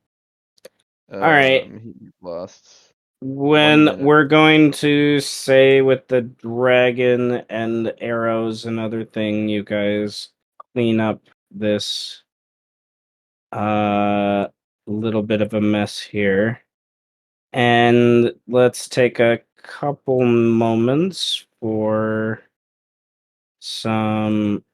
right. He lasts. When minute. we're going to say with the dragon and arrows and other thing, you guys clean up this little bit of a mess here. And let's take a couple moments for some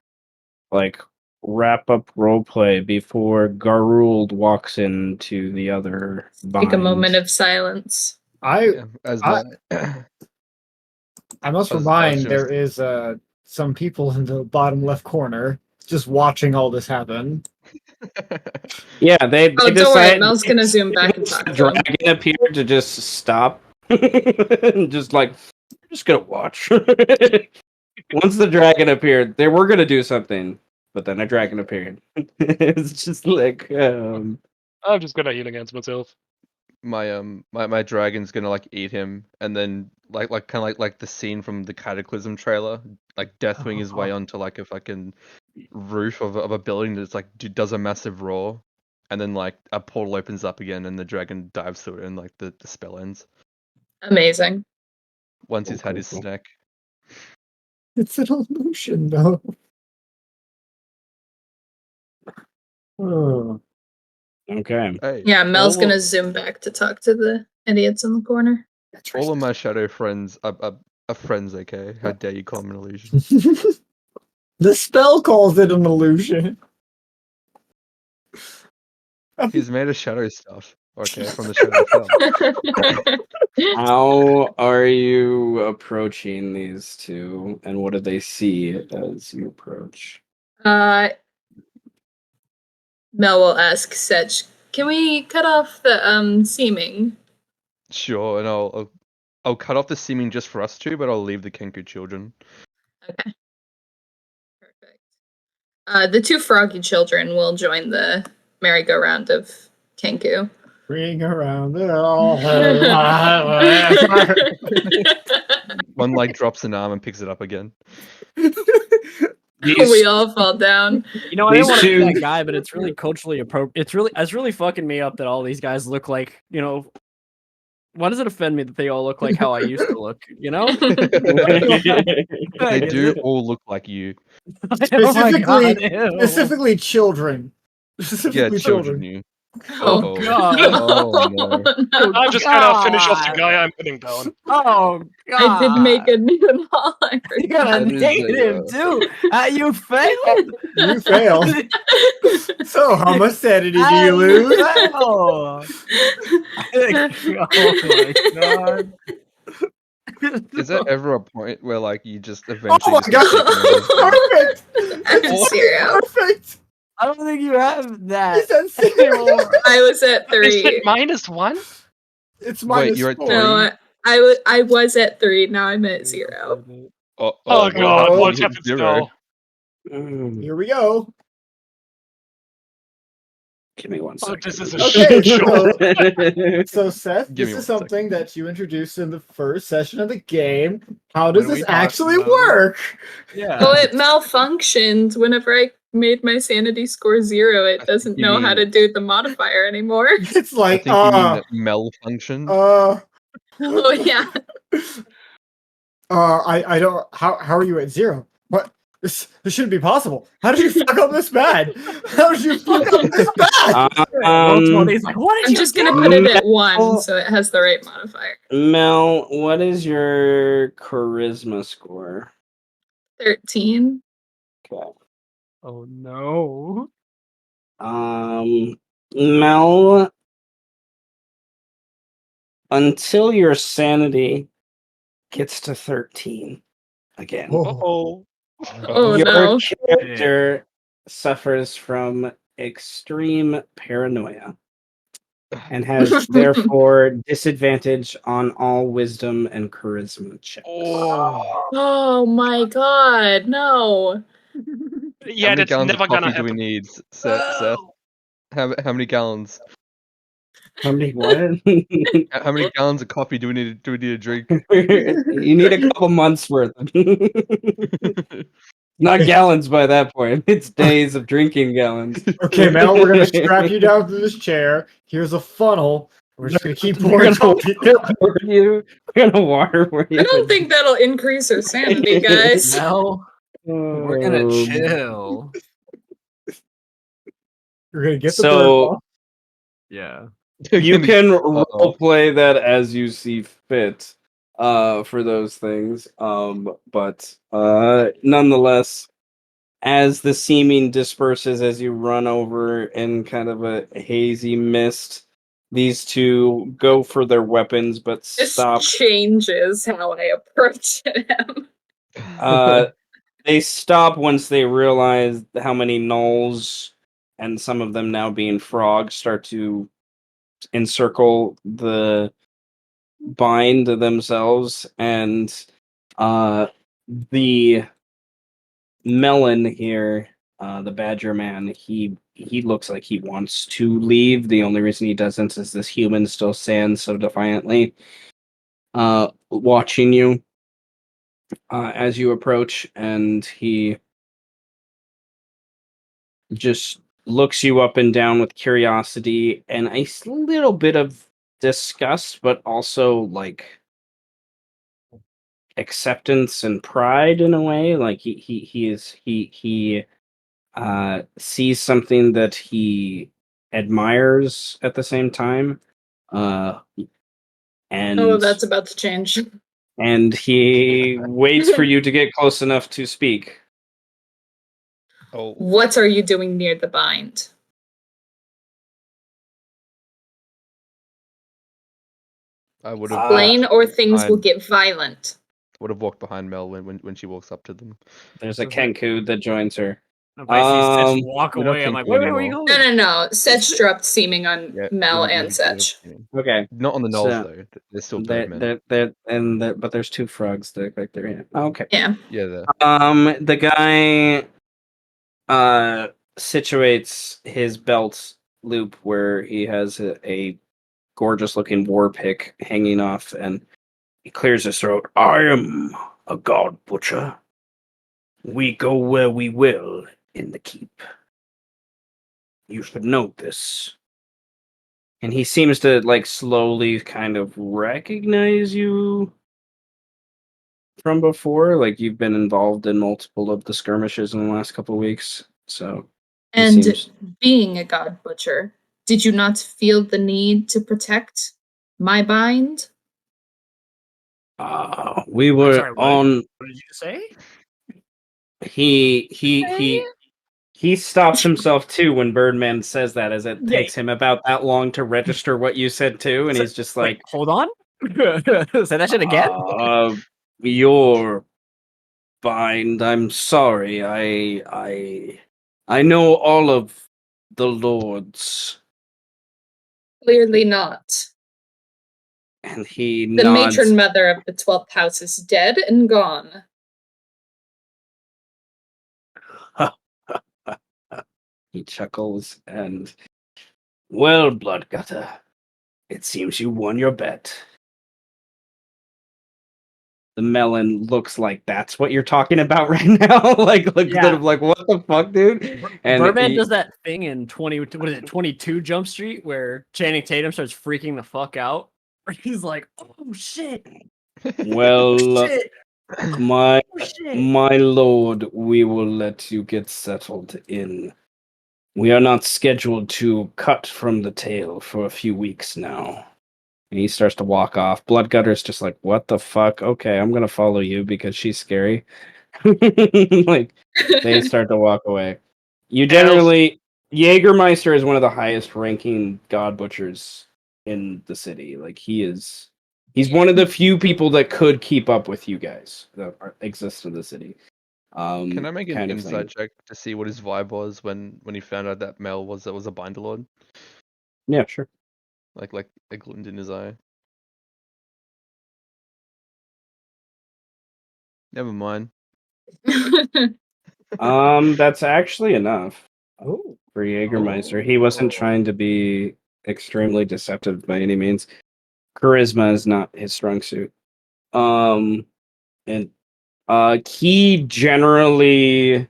like wrap up roleplay before Garulvd walks into the other Take a moment bind. of silence. Yeah, as my I must I was remind gonna there is some people in the bottom left corner just watching all this happen. Yeah, they Oh, don't worry. decided Mel's gonna zoom back and talk the to him. dragon appeared to just stop. Just like, I'm just gonna watch. Once the dragon appeared, they were gonna do something, but then a dragon appeared. It's just like I'm just gonna heal against myself. my dragon's gonna like eat him, and then like kind of like the scene from the Cataclysm trailer, like Deathwing his way onto like a fucking roof of a building that's like does a massive roar, and then like a portal opens up again, and the dragon dives through it, and like the spell ends Amazing. once he's had his Cool. snack. It's an illusion, though. Oh. Okay. Hey, Yeah, Mel's all gonna of- zoom back to talk to the idiots in the corner. all of my shadow friends are friends. Okay, how dare you call them an illusion? The spell calls it an illusion. He's made of shadow stuff. Okay, from the shadow fell. How are you approaching these two, and what do they see as you approach? Mel will ask Sech, can we cut off the seeming? Sure, and I'll cut off the seeming just for us two, but I'll leave the Kenku children. Okay. The two froggy children will join the merry-go-round of Kenku. Ring around it all. One like drops an arm and picks it up again. We all fall down. You know, I didn't These want to be two- that guy, but it's really culturally appropriate. It's really fucking me up that all these guys look like, you know. Why does it offend me that they all look like how I used to look? You know, They do all look like you. Specifically children. Specifically Children. You. Oh, God. Oh, no. I'm just gonna finish off the guy I'm putting down. Oh God! I did make a new null. You got a That is negative too. You failed. You failed. So how much sanity do you lose? Failed. Oh my God! Is there ever a point where like you just eventually? Oh my god! Perfect! That's zero. Perfect! I don't think you have that. He said zero. I was at Is 3. it -1? It's Wait, minus you're at 4. No, I was at 3. Now I'm at 0. Oh well, god, oh, what you happens hit now? Here we go. Give me 1 Oh, second. this is a Okay, shit show. So Seth, Give this me is 1 something that you introduced in the first session of the game. How does When we this talked actually about it. work? Yeah. Oh, it malfunctioned whenever I made my sanity score 0. It I doesn't think you know how to mean- do the modifier anymore. It's I like, think you mean malfunction. Oh yeah. I don't. How are you at 0? What? This shouldn't be possible. How did you fuck up this bad? How did you fuck up this bad? He's like, what did I'm you just do? gonna put it at 1 so it has the right modifier. Mel, what is your charisma score? 13. Okay. Oh no. Mel, until your sanity gets to 13 again, Oh, Oh your no. character suffers from extreme paranoia and has therefore disadvantage on all wisdom and charisma checks. Oh my god, no. yeah, How many that's gallons never of gonna coffee do we happen. need, Seth? How many gallons? How many what? How many gallons of coffee do we need to drink? You need a couple months worth. Not gallons by that point. It's days of drinking gallons. Okay, Mel, we're gonna strap you down to this chair. Here's a funnel. We're just gonna keep pouring coffee. We're gonna water for you. I don't think that'll increase her sanity, guys. No, we're gonna chill. We're gonna get the So- bird. Yeah. You can Uh-oh. role play that as you see fit for those things. But nonetheless, as the seeming disperses as you run over in kind of a hazy mist, these two go for their weapons but This stop. changes how I approach him. They stop once they realize how many gnolls, and some of them now being frogs, start to encircle the bind themselves, and the melon here, the badger man, he looks like he wants to leave. The only reason he doesn't is this human still stands so defiantly watching you as you approach, and he just looks you up and down with curiosity and a little bit of disgust, but also like acceptance and pride in a way. Like he sees something that he admires at the same time, and Oh, that's about to change. and he waits for you to get close enough to speak. Oh, What are you doing near the bind? I would have Plain or things will behind- get violent. would have walked behind Mel when she walks up to them. There's a Kenku that joins her. If I see Seth walk we don't away, I'm think like, wait, anymore. where are you going? No. Setch dropped seeming on Yeah, Mel we- and we- Setch. Okay, Not on the Knolls So, though. They're still Birdmen. but there's two frogs that like they're in. Okay. Yeah. Yeah, there. The guy situates his belt loop where he has a gorgeous looking war pick hanging off, and he clears his throat. I am a god butcher. We go where we will in the keep. You should know this. And he seems to like slowly kind of recognize you from before. Like you've been involved in multiple of the skirmishes in the last couple of weeks. So And seems... being a god butcher, did you not feel the need to protect my bind? We were sorry, on. What did you say? He stops himself too when Birdman says that, as it takes him about that long to register what you said too, and he's just like, hold on. Say that shit again. Your bind. I'm sorry. I know all of the lords. Clearly not. And he The nods. matron mother of the 12th house is dead and gone. He chuckles and, well, Bloodgutter, it seems you won your bet. The melon looks like that's what you're talking about right now. Sort of like, what the fuck, dude? And Birdman does that thing in 22 Jump Street where Channing Tatum starts freaking the fuck out. He's like, oh shit. Well, shit. my lord, we will let you get settled in. We are not scheduled to cut from the tail for a few weeks now. And he starts to walk off. Bloodgutter's just like, what the fuck? Okay, I'm gonna follow you because she's scary. Like, they start to walk away. You generally... Jägermeister is one of the highest ranking god butchers in the city. Like, he's one of the few people that could keep up with you guys that exist in the city. Can I make an kind of insight thing. check to see what his vibe was when he found out that Mel was a binder lord? Yeah, sure. Like a glint in his eye. Never mind. That's actually enough for Jägermeister. He wasn't Oh. trying to be extremely deceptive by any means. Charisma is not his strong suit. And he generally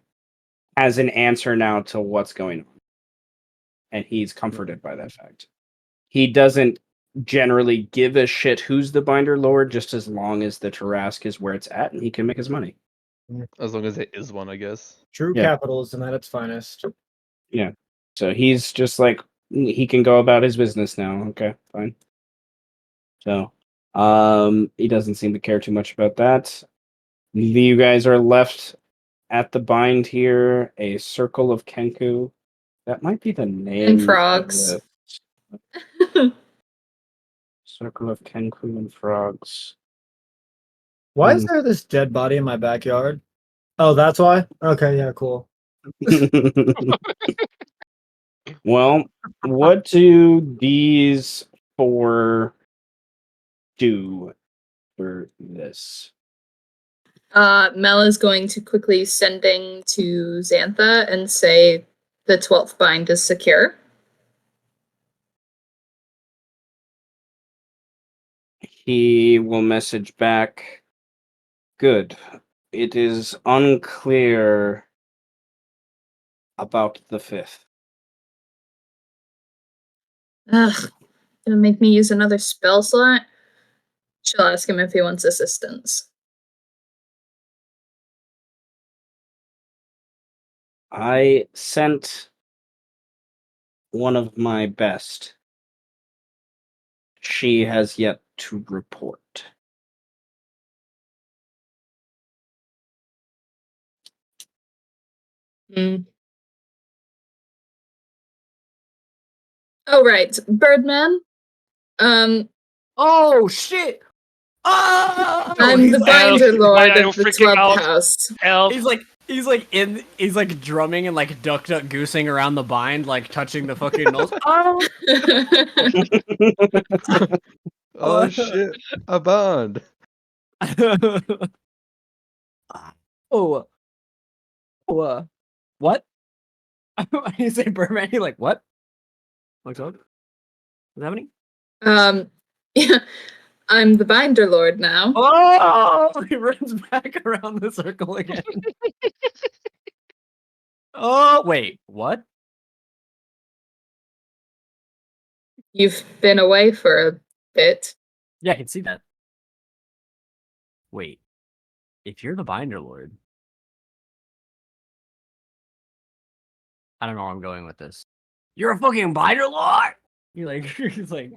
has an answer now to what's going on, and he's comforted by that fact. He doesn't generally give a shit who's the binder lord, just as long as the Tarask is where it's at and he can make his money. As long as there is one, I guess. True capitalism at its finest. Yeah. So he's just like, he can go about his business now. Okay, fine. So, he doesn't seem to care too much about that. You guys are left at the bind here, a circle of Kenku. That might be the name. And frogs. Of circle of Kenku and frogs. Why is there this dead body in my backyard? Oh, that's why? Okay, yeah, cool. Well, what do these four do for this? Mel is going to quickly sending to Xantha and say the 12th bind is secure. He will message back, good. It is unclear about the 5th. Ugh, gonna make me use another spell slot? She'll ask him if he wants assistance. I sent one of my best. She has yet to report. Oh, right. Birdman. Oh shit! Oh, I'm the binder lord Elf, of the freaking 12th out. house. Elf. He's like drumming and like duck goosing around the bind, like touching the fucking nose. Oh shit! A bond. What? You say Birdman, you're like, what? What's up? What's happening? Yeah, I'm the Binder Lord now. Oh, he runs back around the circle again. Oh, wait, what? You've been away for a bit. Yeah, I can see that. Wait, if you're the Binder Lord, I don't know where I'm going with this. You're a fucking Binder Lord. You're like, he's like,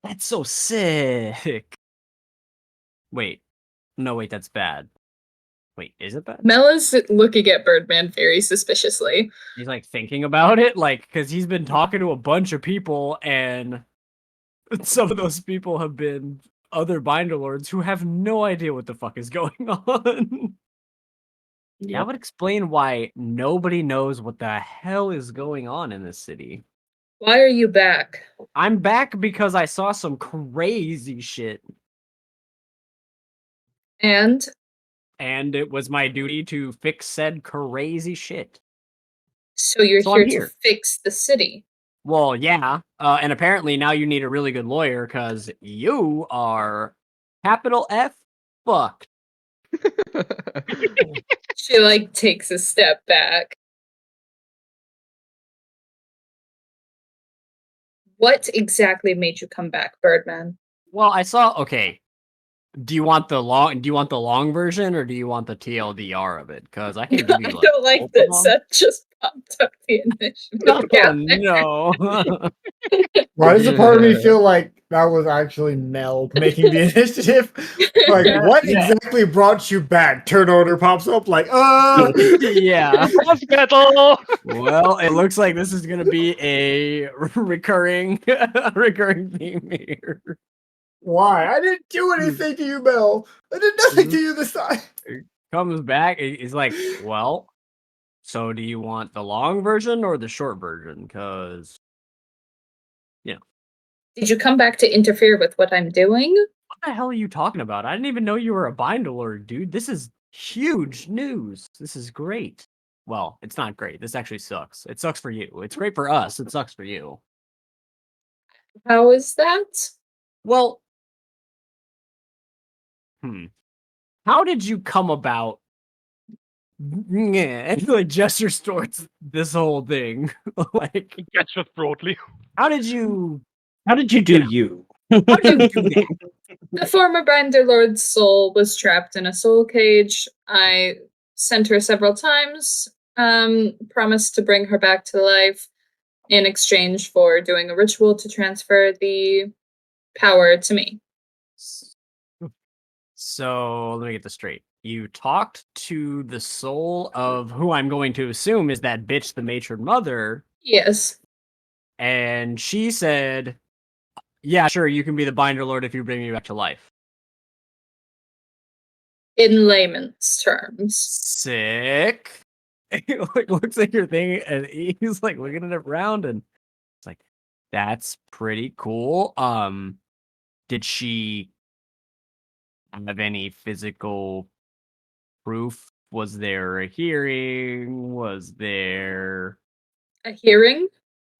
that's so sick. Wait, no, wait, that's bad. Wait, is it bad? Mel is looking at Birdman very suspiciously. He's like thinking about it, like, because he's been talking to a bunch of people, and some of those people have been other Binder Lords who have no idea what the fuck is going on. Yeah, that would explain why nobody knows what the hell is going on in this city. Why are you back? I'm back because I saw some crazy shit. And it was my duty to fix said crazy shit. so you're So I'm here to here. fix the city. Well, yeah. And apparently now you need a really good lawyer because you are capital F fucked. She like takes a step back. What exactly made you come back, Birdman? Well, I saw. Okay, do you want the long version or do you want the TLDR of it? Because I can give you. I don't like both that of them. Seth just popped up the initiative. Oh no! Why does a part of me feel like that was actually Mel making the initiative? Like, what exactly brought you back? Turn order pops up like, Yeah. Boss battle! Well, it looks like this is gonna be a recurring theme here. Why? I didn't do anything to you, Mel. I did nothing to you this time. Comes back, he's like, well, so do you want the long version or the short version? Because, Did you come back to interfere with what I'm doing? what the hell are you talking about? I didn't even know you were a Binder Lord, dude. This is huge news. This is great. Well, it's not great. This actually sucks. It sucks for you. It's great for us. It sucks for you. How is that? Well, how did you come about? And like gestures towards this whole thing. Like, Gestures broadly. how did you do you? How did you do that? The former Binder Lord's soul was trapped in a soul cage. I sent her several times, promised to bring her back to life in exchange for doing a ritual to transfer the power to me. So let me get this straight. You talked to the soul of who I'm going to assume is that bitch, the matron mother. Yes. And she said, yeah, sure, you can be the Binder Lord if you bring me back to life. In layman's terms. Sick. It like, looks like your thing, and he's like looking at it around, and it's like, that's pretty cool. Did she have any physical proof? Was there a hearing? Was there a hearing?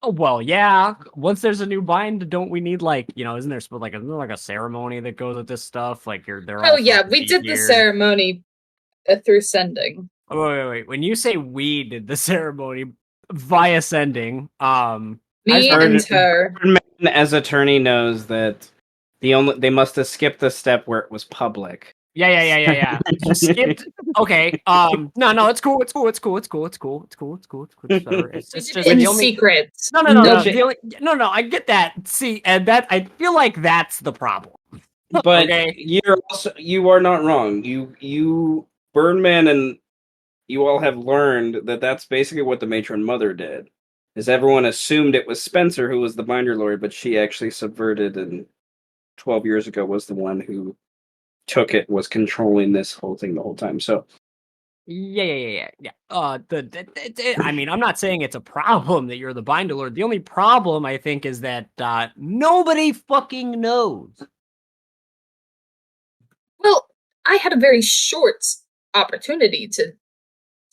Oh well, yeah. Once there's a new bind, don't we need isn't there isn't there like a ceremony that goes with this stuff? Like they're all. Oh yeah, we did the ceremony through sending. Oh, wait. When you say we did the ceremony via sending, me and her. Birdman as attorney knows that they must have skipped the step where it was public. Yeah. You skipped. Okay. No. It's cool. It's just in secret. No. No. I get that. See, and that I feel like that's the problem. But okay. you are not wrong. You Birdman and you all have learned that that's basically what the matron mother did. Is everyone assumed it was Spencer who was the Binder Lord, but she actually subverted and 12 years ago was the one who took it, was controlling this whole thing the whole time. So yeah. I mean, I'm not saying it's a problem that you're the Binder Lord. The only problem I think is that nobody fucking knows. Well, I had a very short opportunity to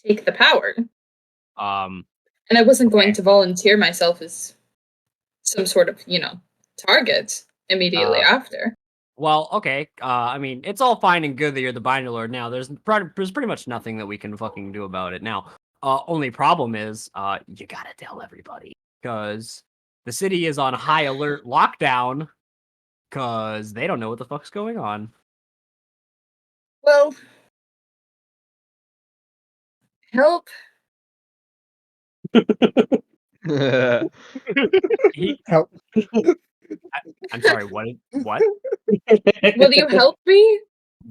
take the power. And I wasn't going to volunteer myself as some sort of, target immediately after. Well, okay. I mean, it's all fine and good that you're the Binder Lord now. There's pretty much nothing that we can fucking do about it now. Only problem is, you gotta tell everybody, because the city is on high alert lockdown, because they don't know what the fuck's going on. Well, help. Help. I'm sorry, what? Will you help me?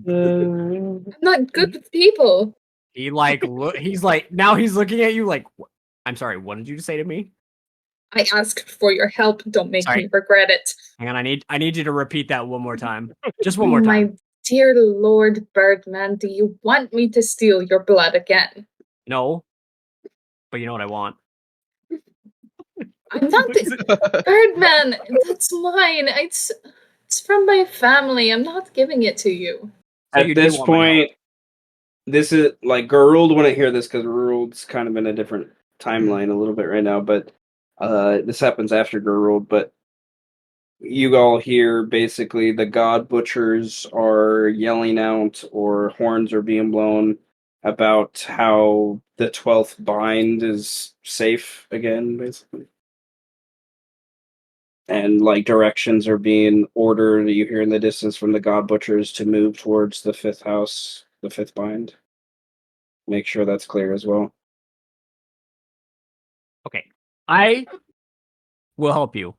I'm not good with people. He he's like, now he's looking at you like, I'm sorry, what did you say to me? I asked for your help. Don't make me regret it. Hang on, I need you to repeat that one more time. Just one more time. My dear Lord Birdman, do you want me to steal your blood again? No. But you know what I want? I'm not Birdman, that's mine. It's from my family. I'm not giving it to you. At this point, this is like Garulvd wouldn't hear this because Garulvd's kind of in a different timeline a little bit right now, but this happens after Garulvd, but you all hear basically the god butchers are yelling out or horns are being blown about how the 12th bind is safe again, basically. And like directions are being ordered, you hear in the distance from the god butchers to move towards the 5th house, the 5th bind. Make sure that's clear as well. Okay. I will help you.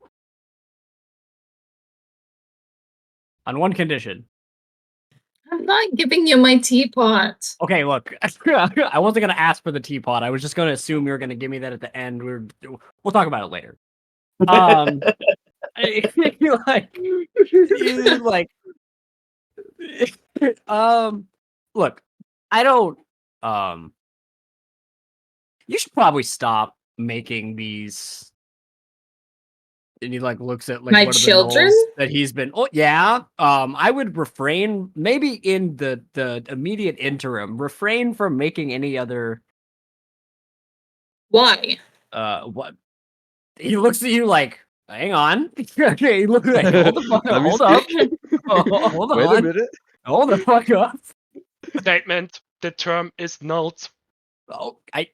On one condition. I'm not giving you my teapot. Okay, look. I wasn't going to ask for the teapot. I was just going to assume you were going to give me that at the end. We'll talk about it later. Look, I don't, you should probably stop making these. And he looks at my one children of the that he's been. Oh yeah. I would refrain, maybe in the immediate interim, refrain from making any other. Why? What? He looks at you like, hang on. Okay, he looks like, hold the fuck up. Hold up. Hold on. Wait a minute. Hold the fuck up. Statement: the term is nulled. Oh, he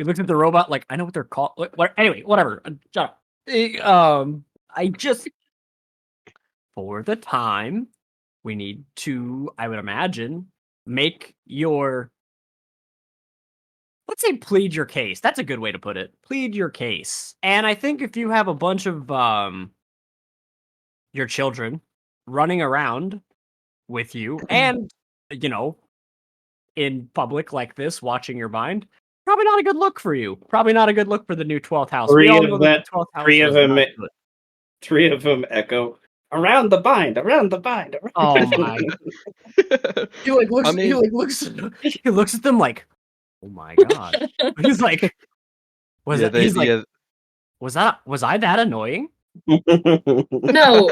looks at the robot like, I know what they're called. Anyway, whatever. Shut up. I just, for the time, we need to, I would imagine, make your, let's say, plead your case. That's a good way to put it. Plead your case. And I think if you have a bunch of your children running around with you and, in public like this, watching your bind, probably not a good look for you. Probably not a good look for the new 12th house. Three of them echo around the bind, around the bind. Around oh my! He looks at them like, oh my god. He's like, was I that annoying? No,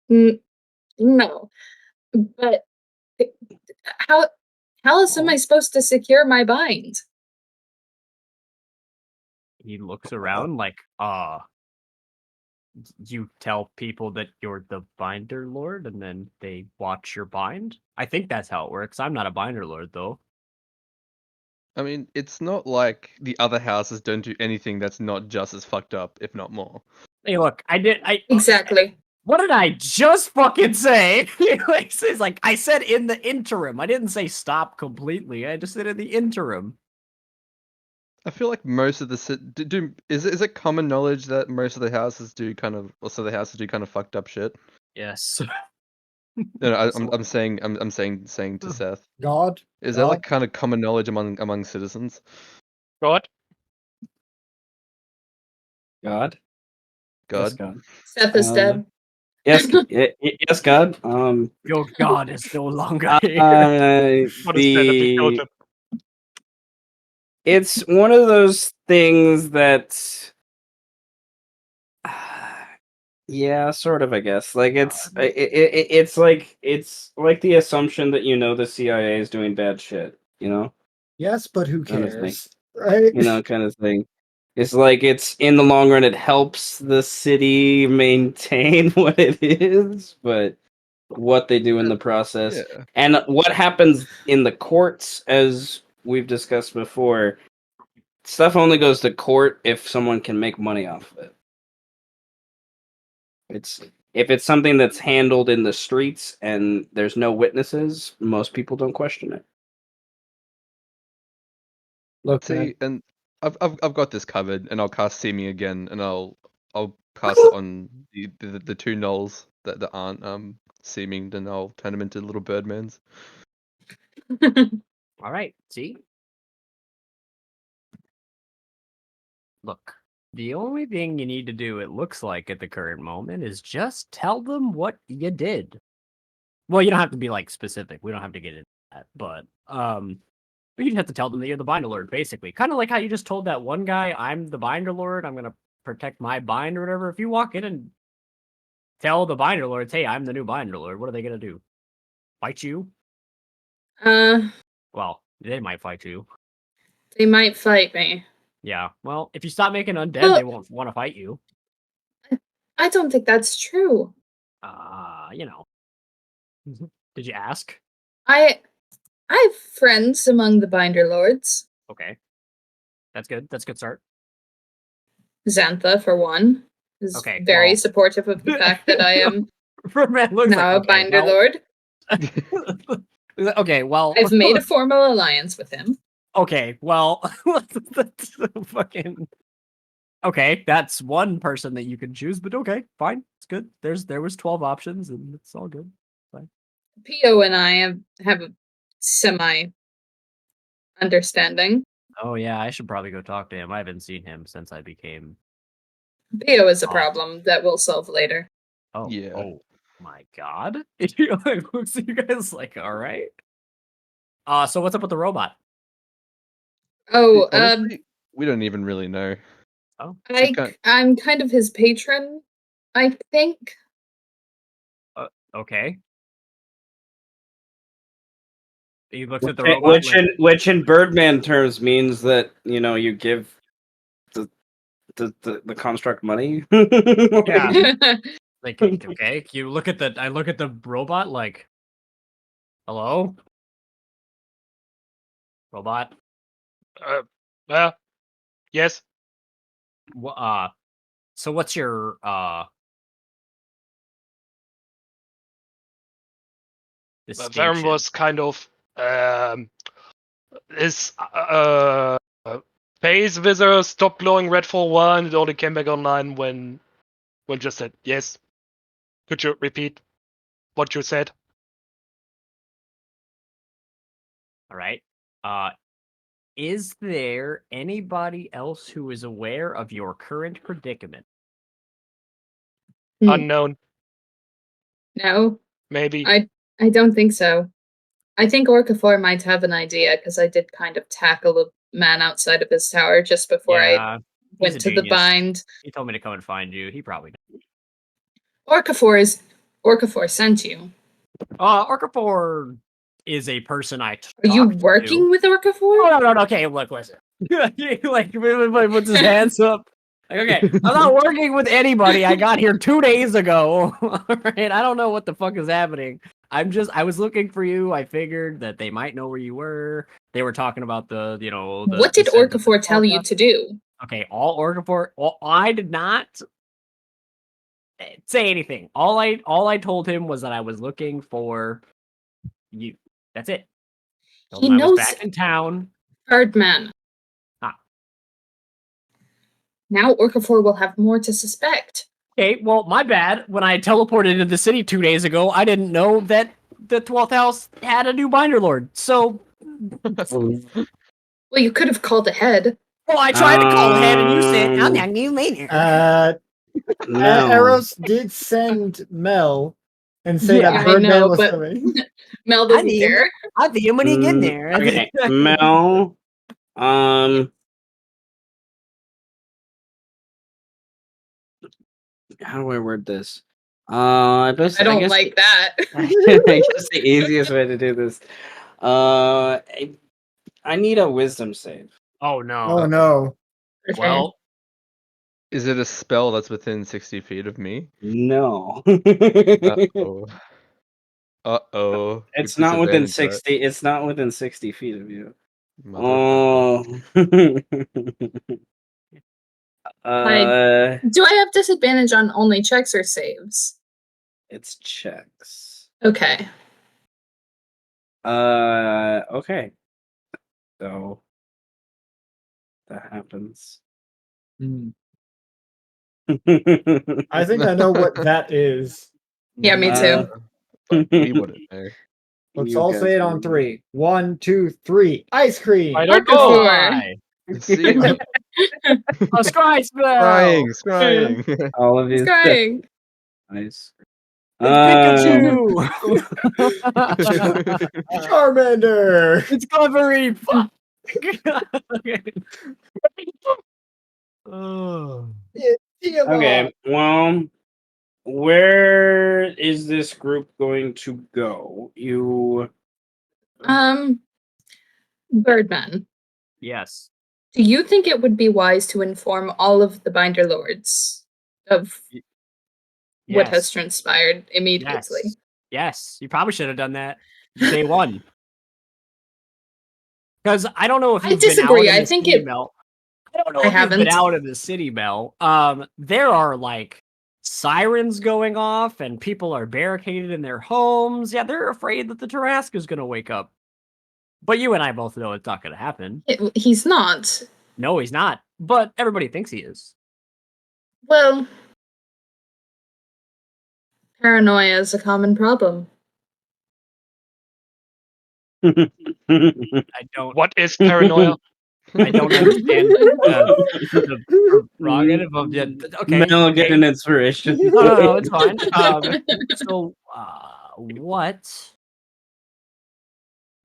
no. But how else am I supposed to secure my bind? He looks around like, you tell people that you're the binder lord and then they watch your bind? I think that's how it works. I'm not a binder lord though. I mean, it's not like the other houses don't do anything that's not just as fucked up, if not more. Hey, look, exactly. What did I just fucking say? It's like, I said in the interim. I didn't say stop completely. I just said in the interim. I feel like most of the is it common knowledge that most of the houses do kind of fucked up shit? Yes. No, I'm saying to Seth. God. Is that like kind of common knowledge among citizens? God. God. Yes, God. Seth is dead. Yes, yes, God. Your God is no longer here. It's one of those things that, yeah, sort of. I guess it's like the assumption that the CIA is doing bad shit. Yes, but who cares? Right? Kind of thing. It's like it's in the long run, it helps the city maintain what it is, but what they do in the process Yeah. and what happens in the courts, as we've discussed before, stuff only goes to court if someone can make money off of it. If it's something that's handled in the streets and there's no witnesses, most people don't question it. Look, See, and I've got this covered, and I'll cast See Me again, and I'll cast it on the two gnolls that aren't seeming, then I'll turn them into little Birdmans. All right. See? Look, the only thing you need to do, it looks like at the current moment, is just tell them what you did. Well, you don't have to be like specific. We don't have to get into that, but you just have to tell them that you're the Binder Lord, basically. Kind of like how you just told that one guy, I'm the Binder Lord, I'm gonna protect my bind or whatever. If you walk in and tell the Binder Lords, hey, I'm the new Binder Lord, what are they gonna do? Fight you? Well, they might fight you. They might fight me. Yeah. Well, if you stop making undead, Well, they won't want to fight you. I don't think that's true. You know. Did you ask? I have friends among the Binder Lords. Okay. That's good. That's a good start. Xantha, for one, is Okay, very well- supportive of the fact that I am Birdman looks now like, a Binder well- Lord. Okay, well, I've made a formal alliance with him. okay, well, that's fucking. Okay, that's one person that you can choose, but okay, fine, it's good. There was 12 options, and it's all good. Fine. Pio and I have a semi understanding. Oh yeah, I should probably go talk to him. I haven't seen him since I became. Pio is a Oh. problem that we'll solve later. Oh, Yeah. oh my god! You like looks at you guys like, all right. So what's up with the robot? Oh, Honestly, we don't even really know. Oh, I'm kind of his patron, I think. okay. He looks at the robot, Which in Birdman terms means that you give the construct money. Yeah. Like, okay, you look at I look at the robot like, hello, robot. Yes. So what's your Farrum was kind of his phase visor stopped glowing red for a while, and it only came back online when just said yes. Could you repeat what you said? All right. Is there anybody else who is aware of your current predicament? Unknown. No, Maybe. I don't think so. I think Orcafor might have an idea because I did kind of tackle a man outside of his tower just before I went to the bind. He told me to come and find you. He probably knows. Orcafor sent you. Orcafor is a person I talked Are you working with Orcafor? Oh, no. Okay, look, listen. He like puts his hands up. Like, okay, I'm not working with anybody. I got here 2 days ago. All right, I don't know what the fuck is happening. I was looking for you. I figured that they might know where you were. They were talking about what did Orcafor tell you to do? Okay, I did not say anything. All I told him was that I was looking for you. That's it. He knows I was back in town. Birdman. Now Orcafor will have more to suspect. Okay, well, my bad. When I teleported into the city 2 days ago, I didn't know that the 12th house had a new Binder Lord. So, well, you could have called ahead. Well, I tried to call ahead, and you said, "I'm not new later." No. Eros did send Mel and say that Birdman was coming. Mel doesn't care. I think when he get there. Okay, Mel. How do I word this? I don't like that. I guess the easiest way to do this. I need a wisdom save. Oh no. Oh no. Okay. Well, Is it a spell that's within 60 feet of me? No. Uh-oh. Uh-oh. It's not within 60. It's not within 60 feet of you. Oh. Do I have disadvantage on only checks or saves? It's checks. Okay. Okay. So that happens. I think I know what that is. Yeah, me too. But we wouldn't know. Let's You all guys say it don't on know. 3. 1, 2, 3. Ice cream. I don't Orca know. four. See? a scry spell. Scrying. All of He's you. crying. Nice. It's Pikachu. Charmander. It's Clevery. Fuck. Oh. Okay, well, where is this group going to go? Birdman. Yes. Do you think it would be wise to inform all of the Binder Lords of what has Yes. transpired immediately? Yes. You probably should have done that day one. Because I don't know if I you've been out disagree. in I the think city, it. Mel. I don't know I if you've been haven't. out in the city, Mel. There are like sirens going off and people are barricaded in their homes. Yeah, they're afraid that the Tarrasque is going to wake up. But you and I both know it's not going to happen. He's not. No, he's not. But everybody thinks he is. Well, paranoia is a common problem. I don't. What is paranoia? I don't understand the prerogative of the. Okay. Mel, get an inspiration. No, it's fine. So, what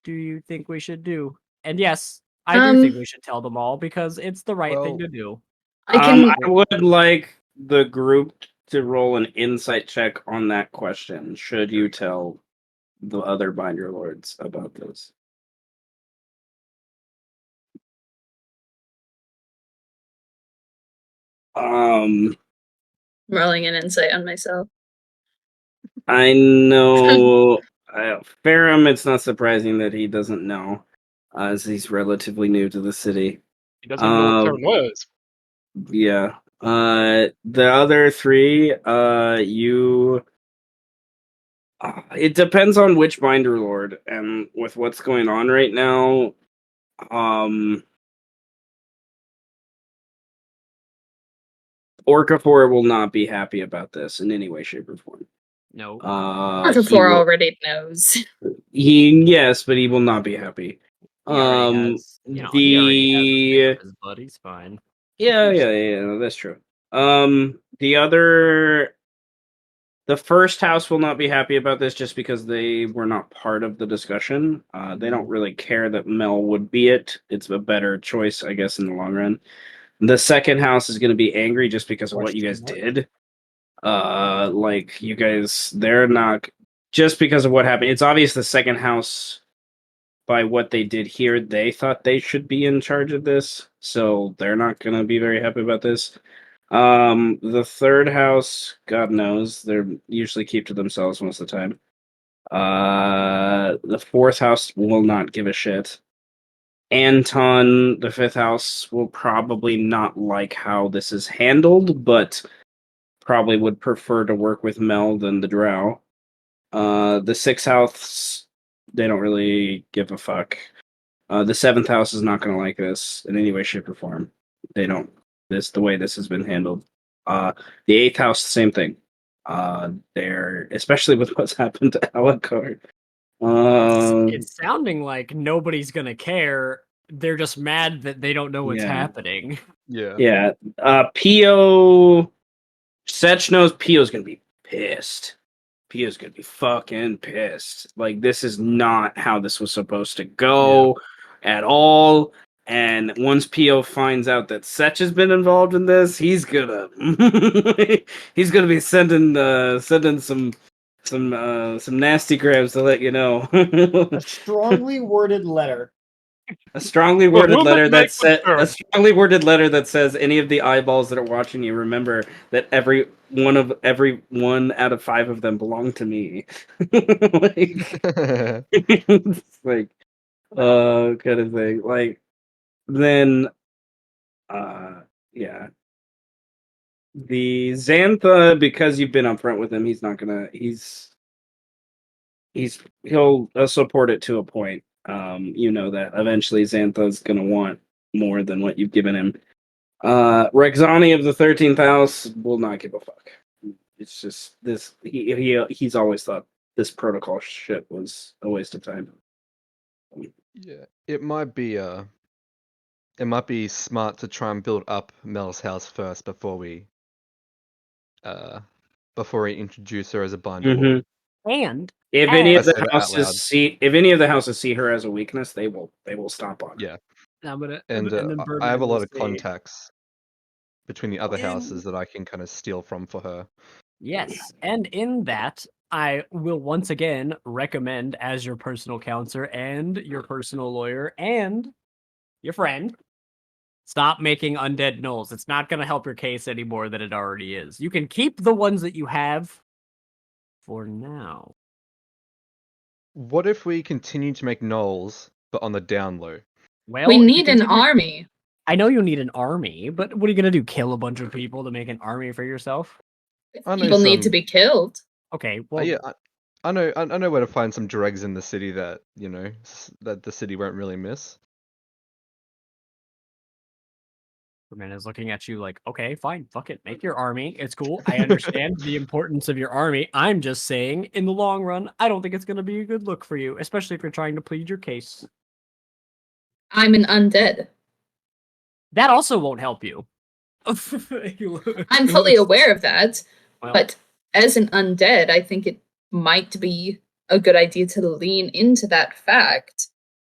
do you think we should do? And yes, I do think we should tell them all because it's the right thing to do. I would like the group to roll an insight check on that question. Should you tell the other Binder Lords about this? Rolling an insight on myself. I know Farrum, it's not surprising that he doesn't know, as he's relatively new to the city. He doesn't know what paranoia is. Yeah. The other three, it depends on which Binder Lord, and with what's going on right now, Orca4 will not be happy about this in any way, shape, or form. No. Orca4 already knows. Yes, but he will not be happy. He already has, he already has his buddies. Fine. Yeah, that's true. The first house will not be happy about this just because they were not part of the discussion. They don't really care that Mel would be it. It's a better choice, I guess, in the long run. The second house is going to be angry just because of what you guys did. Like, you guys, they're not, just because of what happened. It's obvious the second house, by what they did here, they thought they should be in charge of this, so they're not going to be very happy about this. The third house, God knows, they're usually keep to themselves most of the time. The fourth house will not give a shit. Anton, the fifth house, will probably not like how this is handled, but probably would prefer to work with Mel than the Drow. The sixth house, they don't really give a fuck. The seventh house is not going to like this in any way, shape, or form. They don't. The way this has been handled. The eighth house, same thing. They're, especially with what's happened to Alucard. It's sounding like nobody's gonna care. They're just mad that they don't know what's happening. Yeah. Pio. Sech knows Pio's gonna be pissed. Pio's gonna be fucking pissed. Like, this is not how this was supposed to go at all. And once Pio finds out that Sech has been involved in this, he's gonna be sending some nasty grabs to let you know. A strongly worded letter A strongly worded Well, letter that said says any of the eyeballs that are watching you, remember that every one out of 5 of them belong to me. It's like kind of thing. Like then yeah. The Xantha, because you've been upfront with him, he'll support it to a point. You know that eventually Xantha's gonna want more than what you've given him. Rexani of the 13th house will not give a fuck. It's just this. He's always thought this protocol shit was a waste of time. Yeah, it might be smart to try and build up Mel's house first before we introduce her as a binder lord. And if any I of the say that out houses see her as a weakness, they will stop on her. Yeah. And then I Birdman have a lot will of say, contacts between the other houses that I can kind of steal from for her. Yes, and in that, I will once again recommend as your personal counselor and your personal lawyer and your friend, stop making undead gnolls. It's not going to help your case any more than it already is. You can keep the ones that you have for now. What if we continue to make gnolls, but on the down low? Well, we if you need an continue- army. I know you need an army, but what are you going to do? Kill a bunch of people to make an army for yourself? People need to be killed. Okay, well, yeah, I know where to find some dregs in the city that that the city won't really miss. Birdman is looking at you like, okay, fine, fuck it, make your army. It's cool. I understand the importance of your army. I'm just saying, in the long run, I don't think it's going to be a good look for you, especially if you're trying to plead your case. I'm an undead. That also won't help you. I'm fully aware of that, but as an undead, I think it might be a good idea to lean into that fact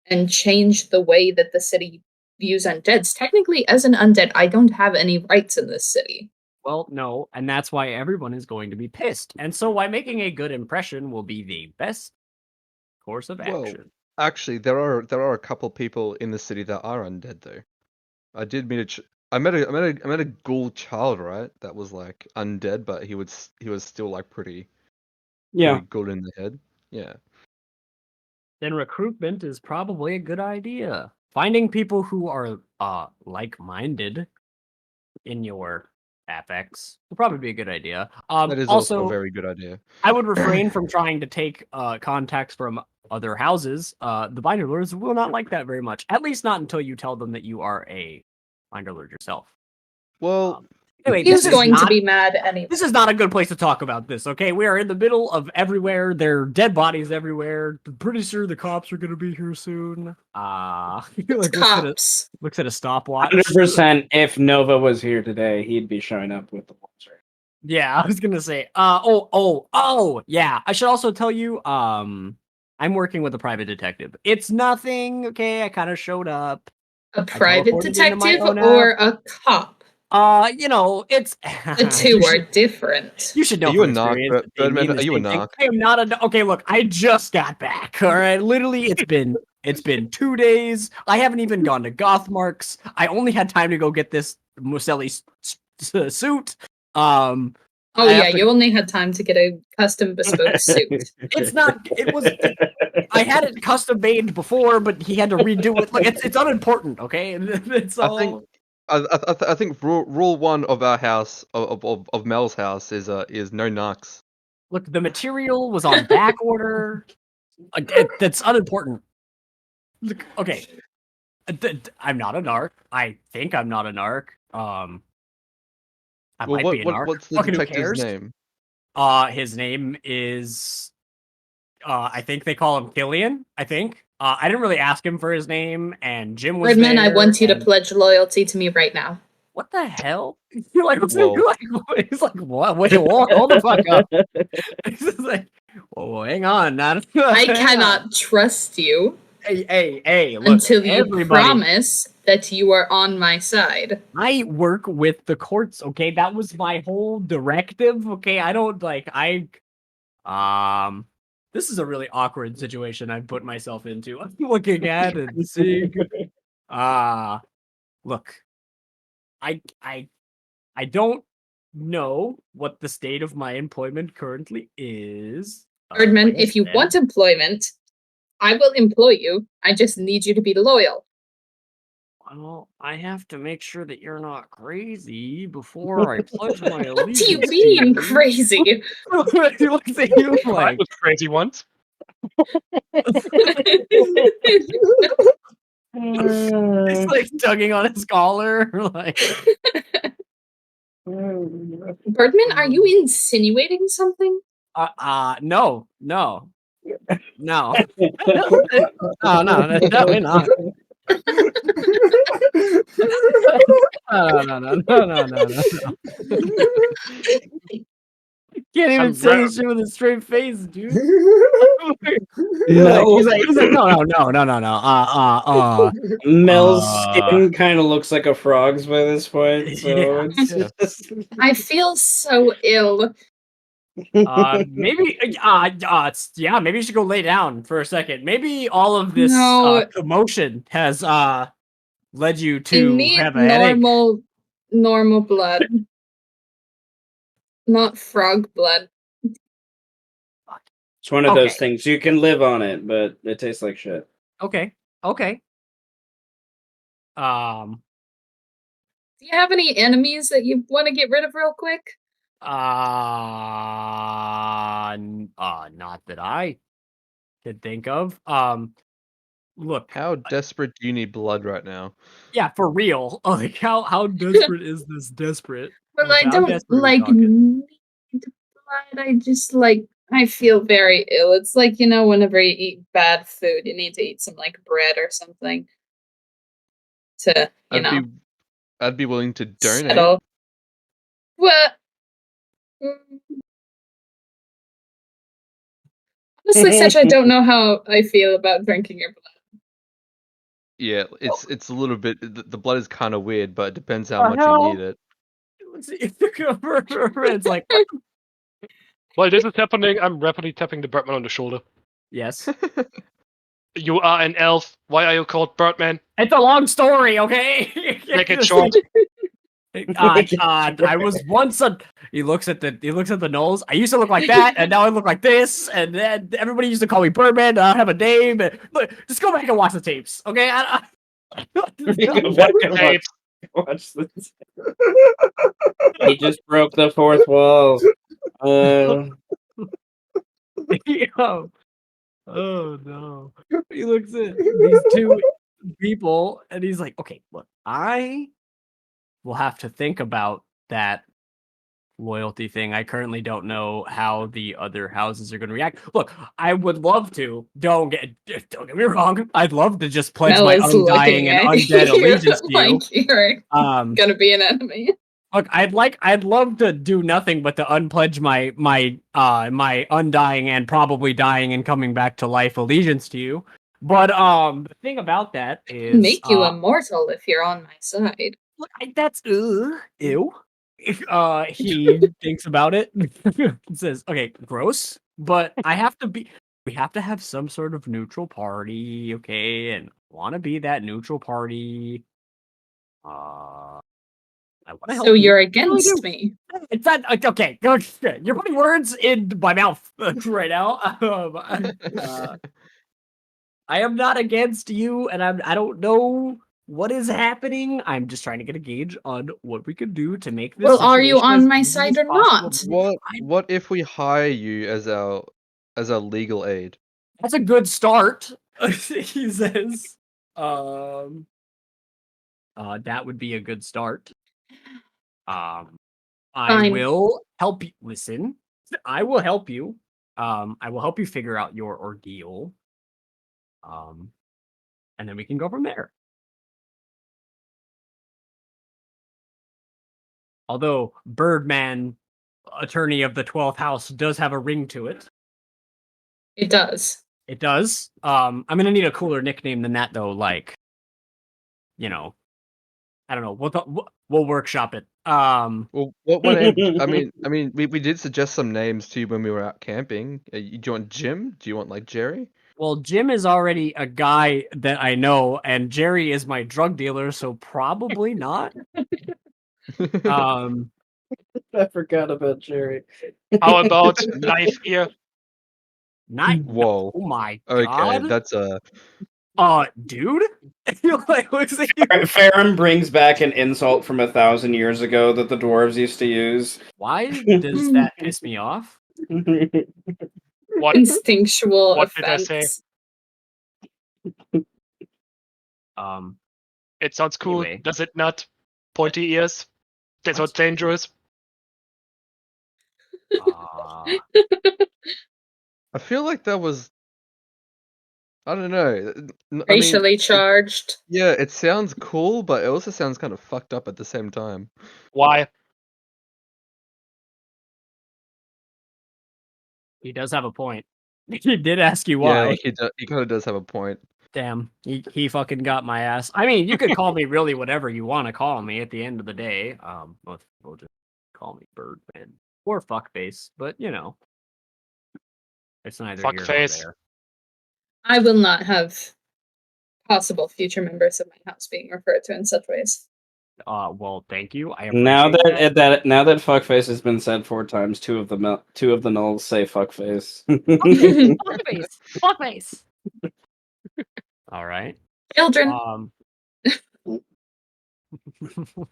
and change the way that the city views undeads. Technically, as an undead, I don't have any rights in this city. Well, no, and that's why everyone is going to be pissed. And so why making a good impression will be the best course of action. Actually, there are a couple people in the city that are undead though. I did meet I met a ghoul child, right? That was like undead, but he was still like pretty good in the head. Yeah. Then recruitment is probably a good idea. Finding people who are like-minded in your affects will probably be a good idea. That is also a very good idea. I would refrain from trying to take contacts from other houses. The binder lords will not like that very much. At least not until you tell them that you are a binder lord yourself. Well, anyway, he's going to be mad anyway. This is not a good place to talk about this, okay? We are in the middle of everywhere. There are dead bodies everywhere. I'm pretty sure the cops are going to be here soon. Cops. Looks at a stopwatch. 100%. If Nova was here today, he'd be showing up with the monster. Yeah, I was gonna say. Yeah. I should also tell you. I'm working with a private detective. It's nothing. Okay, I kind of showed up. A private detective or a cop? It's the two are different. You should know. Are you a narc, Birdman? Are you a narc? I am not a. Okay, look, I just got back. All right, literally, it's been 2 days. I haven't even gone to Gothmarks. I only had time to go get this Muselli suit. You only had time to get a custom bespoke suit. It's not. It was. I had it custom made before, but he had to redo it. Like it's unimportant. Okay, it's all. I think rule 1 of our house of Mel's house is no narcs. Look, the material was on back order. That's unimportant. Look, okay, I'm not a narc. I think I'm not a narc. I might be a narc. What's the detective's name? His name is. I think they call him Killian. I think. I didn't really ask him for his name, and Jim was Birdman, there. I want you to pledge loyalty to me right now. What the hell? He's like, what? Wait, hold the fuck up. He's like, whoa, hang on. I cannot trust you. Hey, look, until you promise that you are on my side. I work with the courts, okay? That was my whole directive, okay? I don't, this is a really awkward situation I've put myself into. I'm looking at and seeing. Look, I don't know what the state of my employment currently is. Birdman, like I if you said. want employment, I will employ you. I just need you to be loyal. Well, I have to make sure that you're not crazy before I pledge my What do allegiance. you mean to crazy? you. He looks at you I like, was crazy once. he's like tugging on his collar. Like, Birdman, are you insinuating something? no. No, definitely not. No. Can't even say this shit with a straight face, dude. No. He's like, no. Mel's skin kind of looks like a frog's by this point, so Yeah. it's just... I feel so ill. Maybe maybe you should go lay down for a second. Maybe all of this No. commotion has led you I to need have a headache. normal blood. Not frog blood. It's one of those Okay. things. You can live on it, but it tastes like shit. Okay. Do you have any enemies that you want to get rid of real quick? Not that I could think of. Look, How desperate do you need blood right now? yeah, for real. Like, how desperate is this desperate? Well, Like, I how don't desperate are we like talking? need blood. I just I feel very ill. It's like, whenever you eat bad food, you need to eat some like bread or something to, I'd be willing to donate. settle. What? Honestly, Sech, I don't know how I feel about drinking your blood. Yeah, it's a little bit. The blood is kind of weird, but it depends how much you need it. It's like, While this is happening, I'm rapidly tapping the Birdman on the shoulder. yes. You are an elf. Why are you called Birdman? It's a long story, okay? Make it It's short. I was once a. He looks at the nose. I used to look like that, and now I look like this. And then everybody used to call me Birdman. I don't have a name. And look, just go back and watch the tapes, okay? Watch this. He just broke the fourth wall. Oh no. He looks at these two people and he's like, okay, look, I will have to think about that loyalty thing. I currently don't know how the other houses are going to react. Look, I would love to. Don't get me wrong. I'd love to just pledge my undying and undead allegiance to you. You're gonna be an enemy. Look, I'd love to do nothing but to unpledge my undying and probably dying and coming back to life allegiance to you. But the thing about that is make you immortal if you're on my side. Look, that's ew. He thinks about it and says, "Okay, gross, but we have to have some sort of neutral party, okay? And want to be that neutral party. I want to help. So you're against me. It's not okay. You're putting words in my mouth right now. I am not against you, and I don't know what is happening. I'm just trying to get a gauge on what we could do to make this. Well, are you on my side or not? What if we hire you as our legal aid? That's a good start. He says. That would be a good start. I will help you. Listen, I will help you. I will help you figure out your ordeal. And then we can go from there. Although Birdman, attorney of the 12th house, does have a ring to it. It does. It does. I'm gonna need a cooler nickname than that, though. Like, I don't know. We'll workshop it. Well, what name? I mean, we did suggest some names to you when we were out camping. Do you want Jim? Do you want like Jerry? Well, Jim is already a guy that I know, and Jerry is my drug dealer, so probably not. I forgot about Jerry. How about Knife Ear? Whoa. Oh my Okay, god. that's a. Dude. Like, looks like Farrum brings back an insult from 1,000 years ago that the dwarves used to use. Why does that piss me off? What? Instinctual What offense. did I say? It sounds cool, Anyway. does it not? Pointy ears. That's what's dangerous. I feel like that was. I don't know. Racially charged. Yeah, it sounds cool, but it also sounds kind of fucked up at the same time. Why? He does have a point. He did ask you why. Yeah, like he kind of does have a point. Damn, he fucking got my ass. I mean, you could call me really whatever you want to call me at the end of the day. Most people just call me Birdman or Fuckface, but you know, it's neither here nor Fuckface. there. I will not have possible future members of my house being referred to in such ways. Well, thank you. I Now appreciate that fuckface has been said 4 times, two of the nulls say fuckface. Fuckface, fuckface. All right, Children.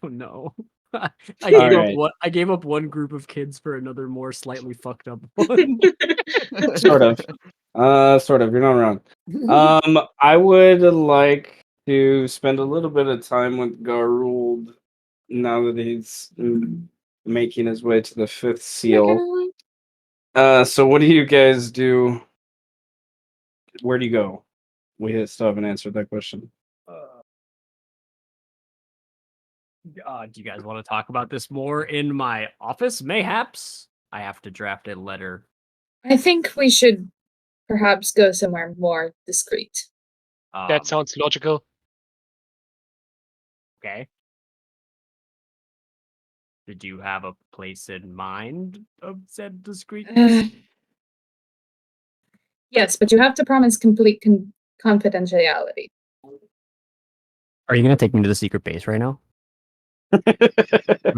No. I Alright. gave up one group of kids for another more slightly fucked up one. Sort of. Sort of. You're not wrong. I would like to spend a little bit of time with Garulvd now that he's making his way to the 5th seal. So what do you guys do? Where do you go? We still haven't answered that question. Do you guys want to talk about this more in my office? Mayhaps I have to draft a letter. I think we should perhaps go somewhere more discreet. That sounds logical. Okay. Did you have a place in mind of said discreetness? Yes, but you have to promise complete confidentiality. Are you gonna take me to the secret base right now? Real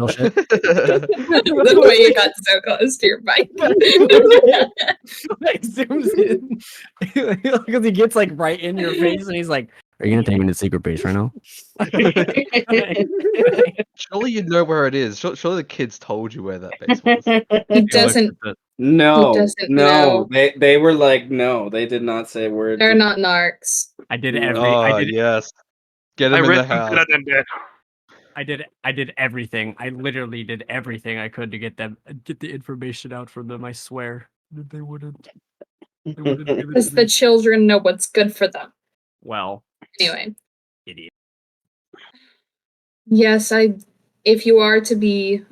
shit. The way you got so close to your mic. Like zooms in because he gets like right in your face, and he's like, "Are you gonna take me to the secret base right now?" Surely you know where it is. Surely the kids told you where that base was. He doesn't. No, He doesn't no. know. They were like, no. They did not say words. They're not narcs. I did Yes. Get him in the house. I did everything. I literally did everything I could to get the information out from them. I swear that they wouldn't. Because the children know what's good for them. Well, anyway. Idiot. Yes, if you are to be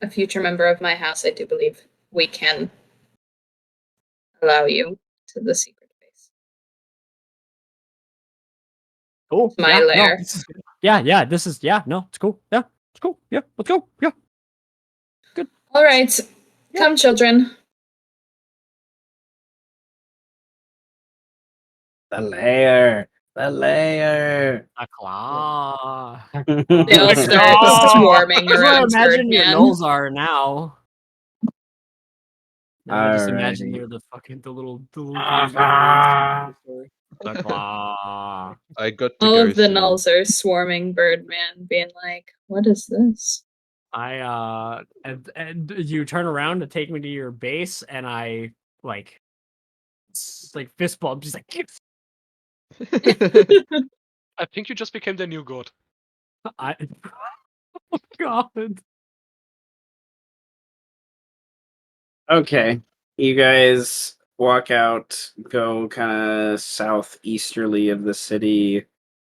a future member of my house, I do believe we can allow you to the secret base. Cool. My lair. No, it's cool. Yeah, it's cool. Yeah, let's go. Yeah. Good. All right. Yeah. Come, children. The lair. A claw. They all start swarming around. I imagine your nulls are now. I just imagine they're the little the claw. I got to all go of the soon. nulls are swarming Birdman, being like, "What is this?" And you turn around to take me to your base, and I like fist bump. She's like, I think you just became the new god. Oh God. Okay, you guys walk out, go kind of southeasterly of the city,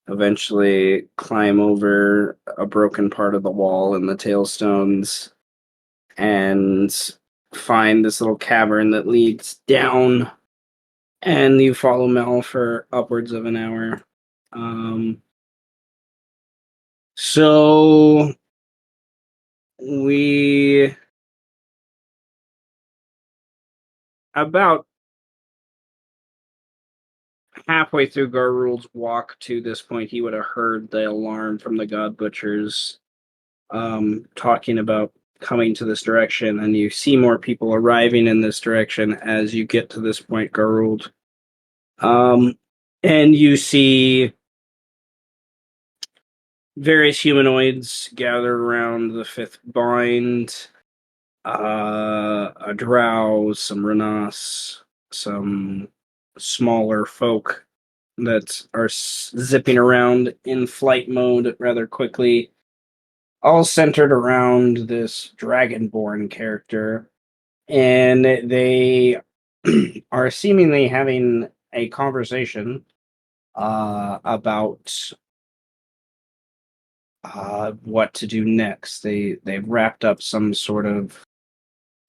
eventually climb over a broken part of the wall in the tailstones, and find this little cavern that leads down, and you follow Mel for upwards of an hour. So we about halfway through Garulvd's walk to this point, he would have heard the alarm from the God Butchers, talking about coming to this direction, and you see more people arriving in this direction as you get to this point, Garulvd. And you see various humanoids gathered around the fifth bind. A drow, some Renas, some smaller folk that are zipping around in flight mode rather quickly, all centered around this dragonborn character. And they are seemingly having a conversation about what to do next. They've wrapped up some sort of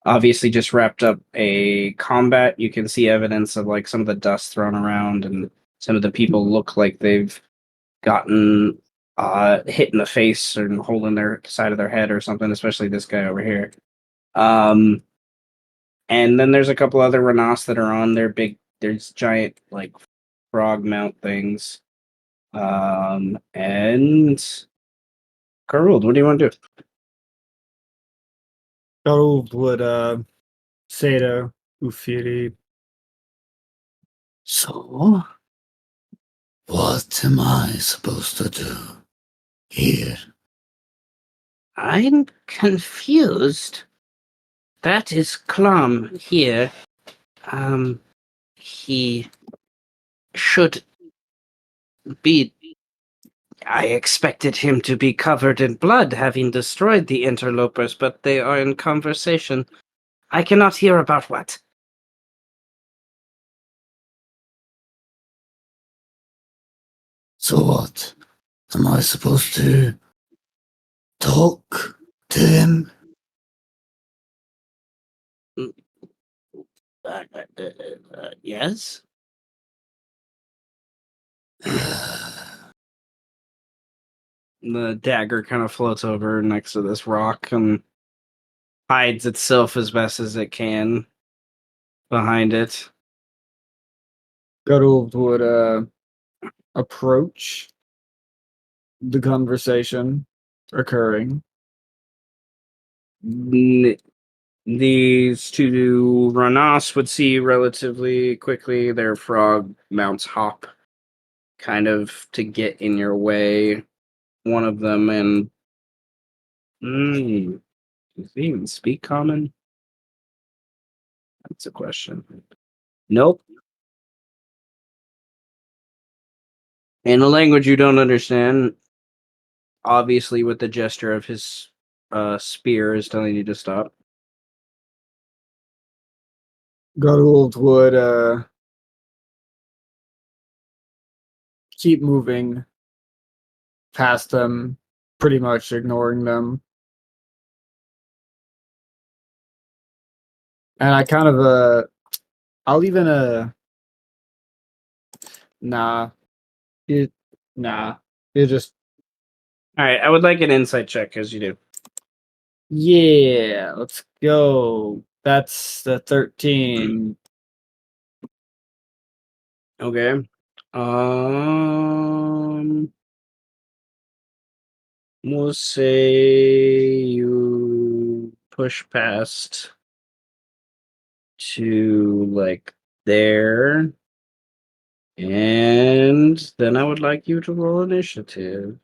obviously just wrapped up a combat. You can see evidence of like some of the dust thrown around, and some of the people look like they've gotten hit in the face or hole in their side of their head or something, especially this guy over here. And then there's a couple other Renas that are on there's giant like frog mount things. And Garulvd, what do you want to do? Garulvd would say to Ufiri, So, what am I supposed to do here? I'm confused. That is Clom here. He should be. I expected him to be covered in blood, having destroyed the interlopers, but they are in conversation. I cannot hear about what. So what? Am I supposed to talk to him? Yes? The dagger kind of floats over next to this rock and hides itself as best as it can behind it. Garulvd would approach the conversation occurring. These two Ranas would see relatively quickly. Their frog mounts hop kind of to get in your way. One of them, and does he even speak common? That's a question. Nope. In a language you don't understand, obviously with the gesture of his spear is telling you to stop. Garulvd would keep moving past them, pretty much ignoring them. And I kind of I'll even nah. You just Alright, I would like an insight check as you do. yeah, let's go. That's the 13. Okay. We'll say you push past to like there, and then I would like you to roll initiative.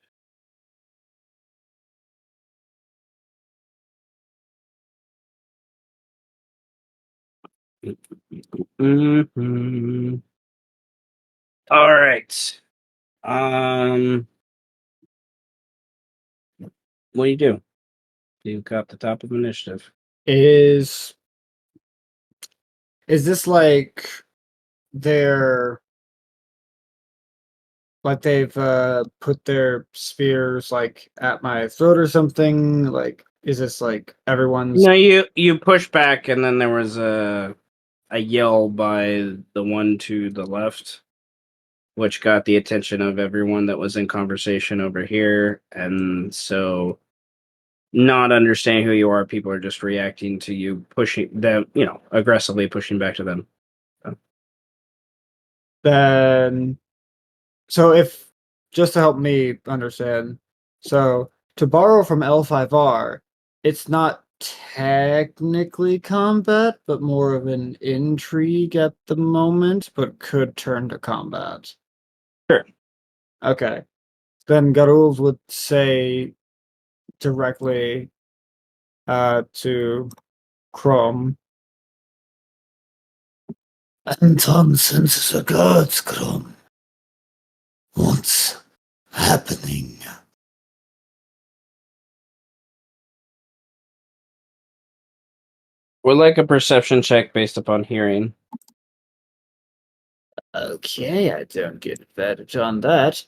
Mm-hmm. All right. What do you do? You got the top of initiative. Is this like they're like they've put their spears like at my throat or something? Like, is this like everyone's? No, you push back, and then there was a yell by the one to the left. which got the attention of everyone that was in conversation over here. And so, not understanding who you are, people are just reacting to you pushing them, aggressively pushing back to them. Then, so if, just to help me understand, so to borrow from L5R, it's not technically combat, but more of an intrigue at the moment, but could turn to combat. Sure. Okay. Then Garulvd would say directly to Chrome. Anton senses a god's Chrome. What's happening? Would like a perception check based upon hearing. Okay, I don't get advantage on that.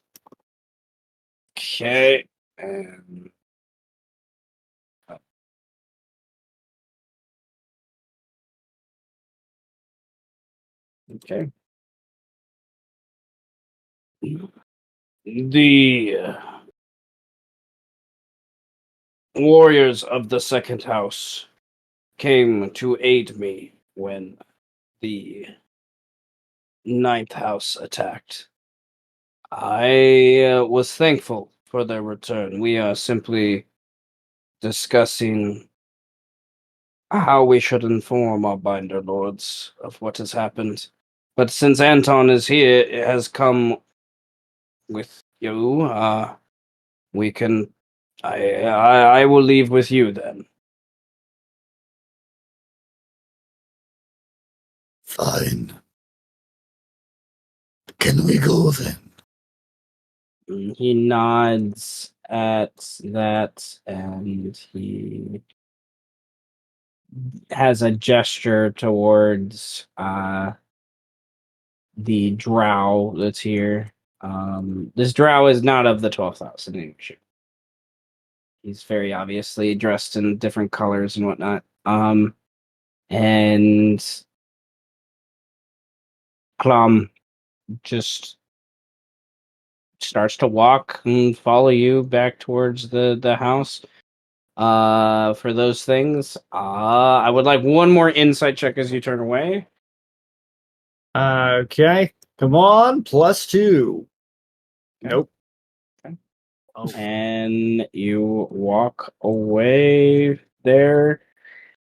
Okay. Okay. The warriors of the second house came to aid me when the ninth house attacked. I was thankful for their return. We are simply discussing how we should inform our binder lords of what has happened. But since Anton is here, it has come with you. We can. I will leave with you then. Fine. Can we go then? He nods at that, and he has a gesture towards the drow that's here. This drow is not of the 12th house in any shape. He's very obviously dressed in different colors and whatnot. And Klom just starts to walk and follow you back towards the house. For those things, I would like one more insight check as you turn away. Okay. Come on, +2. Nope. Okay. Oh. And you walk away there,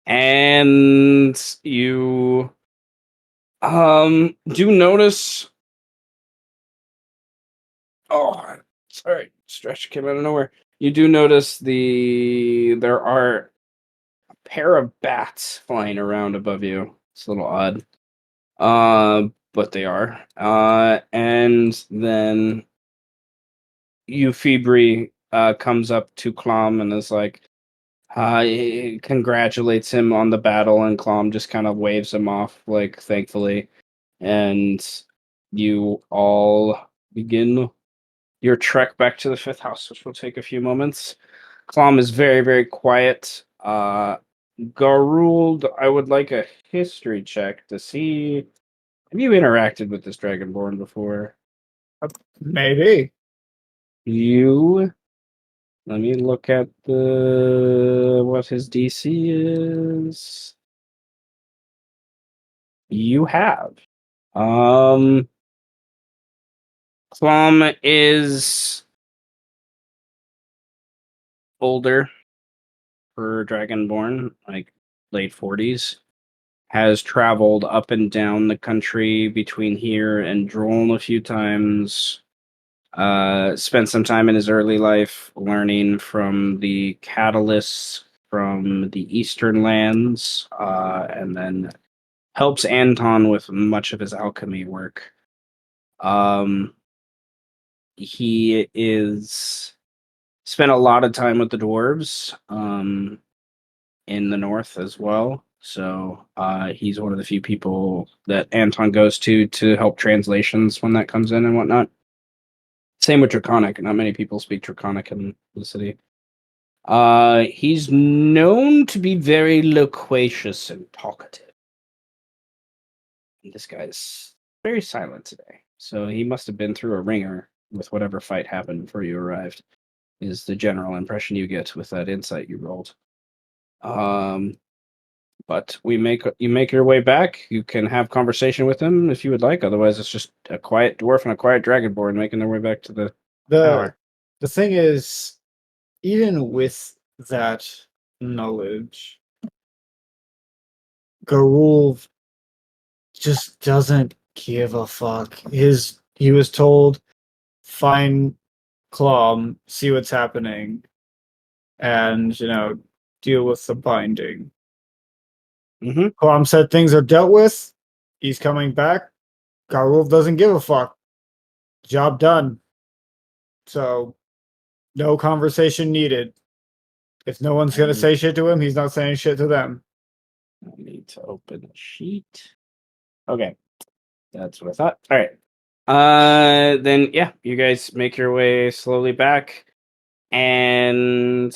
and you do notice. Oh, sorry, stretch came out of nowhere. You do notice there are a pair of bats flying around above you. It's a little odd. But they are. And then Euphebri comes up to Klom and is like, he congratulates him on the battle, and Klom just kind of waves him off, like, thankfully. And you all begin your trek back to the fifth house, which will take a few moments. Klom is very, very quiet. Garulvd, I would like a history check to see. Have you interacted with this Dragonborn before? Maybe. Let me look at what his DC is. You have. Klom is older for Dragonborn, like late 40s. Has traveled up and down the country between here and Droll a few times. Spent some time in his early life learning from the catalysts from the Eastern lands, and then helps Anton with much of his alchemy work. He is spent a lot of time with the dwarves in the north as well. So he's one of the few people that Anton goes to help translations when that comes in and whatnot. Same with Draconic. Not many people speak Draconic in the city. He's known to be very loquacious and talkative. This guy's very silent today. So he must have been through a ringer with whatever fight happened before you arrived, is the general impression you get with that insight you rolled. But you make your way back. You can have conversation with him if you would like. Otherwise, it's just a quiet dwarf and a quiet dragonborn making their way back to the tower. The thing is, even with that knowledge, Garulvd just doesn't give a fuck. He was told, find Clom, see what's happening, and deal with the binding. Clom said things are dealt with. He's coming back. Garulvd doesn't give a fuck. Job done. So, no conversation needed. If no one's gonna say shit to him, he's not saying shit to them. I need to open the sheet. Okay. That's what I thought. All right. Then yeah, you guys make your way slowly back, and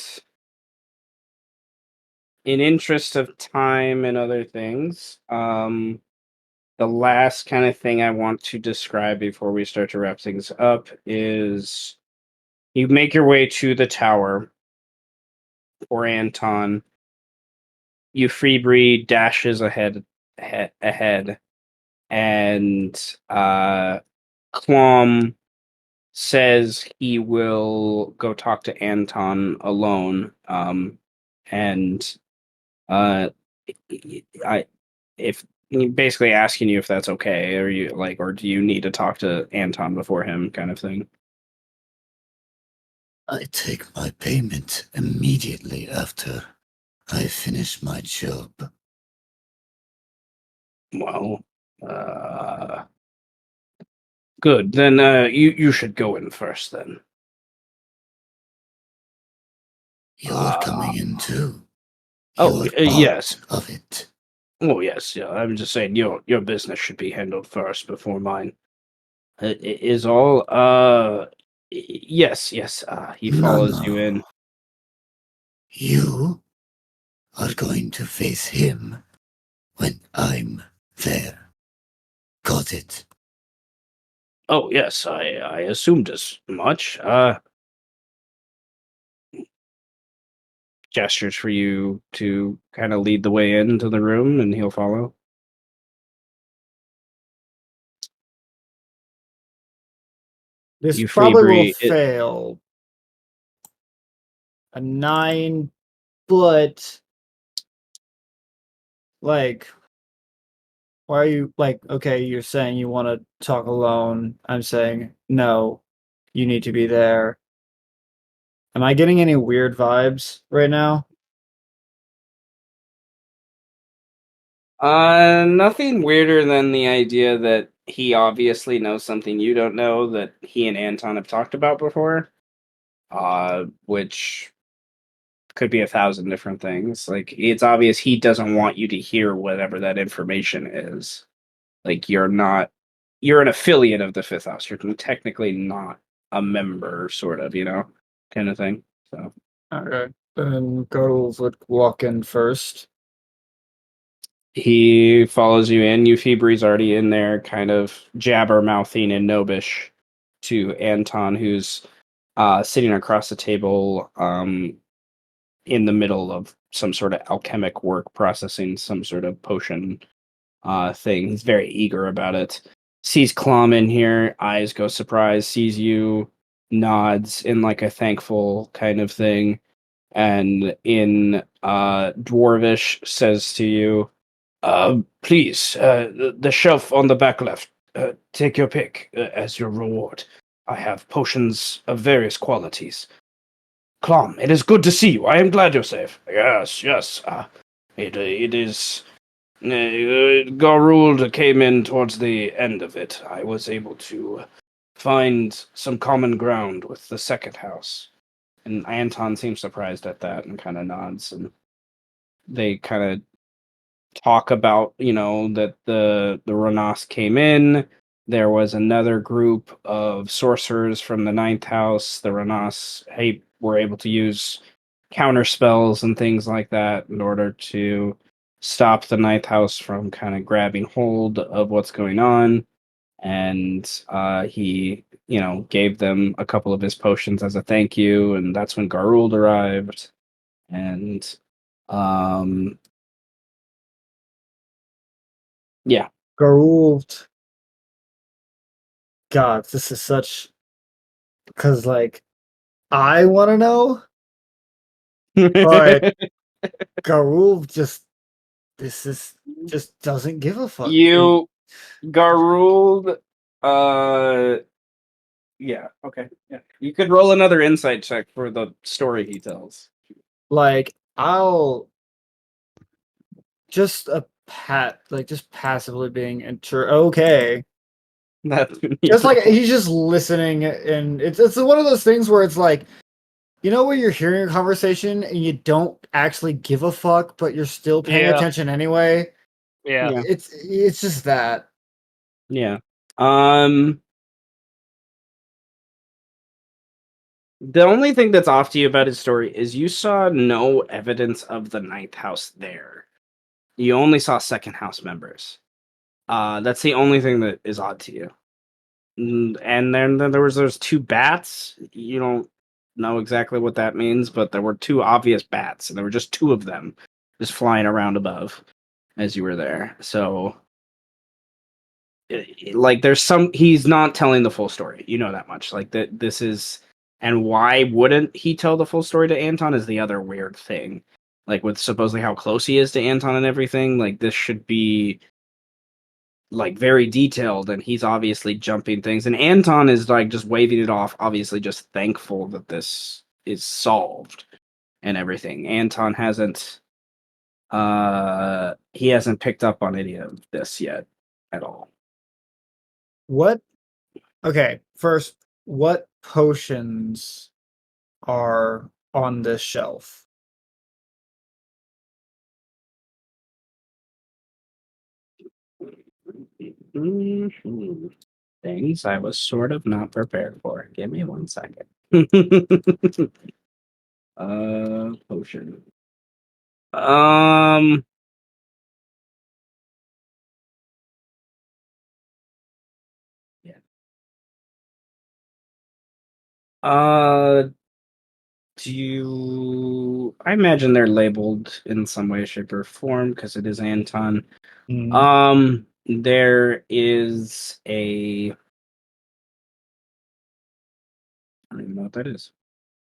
in interest of time and other things, the last kind of thing I want to describe before we start to wrap things up is you make your way to the tower for Anton. Euphebri dashes ahead, and Clom says he will go talk to Anton alone. And if basically asking you if that's okay, or do you need to talk to Anton before him, kind of thing. I take my payment immediately after I finish my job. Well, good. Then you should go in first. Then You're coming in too. Yes. Of it. Oh yes, yeah. I'm just saying your business should be handled first before mine. Is all. Yes. He follows you in. You are going to face him when I'm there. Got it? Oh yes, I assumed as much. Gestures for you to kind of lead the way into the room, and he'll follow. This probably will fail. A 9, but like, why are you okay, you're saying you want to talk alone. I'm saying no, you need to be there. Am I getting any weird vibes right now? Nothing weirder than the idea that he obviously knows something you don't know that he and Anton have talked about before. Which could be 1,000 different things. Like, it's obvious he doesn't want you to hear whatever that information is. Like, you're an affiliate of the Fifth House. You're technically not a member, sort of, kind of thing. So, okay, then Garulvd would walk in first. he follows you in. Euphebri's already in there, kind of jabber mouthing in Nobish to Anton, who's sitting across the table, in the middle of some sort of alchemic work, processing some sort of potion thing. He's very eager about it. Sees Clom in here, eyes go surprised, sees you, nods in like a thankful kind of thing, and in Dwarvish says to you, please, the shelf on the back left, take your pick as your reward. I have potions of various qualities. Clom, it is good to see you. I am glad you're safe. Yes. It is. Garulvd came in towards the end of it. I was able to find some common ground with the second house. And Anton seems surprised at that and kind of nods. And they kind of talk about, that the Renas came in. There was another group of sorcerers from the ninth house. The Renas were able to use counter spells and things like that in order to stop the ninth house from kind of grabbing hold of what's going on. and he, gave them a couple of his potions as a thank you, and that's when Garulvd arrived, and yeah, Garulvd. God, this is such because I want to know, but Garulvd just doesn't give a fuck. Garulvd, yeah, okay, yeah. You could roll another insight check for the story he tells. I'll just just passively being okay. Just he's just listening, and it's one of those things where it's like, where you're hearing a conversation and you don't actually give a fuck, but you're still paying attention anyway. Yeah. It's just that. Yeah. The only thing that's off to you about his story is you saw no evidence of the ninth house there. You only saw second house members. That's the only thing that is odd to you. And then there was those two bats. You don't know exactly what that means, but there were two obvious bats, and there were just two of them just flying around above as you were there. So, he's not telling the full story. You know that much. This is, and why wouldn't he tell the full story to Anton is the other weird thing. With supposedly how close he is to Anton and everything, this should be very detailed, and he's obviously jumping things, and Anton is just waving it off, obviously just thankful that this is solved and everything. Anton hasn't picked up on any of this yet at all. What? Okay, first, what potions are on this shelf? Things I was sort of not prepared for. Give me 1 second. Potion. Yeah. I imagine they're labeled in some way, shape, or form because it is Anton. There is a. I don't even know what that is.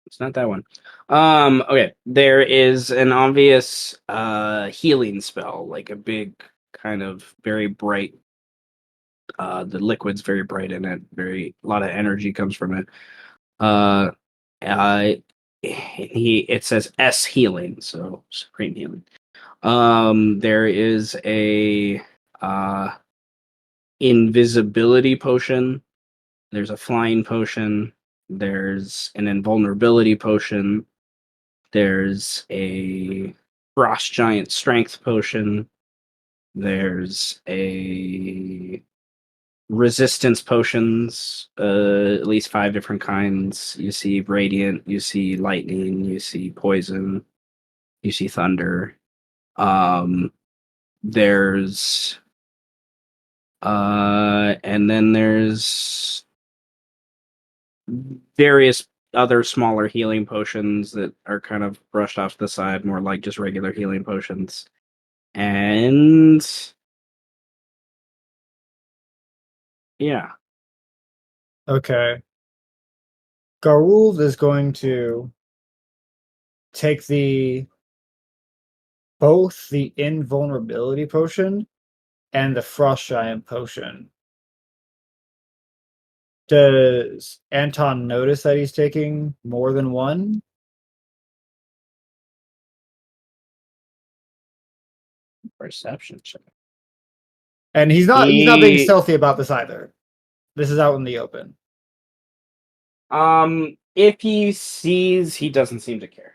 It's not that one. Okay. There is an obvious healing spell, like a big kind of very bright. The liquid's very bright in it. A lot of energy comes from it. It says S healing, so supreme healing. There is a invisibility potion. There's a flying potion. There's an invulnerability potion. There's a frost giant strength potion. There's a resistance potions, at least 5 different kinds. You see radiant, you see lightning, you see poison, you see thunder. There's and then there's various other smaller healing potions that are kind of brushed off to the side, more like just regular healing potions. And yeah. Okay. Garulvd is going to take both the invulnerability potion and the frost giant potion. Does Anton notice that he's taking more than one? Perception check. And he's not being stealthy about this either. This is out in the open. If he sees, he doesn't seem to care.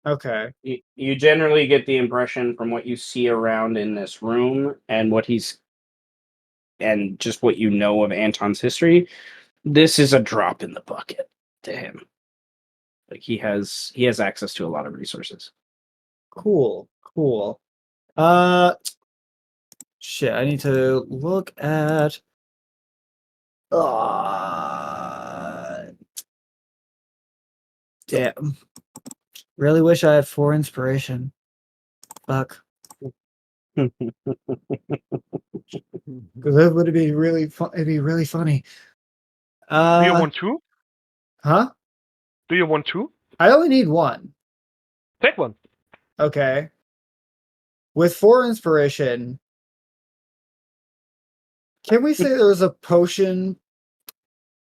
Okay. You generally get the impression from what you see around in this room and just what you know of Anton's history, this is a drop in the bucket to him. He has access to a lot of resources. Cool. Shit, I need to look at. Damn. Really wish I had 4 inspiration. Fuck. Because that would be really fun. It'd be really funny. Do you want 2? Huh? Do you want 2? I only need 1. Take 1. Okay. With 4 inspiration, can we say there's a potion?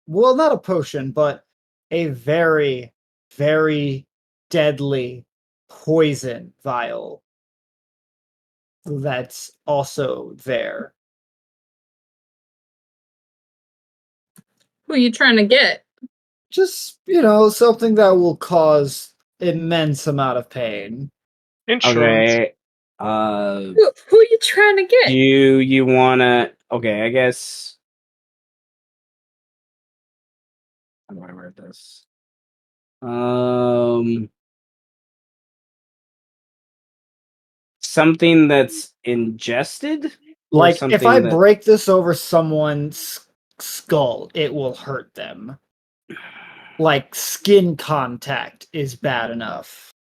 Well, not a potion, but a very, very deadly poison vial that's also there. Who are you trying to get? Just, something that will cause immense amount of pain. Insurance. Okay. Who are you trying to get? Do you wanna? Okay, I guess. How do I word this? Something that's ingested. Like, if I that... break this over someone's skull, it will hurt them. Like, skin contact is bad enough.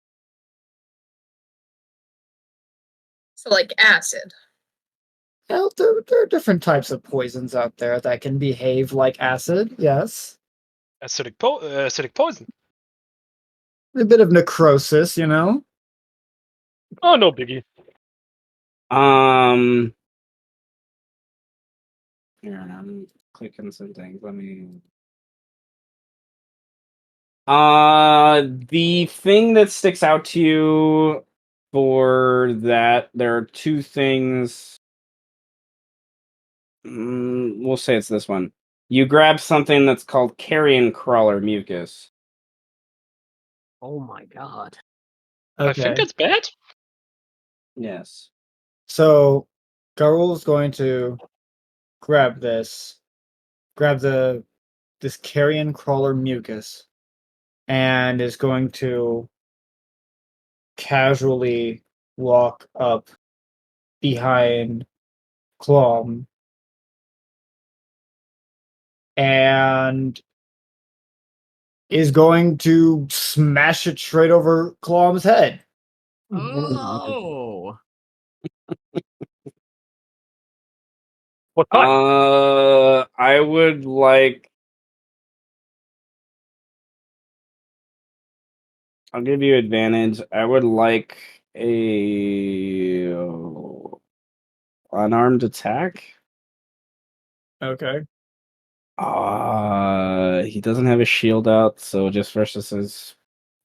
So, like acid. There are different types of poisons out there that can behave like acid, yes. Acidic poison. A bit of necrosis, Oh, no biggie. Here, I'm clicking some things. Let me. The thing that sticks out to you for that, there are 2 things. We'll say it's this one. You grab something that's called carrion crawler mucus. Oh my god. I think that's bad. Yes. So, Garulvd's going to grab this carrion crawler mucus, and is going to casually walk up behind Clom and is going to smash it straight over Clom's head. Oh. What type? I would like. I'll give you advantage. I would like a unarmed attack. Okay. He doesn't have a shield out, so just versus his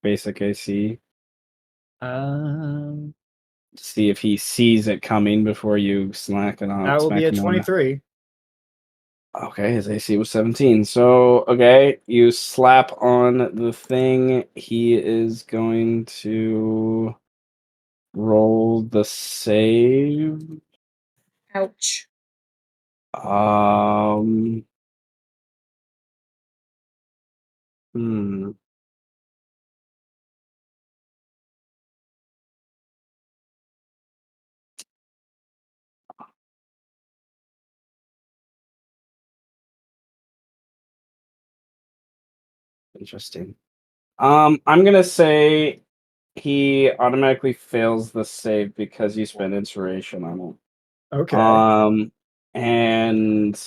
basic AC. See if he sees it coming before you slack it on. That will be a 23. Okay, his AC was 17. So, okay, you slap on the thing. He is going to roll the save. Ouch. Hmm. Interesting. I'm gonna say he automatically fails the save because you spent inspiration on it. Okay. And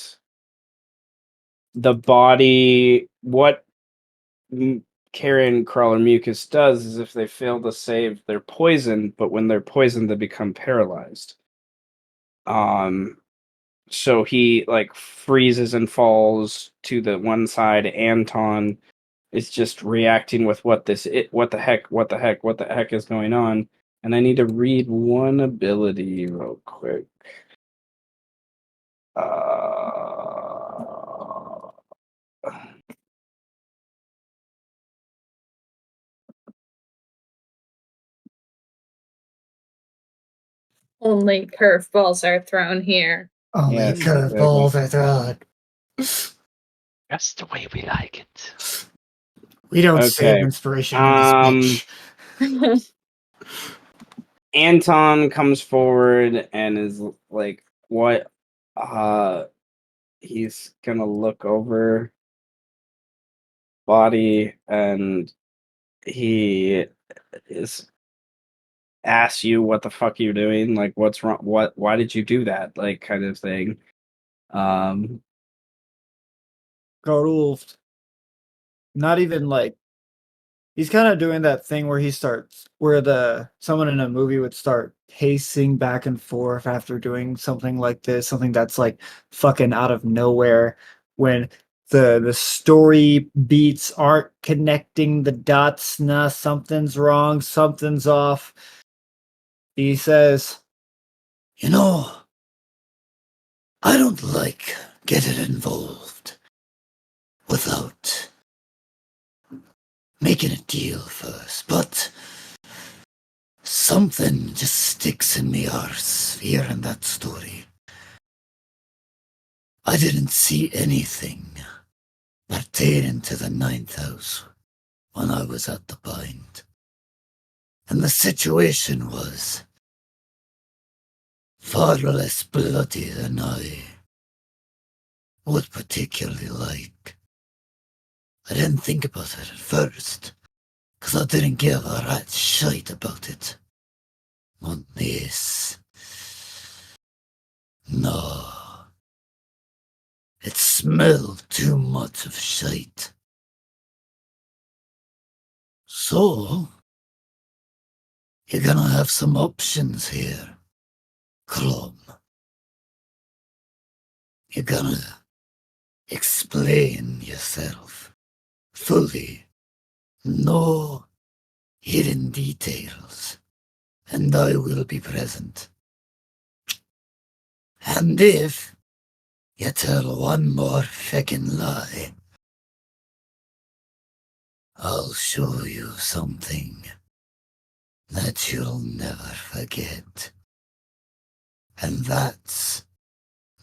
the body, what carrion crawler mucus does is if they fail to save, they're poisoned, but when they're poisoned, they become paralyzed. So he like freezes and falls to the one side. Anton is just reacting with what the heck is going on. And I need to read one ability real quick. Only curveballs are thrown here. Only Yes, curveballs are thrown. That's the way we like it. We don't save Okay. inspiration in this bitch. Anton comes forward and is like, what he's gonna look over body and he is asks you what the fuck you're doing, like what's wrong, why did you do that, like kind of thing. Garulvd. Not even like he's kind of doing that thing where someone in a movie would start pacing back and forth after doing something like this, something that's like fucking out of nowhere when the story beats aren't connecting the dots. Nah, something's wrong, something's off. He says, You know, I don't like getting involved without making a deal first, but something just sticks in me arse hearing that story. I didn't see anything pertaining to the ninth house when I was at the bind. And the situation was far less bloody than I would particularly like. I didn't think about it at first, because I didn't give a rat's shite about it. Not this. No. It smelled too much of shite. So, you're gonna have some options here, Clom. You're gonna explain yourself fully. No hidden details. And I will be present. And if you tell one more feckin' lie, I'll show you something that you'll never forget. And that's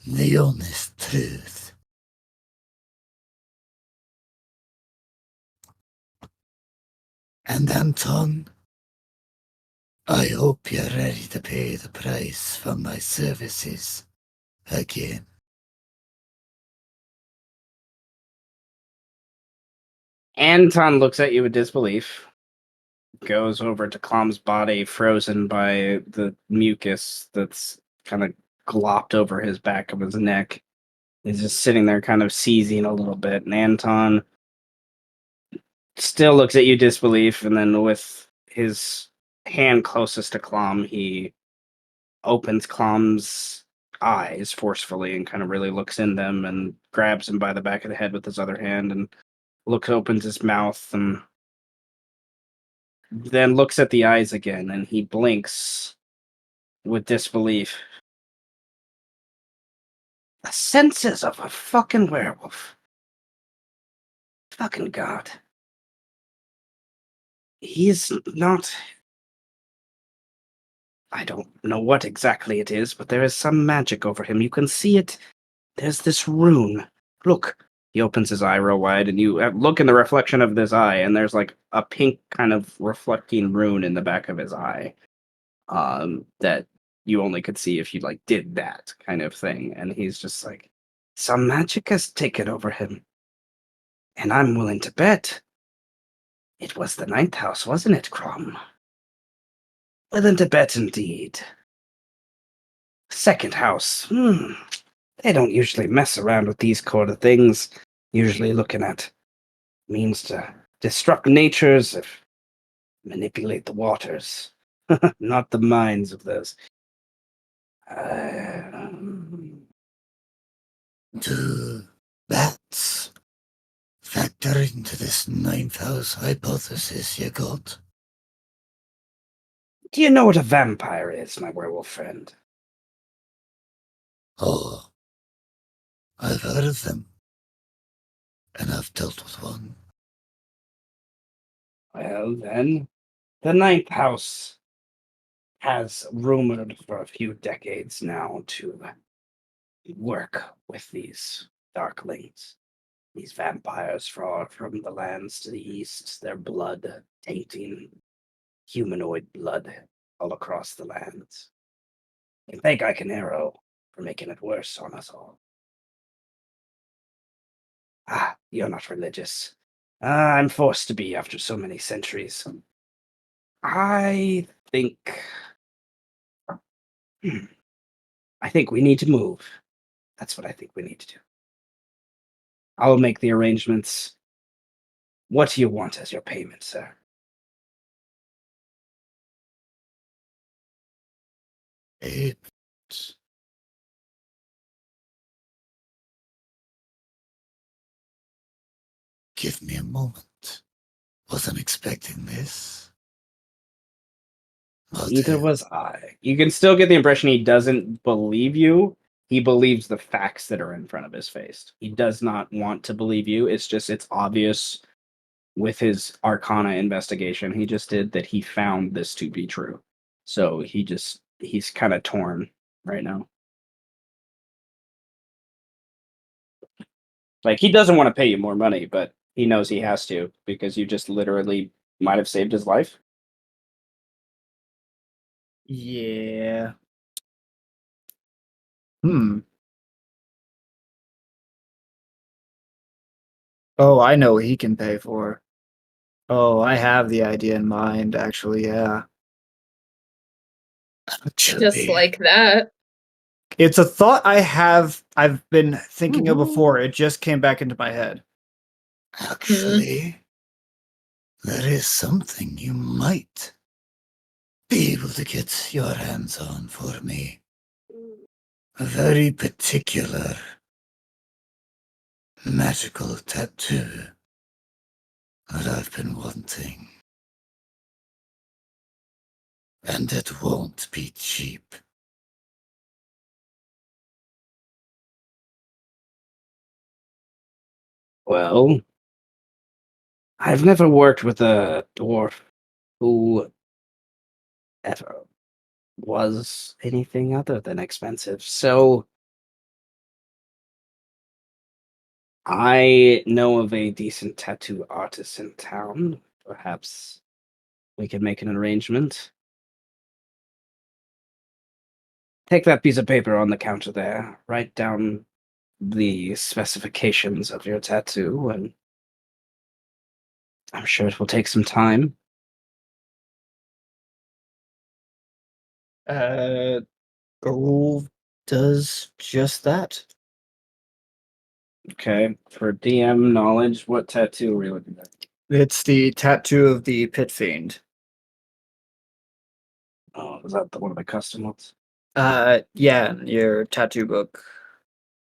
the honest truth. And Anton, I hope you're ready to pay the price for my services again. Anton looks at you with disbelief, goes over to Clom's body, frozen by the mucus that's kind of glopped over his back of his neck. He's just sitting there kind of seizing a little bit, and Anton still looks at you disbelief, and then with his hand closest to Clom, he opens Clom's eyes forcefully and kind of really looks in them and grabs him by the back of the head with his other hand and opens his mouth and then looks at the eyes again, and he blinks with disbelief. The senses of a fucking werewolf. Fucking God. He's not... I don't know what exactly it is, but there is some magic over him. You can see it. There's this rune. Look. He opens his eye real wide, and you look in the reflection of this eye, and there's like a pink kind of reflecting rune in the back of his eye. That you only could see if you like did that kind of thing. And he's just like, some magic has taken over him. And I'm willing to bet it was the ninth house, wasn't it, Crom? Willing to bet indeed. Second house. They don't usually mess around with these sort of things. Usually looking at means to disrupt natures, if manipulate the waters. Not the minds of those. Do bats factor into this ninth house hypothesis you got? Do you know what a vampire is, my werewolf friend? Oh, I've heard of them. And I've dealt with one. Well, then, the ninth house has rumored for a few decades now to work with these darklings, these vampires from the lands to the east, their blood tainting humanoid blood all across the lands. They think I can arrow for making it worse on us all. You're not religious. I'm forced to be after so many centuries. I think... I think we need to move. That's what I think we need to do. I'll make the arrangements. What do you want as your payment, sir? Payment. Give me a moment. Wasn't expecting this. Neither was I. You can still get the impression he doesn't believe you. He believes the facts that are in front of his face. He does not want to believe you. It's obvious with his Arcana investigation he just did that he found this to be true. So he's kind of torn right now. Like, he doesn't want to pay you more money, but he knows he has to because you just literally might have saved his life. Yeah. Oh, I know what he can pay for. Oh, I have the idea in mind, actually, yeah. Just like that. It's a thought I've been thinking of before. It just came back into my head. Actually, there is something you might be able to get your hands on for me. A very particular magical tattoo that I've been wanting. And it won't be cheap. Well, I've never worked with a dwarf who ever was anything other than expensive, so I know of a decent tattoo artist in town. Perhaps we can make an arrangement. Take that piece of paper on the counter there, write down the specifications of your tattoo, and I'm sure it will take some time. Garulvd does just that. Okay, for DM knowledge, what tattoo are we looking at? It's the tattoo of the Pit Fiend. Oh, is that one of the custom ones? Yeah, in your tattoo book.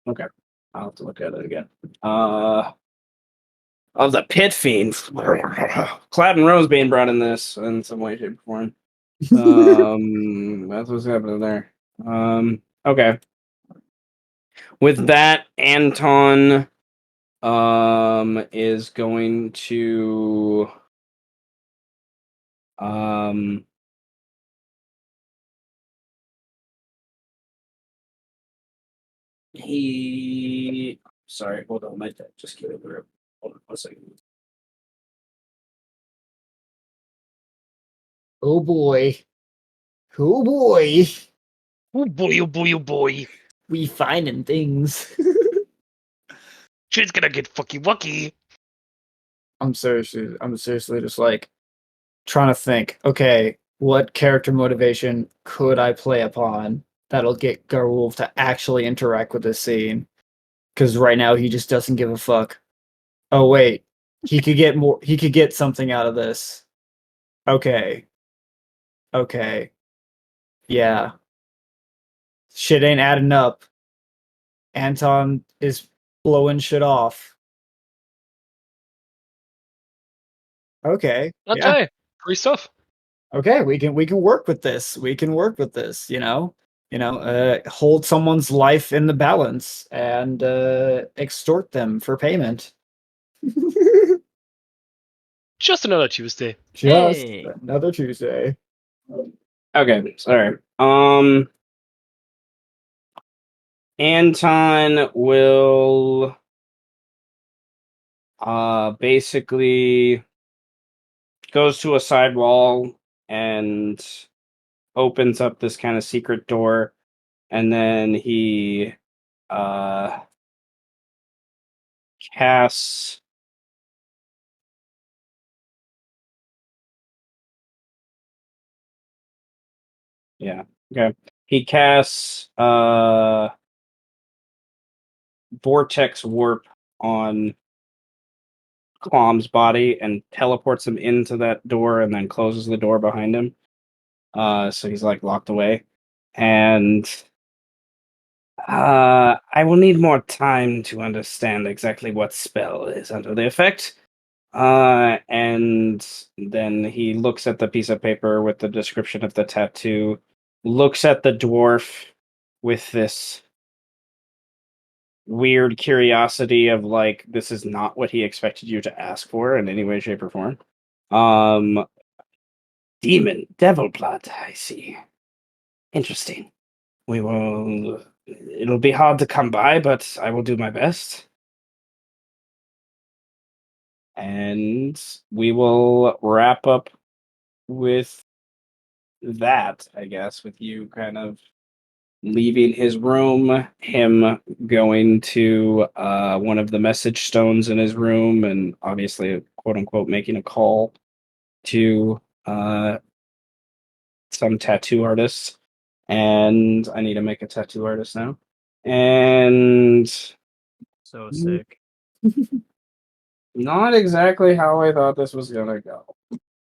Okay, I'll have to look at it again. Of the Pit Fiend. Cloud and Rose being brought in this in some way, shape, or form. That's what's happening there. Okay. With that, Anton is going to sorry, hold on, my dad just came over. Hold on 1 second. Oh boy. Oh boy. Oh boy, oh boy, oh boy. We finding things. Shit's gonna get fucky wucky. I'm seriously just like trying to think, okay, what character motivation could I play upon that'll get Garulvd to actually interact with this scene? Because right now he just doesn't give a fuck. Oh wait, he could get something out of this. Okay. Yeah. Shit ain't adding up. Anton is blowing shit off. Okay. Okay, free stuff. Okay, we can work with this. Hold someone's life in the balance and extort them for payment. Just another Tuesday. Just Hey. another Tuesday. Okay, sorry. Anton will basically goes to a side wall and opens up this kind of secret door and then he casts. Yeah. Okay. He casts vortex warp on Clom's body and teleports him into that door and then closes the door behind him. So he's like locked away. And I will need more time to understand exactly what spell is under the effect. And then he looks at the piece of paper with the description of the tattoo, looks at the dwarf with this weird curiosity of like, this is not what he expected you to ask for in any way, shape, or form. Demon, devil blood, I see. Interesting. It'll be hard to come by, but I will do my best. And we will wrap up with that, I guess, with you kind of leaving his room, him going to one of the message stones in his room, and obviously, quote unquote, making a call to some tattoo artist. And I need to make a tattoo artist now. And So sick. not exactly how I thought this was gonna go.